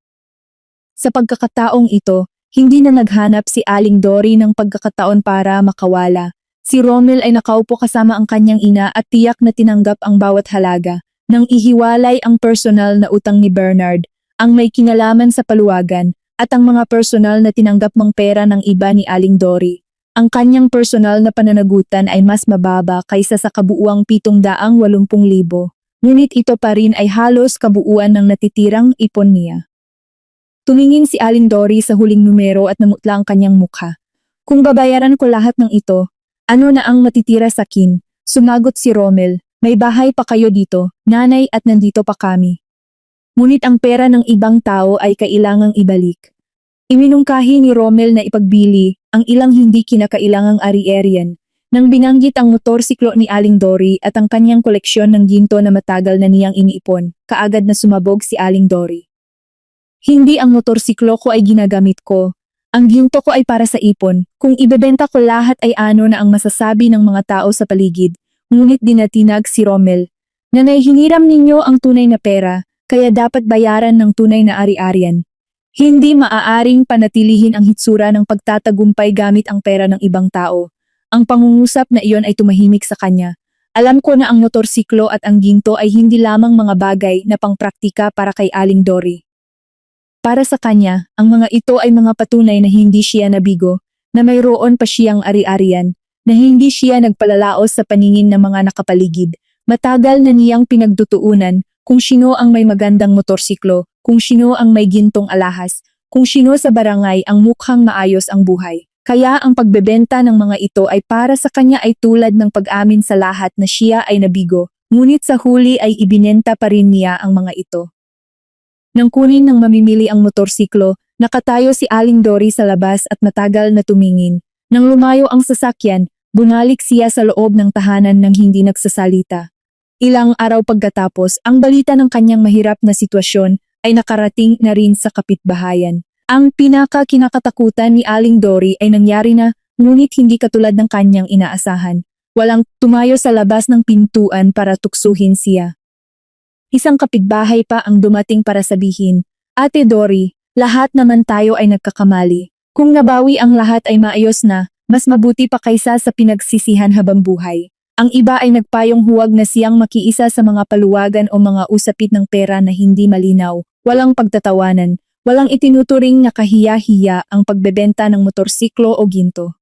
Sa pagkakataong ito, hindi na naghanap si Aling Dory ng pagkakataon para makawala. Si Romel ay nakaupo kasama ang kanyang ina at tiyak na tinanggap ang bawat halaga. nang ihiwalay ang personal na utang ni Bernard, ang may kinalaman sa paluwagan, at ang mga personal na tinanggap mang pera ng iba ni Aling Dory. Ang kanyang personal na pananagutan ay mas mababa kaysa sa kabuuang 780,000. Ngunit ito pa rin ay halos kabuuan ng natitirang ipon niya. Tumingin si Aling Dory sa huling numero at namutla ang kanyang mukha. Kung babayaran ko lahat ng ito, ano na ang matitira sa akin? Sumagot si Rommel, may bahay pa kayo dito, nanay, at nandito pa kami. Ngunit ang pera ng ibang tao ay kailangang ibalik. Iminungkahi ni Rommel na ipagbili ang ilang hindi kinakailangang ari-arian nang binanggit ang motorsiklo ni Aling Dory at ang kanyang koleksyon ng ginto na matagal na niyang iniipon. Kaagad na sumabog si Aling Dory. Hindi ang motorsiklo ko ay ginagamit ko. Ang ginto ko ay para sa ipon. Kung ibebenta ko lahat ay ano na ang masasabi ng mga tao sa paligid. Ngunit dinatinag si Rommel. Nanay, hiniram ninyo ang tunay na pera, kaya dapat bayaran ng tunay na ari-arian. Hindi maaaring panatilihin ang hitsura ng pagtatagumpay gamit ang pera ng ibang tao. Ang pangungusap na iyon ay tumahimik sa kanya. Alam ko na ang motorsiklo at ang ginto ay hindi lamang mga bagay na pangpraktika para kay Aling Dory. Para sa kanya, ang mga ito ay mga patunay na hindi siya nabigo, na mayroon pa siyang ari-arian, na hindi siya nagpalalaos sa paningin ng mga nakapaligid. Matagal na niyang pinagtutuunan kung sino ang may magandang motorsiklo, kung sino ang may gintong alahas, kung sino sa barangay ang mukhang maayos ang buhay. Kaya ang pagbebenta ng mga ito ay para sa kanya ay tulad ng pag-amin sa lahat na siya ay nabigo, ngunit sa huli ay ibinenta pa rin niya ang mga ito. Nang kunin ng mamimili ang motorsiklo, nakatayo si Aling Dory sa labas at matagal na tumingin. Nang lumayo ang sasakyan, bunalik siya sa loob ng tahanan nang hindi nagsasalita. Ilang araw pagkatapos, ang balita ng kanyang mahirap na sitwasyon ay nakarating na rin sa kapitbahayan. Ang pinaka-kinakatakutan ni Aling Dory ay nangyari na, ngunit hindi katulad ng kanyang inaasahan. Walang tumayo sa labas ng pintuan para tuksuhin siya. Isang kapitbahay pa ang dumating para sabihin, Ate Dory, lahat naman tayo ay nagkakamali. Kung nabawi ang lahat ay maayos na, mas mabuti pa kaysa sa pinagsisihan habang buhay. Ang iba ay nagpayong huwag na siyang makiisa sa mga paluwagan o mga usapit ng pera na hindi malinaw, walang pagtatawanan, walang itinuturing na kahiya-hiya ang pagbebenta ng motorsiklo o ginto.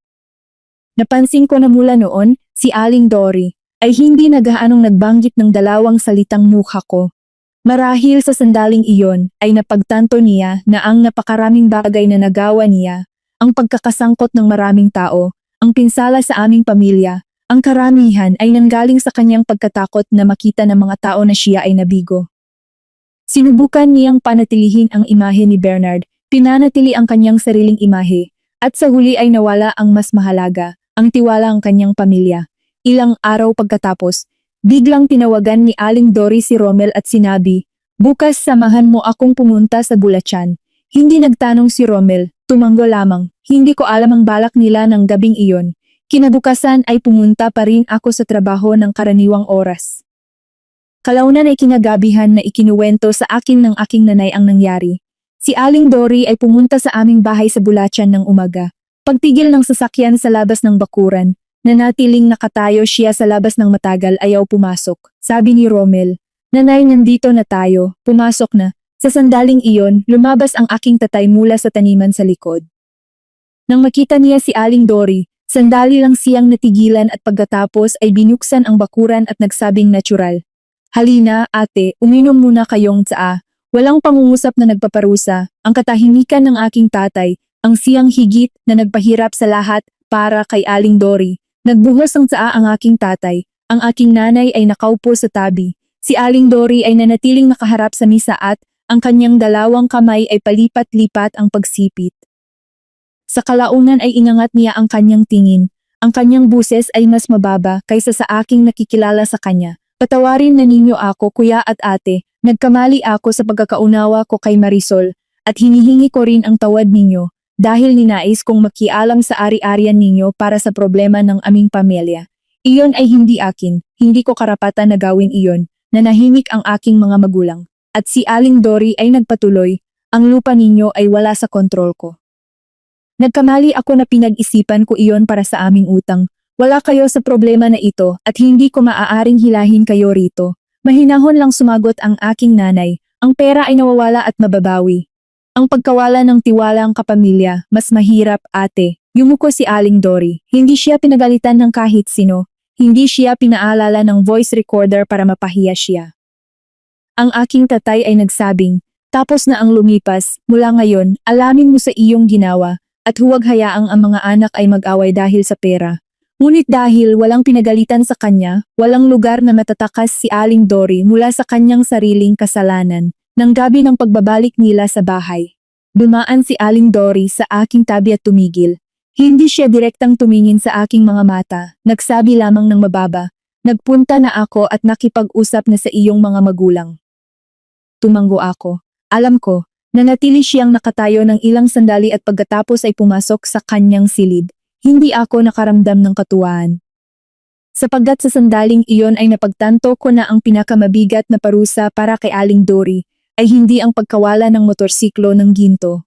Napansin ko na mula noon, si Aling Dory ay hindi nagaanong nagbanggit ng dalawang salitang mukha ko. Marahil sa sandaling iyon ay napagtanto niya na ang napakaraming bagay na nagawa niya, ang pagkakasangkot ng maraming tao, ang pinsala sa aming pamilya, ang karamihan ay nanggaling sa kanyang pagkatakot na makita ng mga tao na siya ay nabigo. Sinubukan niyang panatilihin ang imahe ni Bernard, pinanatili ang kanyang sariling imahe, at sa huli ay nawala ang mas mahalaga, ang tiwala ng kanyang pamilya. Ilang araw pagkatapos, biglang tinawagan ni Aling Dory si Rommel at sinabi, bukas samahan mo akong pumunta sa Bulacan. Hindi nagtanong si Rommel, tumanggo lamang, hindi ko alam ang balak nila ng gabing iyon. Kinabukasan ay pumunta pa rin ako sa trabaho ng karaniwang oras. Kalaunan ay kinagabihan na ikinuwento sa akin ng aking nanay ang nangyari. Si Aling Dory ay pumunta sa aming bahay sa Bulacan ng umaga. Pagtigil ng sasakyan sa labas ng bakuran, nanatiling nakatayo siya sa labas ng matagal ayaw pumasok. Sabi ni Rommel, Nanay, nandito na tayo, pumasok na. Sa sandaling iyon, lumabas ang aking tatay mula sa taniman sa likod. Nang makita niya si Aling Dory, sandali lang siyang natigilan at pagkatapos ay binuksan ang bakuran at nagsabing natural. Halina, ate, uminom muna kayong tsaa. Walang pangungusap na nagpaparusa, ang katahimikan ng aking tatay, ang siyang higit na nagpahirap sa lahat para kay Aling Dory. Nagbuhos ng tsaa ang aking tatay, ang aking nanay ay nakaupo sa tabi. Si Aling Dory ay nanatiling nakaharap sa misa at ang kanyang dalawang kamay ay palipat-lipat ang pagsipit. Sa kalaunan ay inangat niya ang kanyang tingin. Ang kanyang buses ay mas mababa kaysa sa aking nakikilala sa kanya. Patawarin na ninyo ako, kuya at ate. Nagkamali ako sa pagkakaunawa ko kay Marisol at hinihingi ko rin ang tawad ninyo dahil ninais kong makialam sa ari-arian ninyo para sa problema ng aming pamilya. Iyon ay hindi akin, hindi ko karapatan na gawin iyon, nanahimik ang aking mga magulang. At si Aling Dory ay nagpatuloy, ang lupa ninyo ay wala sa kontrol ko. Nagkamali ako na pinag-isipan ko iyon para sa aming utang. Wala kayo sa problema na ito at hindi ko maaaring hilahin kayo rito. Mahinahon lang sumagot ang aking nanay, ang pera ay nawawala at mababawi. Ang pagkawala ng tiwala ang kapamilya, mas mahirap ate. Yumuko si Aling Dory. Hindi siya pinagalitan ng kahit sino. Hindi siya pinaalala ng voice recorder para mapahiya siya. Ang aking tatay ay nagsabing, tapos na ang lumipas, mula ngayon, alamin mo sa iyong ginawa, at huwag hayaang ang mga anak ay mag-away dahil sa pera. Ngunit dahil walang pinagalitan sa kanya, walang lugar na matatakas si Aling Dory mula sa kanyang sariling kasalanan. Nang gabi ng pagbabalik nila sa bahay, dumaan si Aling Dory sa aking tabi at tumigil. Hindi siya direktang tumingin sa aking mga mata, nagsabi lamang ng mababa, nagpunta na ako at nakipag-usap na sa iyong mga magulang. Tumango ako. Alam ko, nanatili siyang nakatayo ng ilang sandali at pagkatapos ay pumasok sa kanyang silid. Hindi ako nakaramdam ng katuwaan. Sapagkat sa sandaling iyon ay napagtanto ko na ang pinakamabigat na parusa para kay Aling Dory ay hindi ang pagkawala ng motorsiklo ng ginto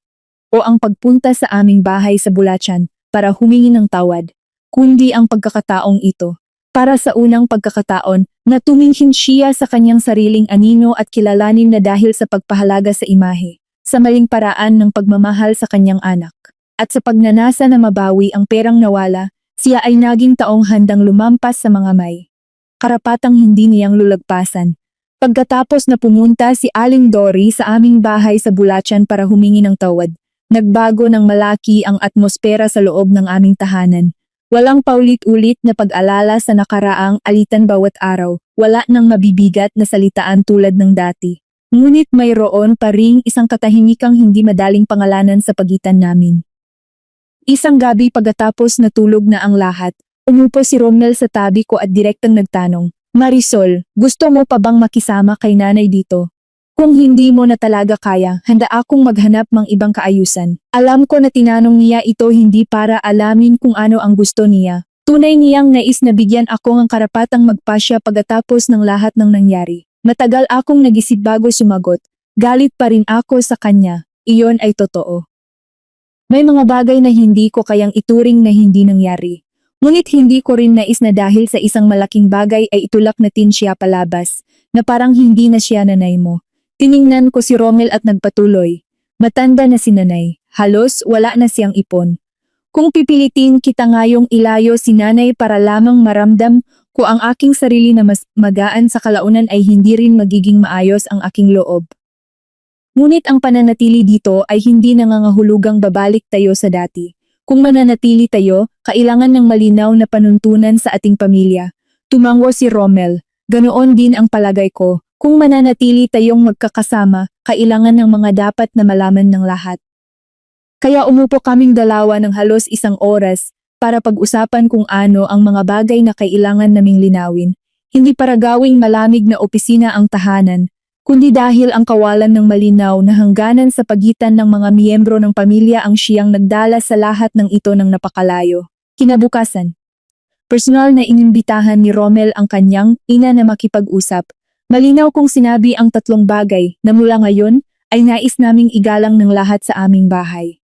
o ang pagpunta sa aming bahay sa Bulacan para humingi ng tawad, kundi ang pagkakataong ito. Para sa unang pagkakataon, natumingin siya sa kanyang sariling anino at kilalanin na dahil sa pagpahalaga sa imahe, sa maling paraan ng pagmamahal sa kanyang anak, at sa pagnanasa na mabawi ang perang nawala, siya ay naging taong handang lumampas sa mga may karapatang hindi niyang lulagpasan. Pagkatapos na pumunta si Aling Dory sa aming bahay sa Bulacan para humingi ng tawad, nagbago ng malaki ang atmosfera sa loob ng aming tahanan. Walang paulit-ulit na pag-alala sa nakaraang alitan bawat araw, wala nang mabibigat na salitaan tulad ng dati. Ngunit mayroon pa ring isang katahimikang hindi madaling pangalanan sa pagitan namin. Isang gabi pagkatapos natulog na ang lahat, umupo si Romel sa tabi ko at direktang nagtanong, Marisol, gusto mo pa bang makisama kay nanay dito? Kung hindi mo na talaga kaya, handa akong maghanap ng ibang kaayusan. Alam ko na tinanong niya ito hindi para alamin kung ano ang gusto niya. Tunay niyang nais na bigyan ako ng karapatang magpasya pagkatapos ng lahat ng nangyari. Matagal akong nag-isip bago sumagot. Galit pa rin ako sa kanya. Iyon ay totoo. May mga bagay na hindi ko kayang ituring na hindi nangyari. Ngunit hindi ko rin nais na dahil sa isang malaking bagay ay itulak natin siya palabas, na parang hindi na siya nanay mo. Tiningnan ko si Romel at nagpatuloy. Matanda na si nanay, halos wala na siyang ipon. Kung pipilitin kita ngayong ilayo si nanay para lamang maramdam ko ang aking sarili na mas magaan sa kalaunan ay hindi rin magiging maayos ang aking loob. Ngunit ang pananatili dito ay hindi nangangahulugang babalik tayo sa dati. Kung mananatili tayo, kailangan ng malinaw na panuntunan sa ating pamilya. Tumango si Romel. Ganoon din ang palagay ko. Kung mananatili tayong magkakasama, kailangan ng mga dapat na malaman ng lahat. Kaya umupo kaming dalawa ng halos isang oras para pag-usapan kung ano ang mga bagay na kailangan naming linawin. Hindi para gawing malamig na opisina ang tahanan, kundi dahil ang kawalan ng malinaw na hangganan sa pagitan ng mga miyembro ng pamilya ang siyang nagdala sa lahat ng ito ng napakalayo. Kinabukasan, personal na inimbitahan ni Romel ang kanyang ina na makipag-usap. Malinaw kong sinabi ang tatlong bagay na mula ngayon ay nais naming igalang ng lahat sa aming bahay.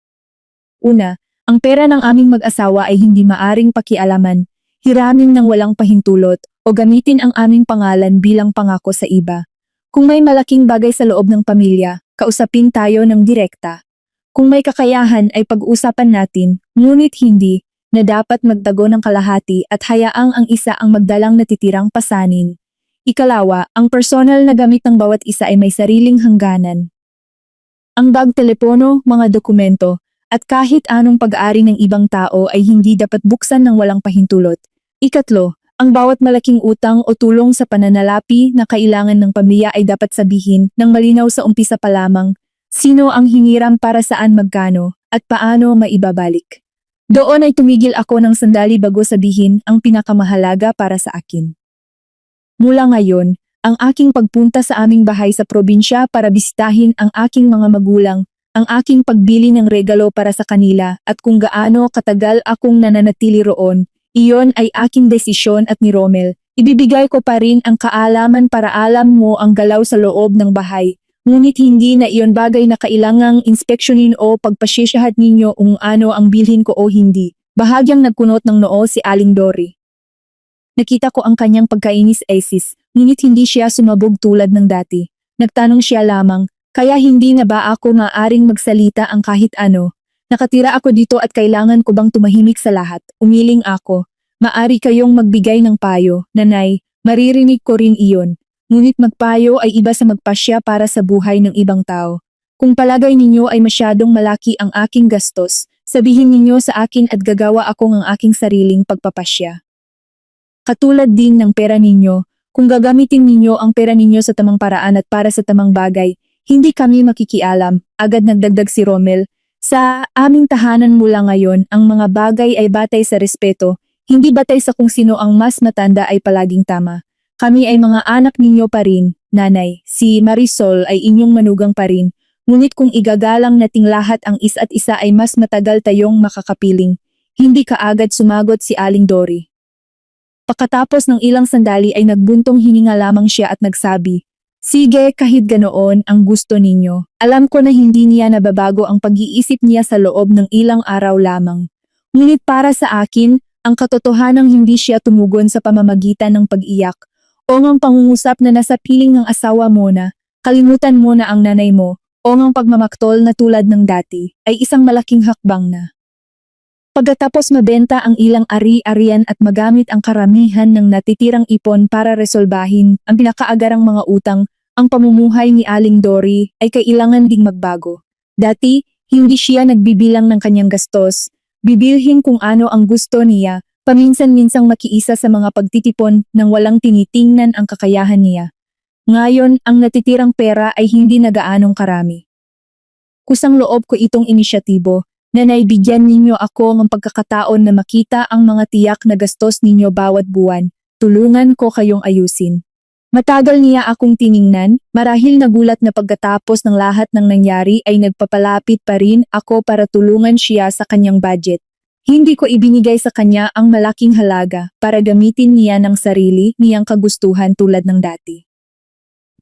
Una, ang pera ng aming mag-asawa ay hindi maaring pakialaman, hiramin ng walang pahintulot o gamitin ang aming pangalan bilang pangako sa iba. Kung may malaking bagay sa loob ng pamilya, kausapin tayo ng direkta. Kung may kakayahan ay pag-usapan natin, ngunit hindi, na dapat magtago ng kalahati at hayaang ang isa ang magdalang natitirang pasanin. Ikalawa, ang personal na gamit ng bawat isa ay may sariling hangganan. Ang bag, telepono, mga dokumento, at kahit anong pag-aari ng ibang tao ay hindi dapat buksan ng walang pahintulot. Ikatlo, ang bawat malaking utang o tulong sa pananalapi na kailangan ng pamilya ay dapat sabihin ng malinaw sa umpisa pa lamang, sino ang hingiram para saan magkano, at paano maibabalik. Doon ay tumigil ako ng sandali bago sabihin ang pinakamahalaga para sa akin. Mula ngayon, ang aking pagpunta sa aming bahay sa probinsya para bisitahin ang aking mga magulang, ang aking pagbili ng regalo para sa kanila at kung gaano katagal akong nananatili roon, iyon ay aking desisyon at ni Romel. Ibibigay ko pa rin ang kaalaman para alam mo ang galaw sa loob ng bahay. Ngunit hindi na iyon bagay na kailangang inspeksyonin o pagpasisyahan ninyo kung ano ang bilhin ko o hindi. Bahagyang nagkunot ng noo si Aling Dory. Nakita ko ang kanyang pagkainis, Isis, ngunit hindi siya sumabog tulad ng dati. Nagtanong siya lamang, kaya hindi na ba ako maaaring magsalita ang kahit ano? Nakatira ako dito at kailangan ko bang tumahimik sa lahat? Umiling ako. Maari kayong magbigay ng payo, nanay, maririnig ko rin iyon. Ngunit magpayo ay iba sa magpasya para sa buhay ng ibang tao. Kung palagay ninyo ay masyadong malaki ang aking gastos, sabihin ninyo sa akin at gagawa ako ng aking sariling pagpapasya. Katulad din ng pera ninyo, kung gagamitin ninyo ang pera ninyo sa tamang paraan at para sa tamang bagay, hindi kami makikialam, agad nagdagdag si Rommel. Sa aming tahanan mula ngayon, ang mga bagay ay batay sa respeto, hindi batay sa kung sino ang mas matanda ay palaging tama. Kami ay mga anak ninyo pa rin, nanay. Si Marisol ay inyong manugang pa rin. Ngunit kung igagalang nating lahat ang isa't isa ay mas matagal tayong makakapiling. Hindi kaagad sumagot si Aling Dory. Pagkatapos ng ilang sandali ay nagbuntong hininga lamang siya at nagsabi, "Sige, kahit ganoon ang gusto ninyo. Alam ko na hindi niya nababago ang pag-iisip niya sa loob ng ilang araw lamang. Ngunit para sa akin, ang katotohanang hindi siya tumugon sa pamamagitan ng pag-iyak o ng pangungusap na nasa piling ng asawa mo na, kalimutan mo na ang nanay mo, o ng pagmamaktol na tulad ng dati, ay isang malaking hakbang na. Pagkatapos mabenta ang ilang ari-arian at magamit ang karamihan ng natitirang ipon para resolbahin ang pinakaagarang mga utang, ang pamumuhay ni Aling Dory ay kailangan ding magbago. Dati, hindi siya nagbibilang ng kanyang gastos, bibilhin kung ano ang gusto niya, paminsan-minsang makiisa sa mga pagtitipon nang walang tinitingnan ang kakayahan niya. Ngayon, ang natitirang pera ay hindi na gaanong karami. Kusang loob ko itong inisyatibo, na naibigyan ninyo ako ng pagkakataon na makita ang mga tiyak na gastos ninyo bawat buwan. Tulungan ko kayong ayusin. Matagal niya akong tiningnan, marahil nagulat na pagkatapos ng lahat ng nangyari ay nagpapalapit pa rin ako para tulungan siya sa kanyang budget. Hindi ko ibinigay sa kanya ang malaking halaga para gamitin niya ng sarili niyang kagustuhan tulad ng dati.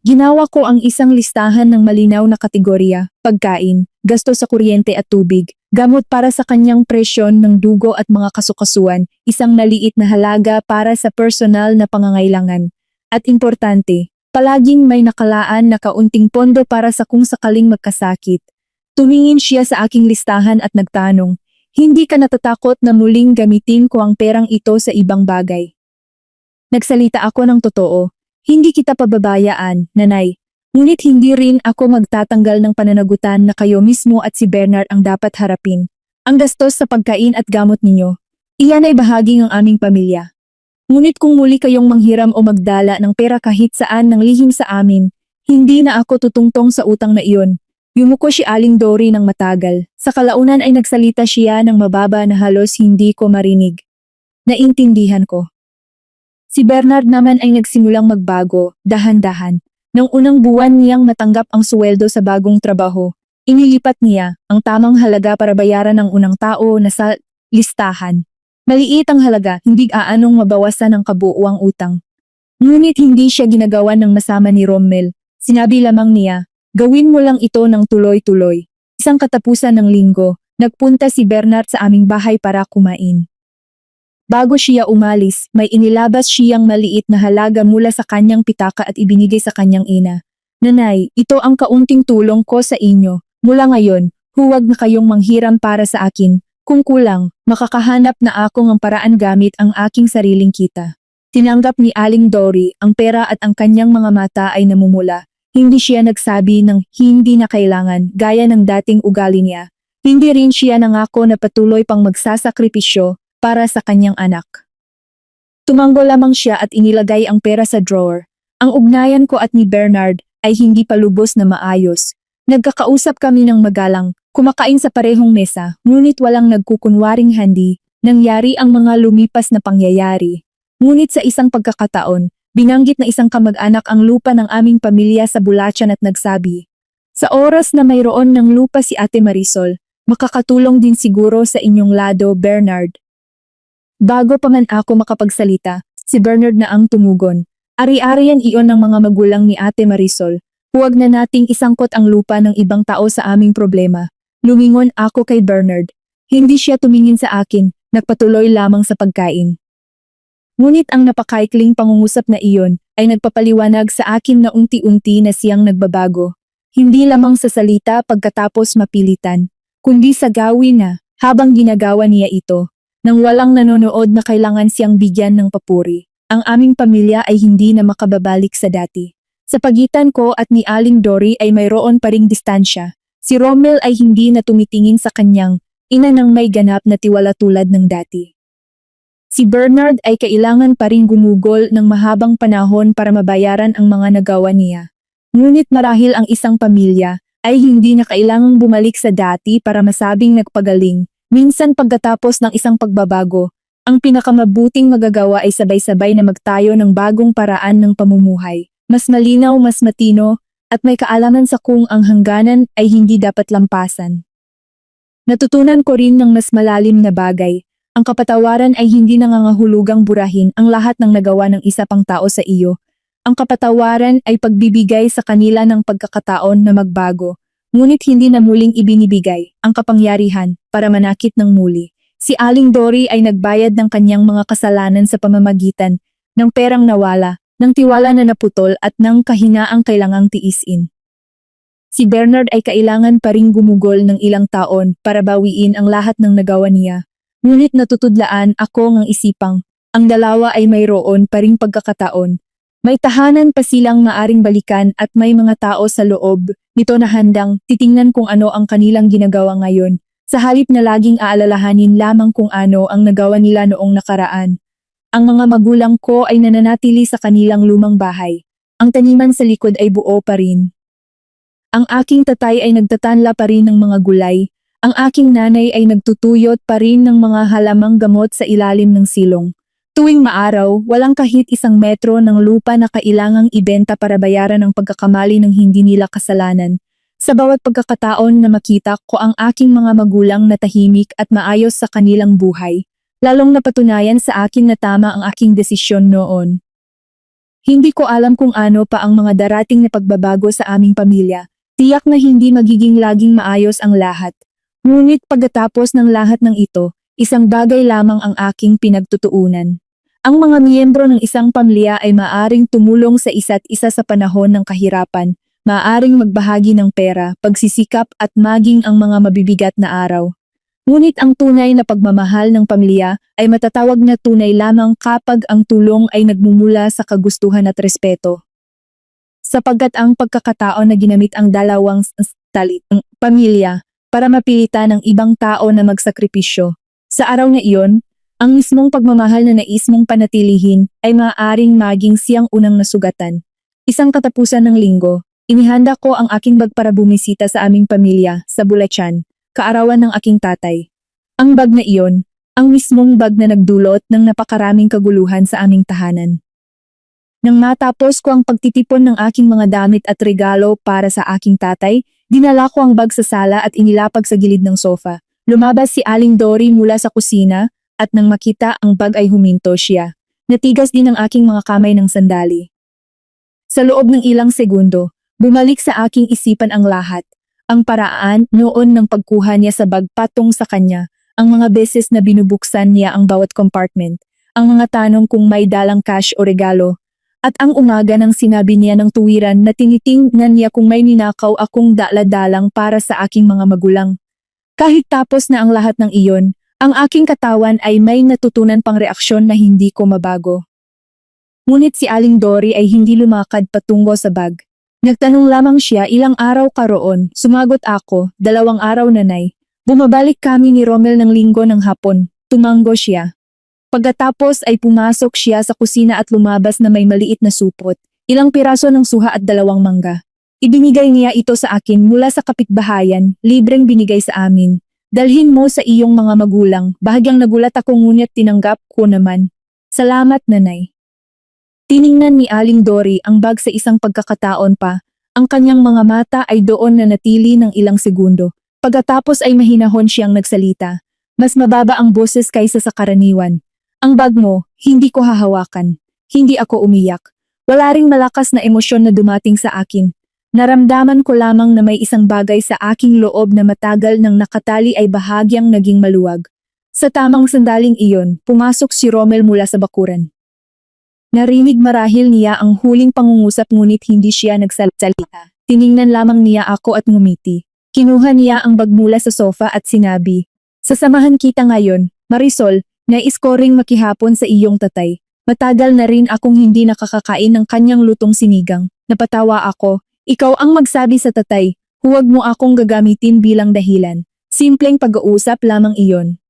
Ginawa ko ang isang listahan ng malinaw na kategorya, pagkain, gasto sa kuryente at tubig, gamot para sa kanyang presyon ng dugo at mga kasukasuan, isang maliit na halaga para sa personal na pangangailangan. At importante, palaging may nakalaan na kaunting pondo para sa kung sakaling magkasakit. Tumingin siya sa aking listahan at nagtanong, "Hindi ka natatakot na muling gamitin ko ang perang ito sa ibang bagay?" Nagsalita ako ng totoo. Hindi kita pababayaan, nanay. Ngunit hindi rin ako magtatanggal ng pananagutan na kayo mismo at si Bernard ang dapat harapin. Ang gastos sa pagkain at gamot ninyo. Iyan ay bahagi ng aming pamilya. Ngunit kung muli kayong manghiram o magdala ng pera kahit saan ng lihim sa amin, hindi na ako tutungtong sa utang na iyon. Yumuko si Aling Dory ng matagal. Sa kalaunan ay nagsalita siya ng mababa na halos hindi ko marinig. Naintindihan ko. Si Bernard naman ay nagsimulang magbago, dahan-dahan. Nang unang buwan niyang matanggap ang sweldo sa bagong trabaho, inilipat niya ang tamang halaga para bayaran ang unang tao na sa listahan. Maliit ang halaga, hindi aanong mabawasan ang kabuuang utang. Ngunit hindi siya ginagawa ng masama ni Rommel. Sinabi lamang niya, "Gawin mo lang ito ng tuloy-tuloy." Isang katapusan ng linggo, nagpunta si Bernard sa aming bahay para kumain. Bago siya umalis, may inilabas siyang maliit na halaga mula sa kanyang pitaka at ibinigay sa kanyang ina. "Nanay, ito ang kaunting tulong ko sa inyo. Mula ngayon, huwag na kayong manghiram para sa akin. Kung kulang, makakahanap na ako ng paraan gamit ang aking sariling kita." Tinanggap ni Aling Dory ang pera at ang kanyang mga mata ay namumula. Hindi siya nagsabi ng hindi na kailangan gaya ng dating ugali niya. Hindi rin siya nangako na patuloy pang magsasakripisyo para sa kanyang anak. Tumango lamang siya at inilagay ang pera sa drawer. Ang ugnayan ko at ni Bernard ay hindi pa lubos na maayos. Nagkakausap kami ng magalang, kumakain sa parehong mesa, ngunit walang nagkukunwaring handi. Nangyari ang mga lumipas na pangyayari. Ngunit sa isang pagkakataon, binanggit na isang kamag-anak ang lupa ng aming pamilya sa Bulacan at nagsabi, "Sa oras na mayroon ng lupa si Ate Marisol, makakatulong din siguro sa inyong lado, Bernard." Bago pa man ako makapagsalita, si Bernard na ang tumugon. "Ari-arian iyon ng mga magulang ni Ate Marisol. Huwag na nating isangkot ang lupa ng ibang tao sa aming problema." Lumingon ako kay Bernard. Hindi siya tumingin sa akin, nagpatuloy lamang sa pagkain. Ngunit ang napakaikling pangungusap na iyon ay nagpapaliwanag sa akin na unti-unti na siyang nagbabago. Hindi lamang sa salita pagkatapos mapilitan, kundi sa gawin na habang ginagawa niya ito. Nang walang nanonood na kailangan siyang bigyan ng papuri, ang aming pamilya ay hindi na makababalik sa dati. Sa pagitan ko at ni Aling Dory ay mayroon pa ring distansya. Si Rommel ay hindi na tumitingin sa kanyang ina ng may ganap na tiwala tulad ng dati. Si Bernard ay kailangan pa ring gumugol ng mahabang panahon para mabayaran ang mga nagawa niya. Ngunit marahil ang isang pamilya ay hindi na kailangang bumalik sa dati para masabing nagpagaling. Minsan pagkatapos ng isang pagbabago, ang pinakamabuting magagawa ay sabay-sabay na magtayo ng bagong paraan ng pamumuhay. Mas malinaw, mas matino, at may kaalaman sa kung ang hangganan ay hindi dapat lampasan. Natutunan ko rin ng mas malalim na bagay. Ang kapatawaran ay hindi nangangahulugang burahin ang lahat ng nagawa ng isa pang tao sa iyo. Ang kapatawaran ay pagbibigay sa kanila ng pagkakataon na magbago, ngunit hindi na muling ibinibigay ang kapangyarihan para manakit ng muli. Si Aling Dory ay nagbayad ng kanyang mga kasalanan sa pamamagitan ng perang nawala, ng tiwala na naputol at ng kahinaang kailangang tiisin. Si Bernard ay kailangan pa ring gumugol ng ilang taon para bawiin ang lahat ng nagawa niya. Ngunit natutudlaan ako ng isipang, ang dalawa ay mayroon pa ring pagkakataon. May tahanan pa silang maaring balikan at may mga tao sa loob nito na handang titingnan kung ano ang kanilang ginagawa ngayon, sa halip na laging aalalahanin lamang kung ano ang nagawa nila noong nakaraan. Ang mga magulang ko ay nananatili sa kanilang lumang bahay. Ang taniman sa likod ay buo pa rin. Ang aking tatay ay nagtatanla pa rin ng mga gulay. Ang aking nanay ay nagtutuyot pa rin ng mga halamang gamot sa ilalim ng silong. Tuwing maaraw, walang kahit isang metro ng lupa na kailangang ibenta para bayaran ang pagkakamali ng hindi nila kasalanan. Sa bawat pagkakataon na makita ko ang aking mga magulang na tahimik at maayos sa kanilang buhay, lalong napatunayan sa akin na tama ang aking desisyon noon. Hindi ko alam kung ano pa ang mga darating na pagbabago sa aming pamilya. Tiyak na hindi magiging laging maayos ang lahat. Ngunit pagkatapos ng lahat ng ito, isang bagay lamang ang aking pinagtutuunan. Ang mga miyembro ng isang pamilya ay maaring tumulong sa isa't isa sa panahon ng kahirapan, maaring magbahagi ng pera, pagsisikap at maging ang mga mabibigat na araw. Ngunit ang tunay na pagmamahal ng pamilya ay matatawag na tunay lamang kapag ang tulong ay nagmumula sa kagustuhan at respeto. Sapagkat ang pagkakataon na ginamit ang dalawang pamilya para mapilitan ng ibang tao na magsakripisyo. Sa araw na iyon, ang mismong pagmamahal na nais mong panatilihin ay maaaring maging siyang unang nasugatan. Isang katapusan ng linggo, inihanda ko ang aking bag para bumisita sa aming pamilya sa Bulacan, kaarawan ng aking tatay. Ang bag na iyon, ang mismong bag na nagdulot ng napakaraming kaguluhan sa aming tahanan. Nang matapos ko ang pagtitipon ng aking mga damit at regalo para sa aking tatay, dinala ko ang bag sa sala at inilapag sa gilid ng sofa. Lumabas si Aling Dory mula sa kusina, at nang makita ang bag ay huminto siya. Natigas din ang aking mga kamay ng sandali. Sa loob ng ilang segundo, bumalik sa aking isipan ang lahat. Ang paraan noon ng pagkuha niya sa bag patong sa kanya, ang mga beses na binubuksan niya ang bawat compartment, ang mga tanong kung may dalang cash o regalo, at ang umaga nang sinabi niya ng tuwiran na tinitingnan niya kung may ninakaw akong dala-dalang para sa aking mga magulang. Kahit tapos na ang lahat ng iyon, ang aking katawan ay may natutunan pang reaksyon na hindi ko mabago. Ngunit si Aling Dory ay hindi lumakad patungo sa bag. Nagtanong lamang siya, ilang araw ka roon? Sumagot ako, 2 araw nanay. Bumabalik kami ni Rommel ng linggo ng hapon. Tumanggo siya. Pagkatapos ay pumasok siya sa kusina at lumabas na may maliit na supot, ilang piraso ng suha at 2 mangga. Ibinigay niya ito sa akin mula sa kapitbahayan, libreng binigay sa amin. Dalhin mo sa iyong mga magulang, bahagyang nagulat ako ngunit tinanggap ko naman. Salamat nanay. Tiningnan ni Aling Dory ang bag sa isang pagkakataon pa. Ang kanyang mga mata ay doon na natili ng ilang segundo. Pagkatapos ay mahinahon siyang nagsalita. Mas mababa ang boses kaysa sa karaniwan. Ang bag mo, hindi ko hahawakan. Hindi ako umiyak. Wala ring malakas na emosyon na dumating sa akin. Naramdaman ko lamang na may isang bagay sa aking loob na matagal nang nakatali ay bahagyang naging maluwag. Sa tamang sandaling iyon, pumasok si Rommel mula sa bakuran. Narinig marahil niya ang huling pangungusap ngunit hindi siya nagsalita. Tiningnan lamang niya ako at ngumiti. Kinuha niya ang bag mula sa sofa at sinabi, "Sasamahan kita ngayon, Marisol, nais ko ring makihapon sa iyong tatay. Matagal na rin akong hindi nakakakain ng kanyang lutong sinigang." Napatawa ako, "Ikaw ang magsabi sa tatay, huwag mo akong gagamitin bilang dahilan. Simpleng pag-uusap lamang iyon."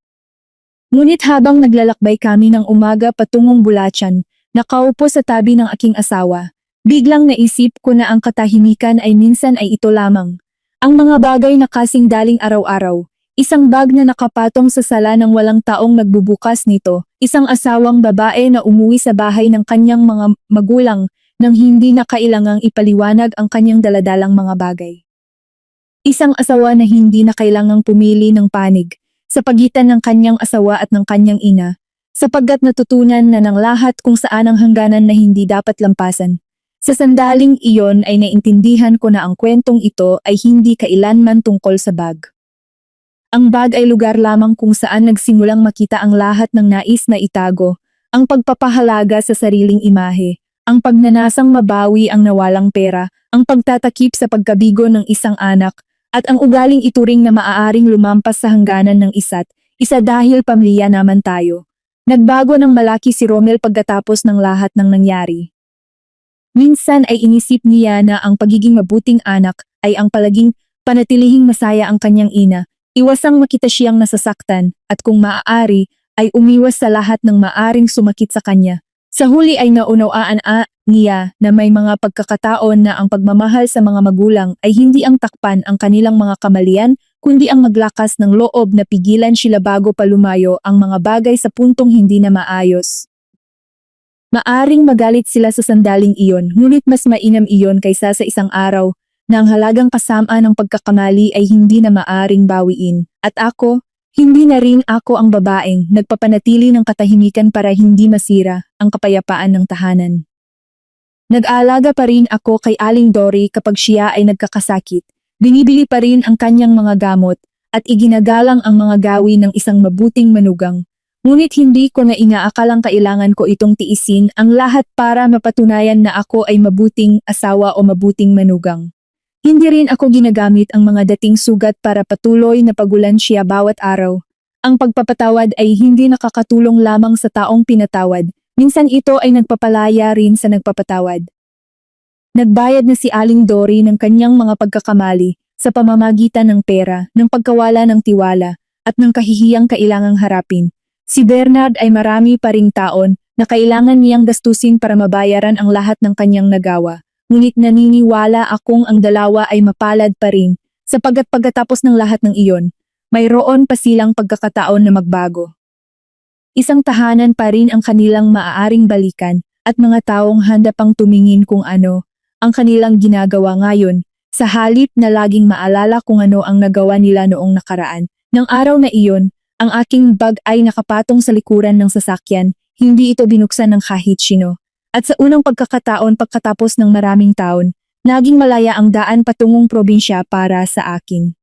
Ngunit habang naglalakbay kami ng umaga patungong Bulacan, nakaupo sa tabi ng aking asawa, biglang naisip ko na ang katahimikan ay minsan ay ito lamang. Ang mga bagay na kasing daling araw-araw, isang bag na nakapatong sa sala ng walang taong nagbubukas nito, isang asawang babae na umuwi sa bahay ng kanyang mga magulang nang hindi na kailangang ipaliwanag ang kanyang daladalang mga bagay. Isang asawa na hindi na kailangang pumili ng panig sa pagitan ng kanyang asawa at ng kanyang ina, sapagkat natutunan na ng lahat kung saan ang hangganan na hindi dapat lampasan. Sa sandaling iyon ay naintindihan ko na ang kwentong ito ay hindi kailanman tungkol sa bag. Ang bag ay lugar lamang kung saan nagsimulang makita ang lahat ng nais na itago, ang pagpapahalaga sa sariling imahe, ang pagnanasang mabawi ang nawalang pera, ang pagtatakip sa pagkabigo ng isang anak, at ang ugaling ituring na maaaring lumampas sa hangganan ng isa dahil pamilya naman tayo. Nagbago ng malaki si Romel pagkatapos ng lahat ng nangyari. Minsan ay inisip niya na ang pagiging mabuting anak ay ang palaging panatilihing masaya ang kanyang ina, iwasang makita siyang nasasaktan, at kung maaari, ay umiwas sa lahat ng maaring sumakit sa kanya. Sa huli ay naunawaan niya na may mga pagkakataon na ang pagmamahal sa mga magulang ay hindi ang takpan ang kanilang mga kamalian, kundi ang maglakas ng loob na pigilan sila bago pa lumayo ang mga bagay sa puntong hindi na maayos. Maaring magalit sila sa sandaling iyon, ngunit mas mainam iyon kaysa sa isang araw na ang halagang kasama ng pagkakamali ay hindi na maaring bawiin. At ako, hindi na rin ako ang babaeng nagpapanatili ng katahimikan para hindi masira ang kapayapaan ng tahanan. Nag-aalaga pa rin ako kay Aling Dory kapag siya ay nagkakasakit. Binibili pa rin ang kanyang mga gamot at iginagalang ang mga gawi ng isang mabuting manugang. Ngunit hindi ko na inaakalang kailangan ko itong tiisin ang lahat para mapatunayan na ako ay mabuting asawa o mabuting manugang. Hindi rin ako ginagamit ang mga dating sugat para patuloy na pagulan siya bawat araw. Ang pagpapatawad ay hindi nakakatulong lamang sa taong pinatawad, minsan ito ay nagpapalaya rin sa nagpapatawad. Nagbayad na si Aling Dory ng kanyang mga pagkakamali sa pamamagitan ng pera, ng pagkawala ng tiwala, at ng kahihiyang kailangang harapin. Si Bernard ay marami pa ring taon na kailangan niyang gastusin para mabayaran ang lahat ng kanyang nagawa. Ngunit naniniwala akong ang dalawa ay mapalad pa rin, sapagkat pagkatapos ng lahat ng iyon, mayroon pa silang pagkakataon na magbago. Isang tahanan pa rin ang kanilang maaaring balikan, at mga taong handa pang tumingin kung ano ang kanilang ginagawa ngayon, sa halip na laging maalala kung ano ang nagawa nila noong nakaraan. Nang araw na iyon, ang aking bag ay nakapatong sa likuran ng sasakyan, hindi ito binuksan ng kahit sino. At sa unang pagkakataon pagkatapos ng maraming taon, naging malaya ang daan patungong probinsya para sa akin.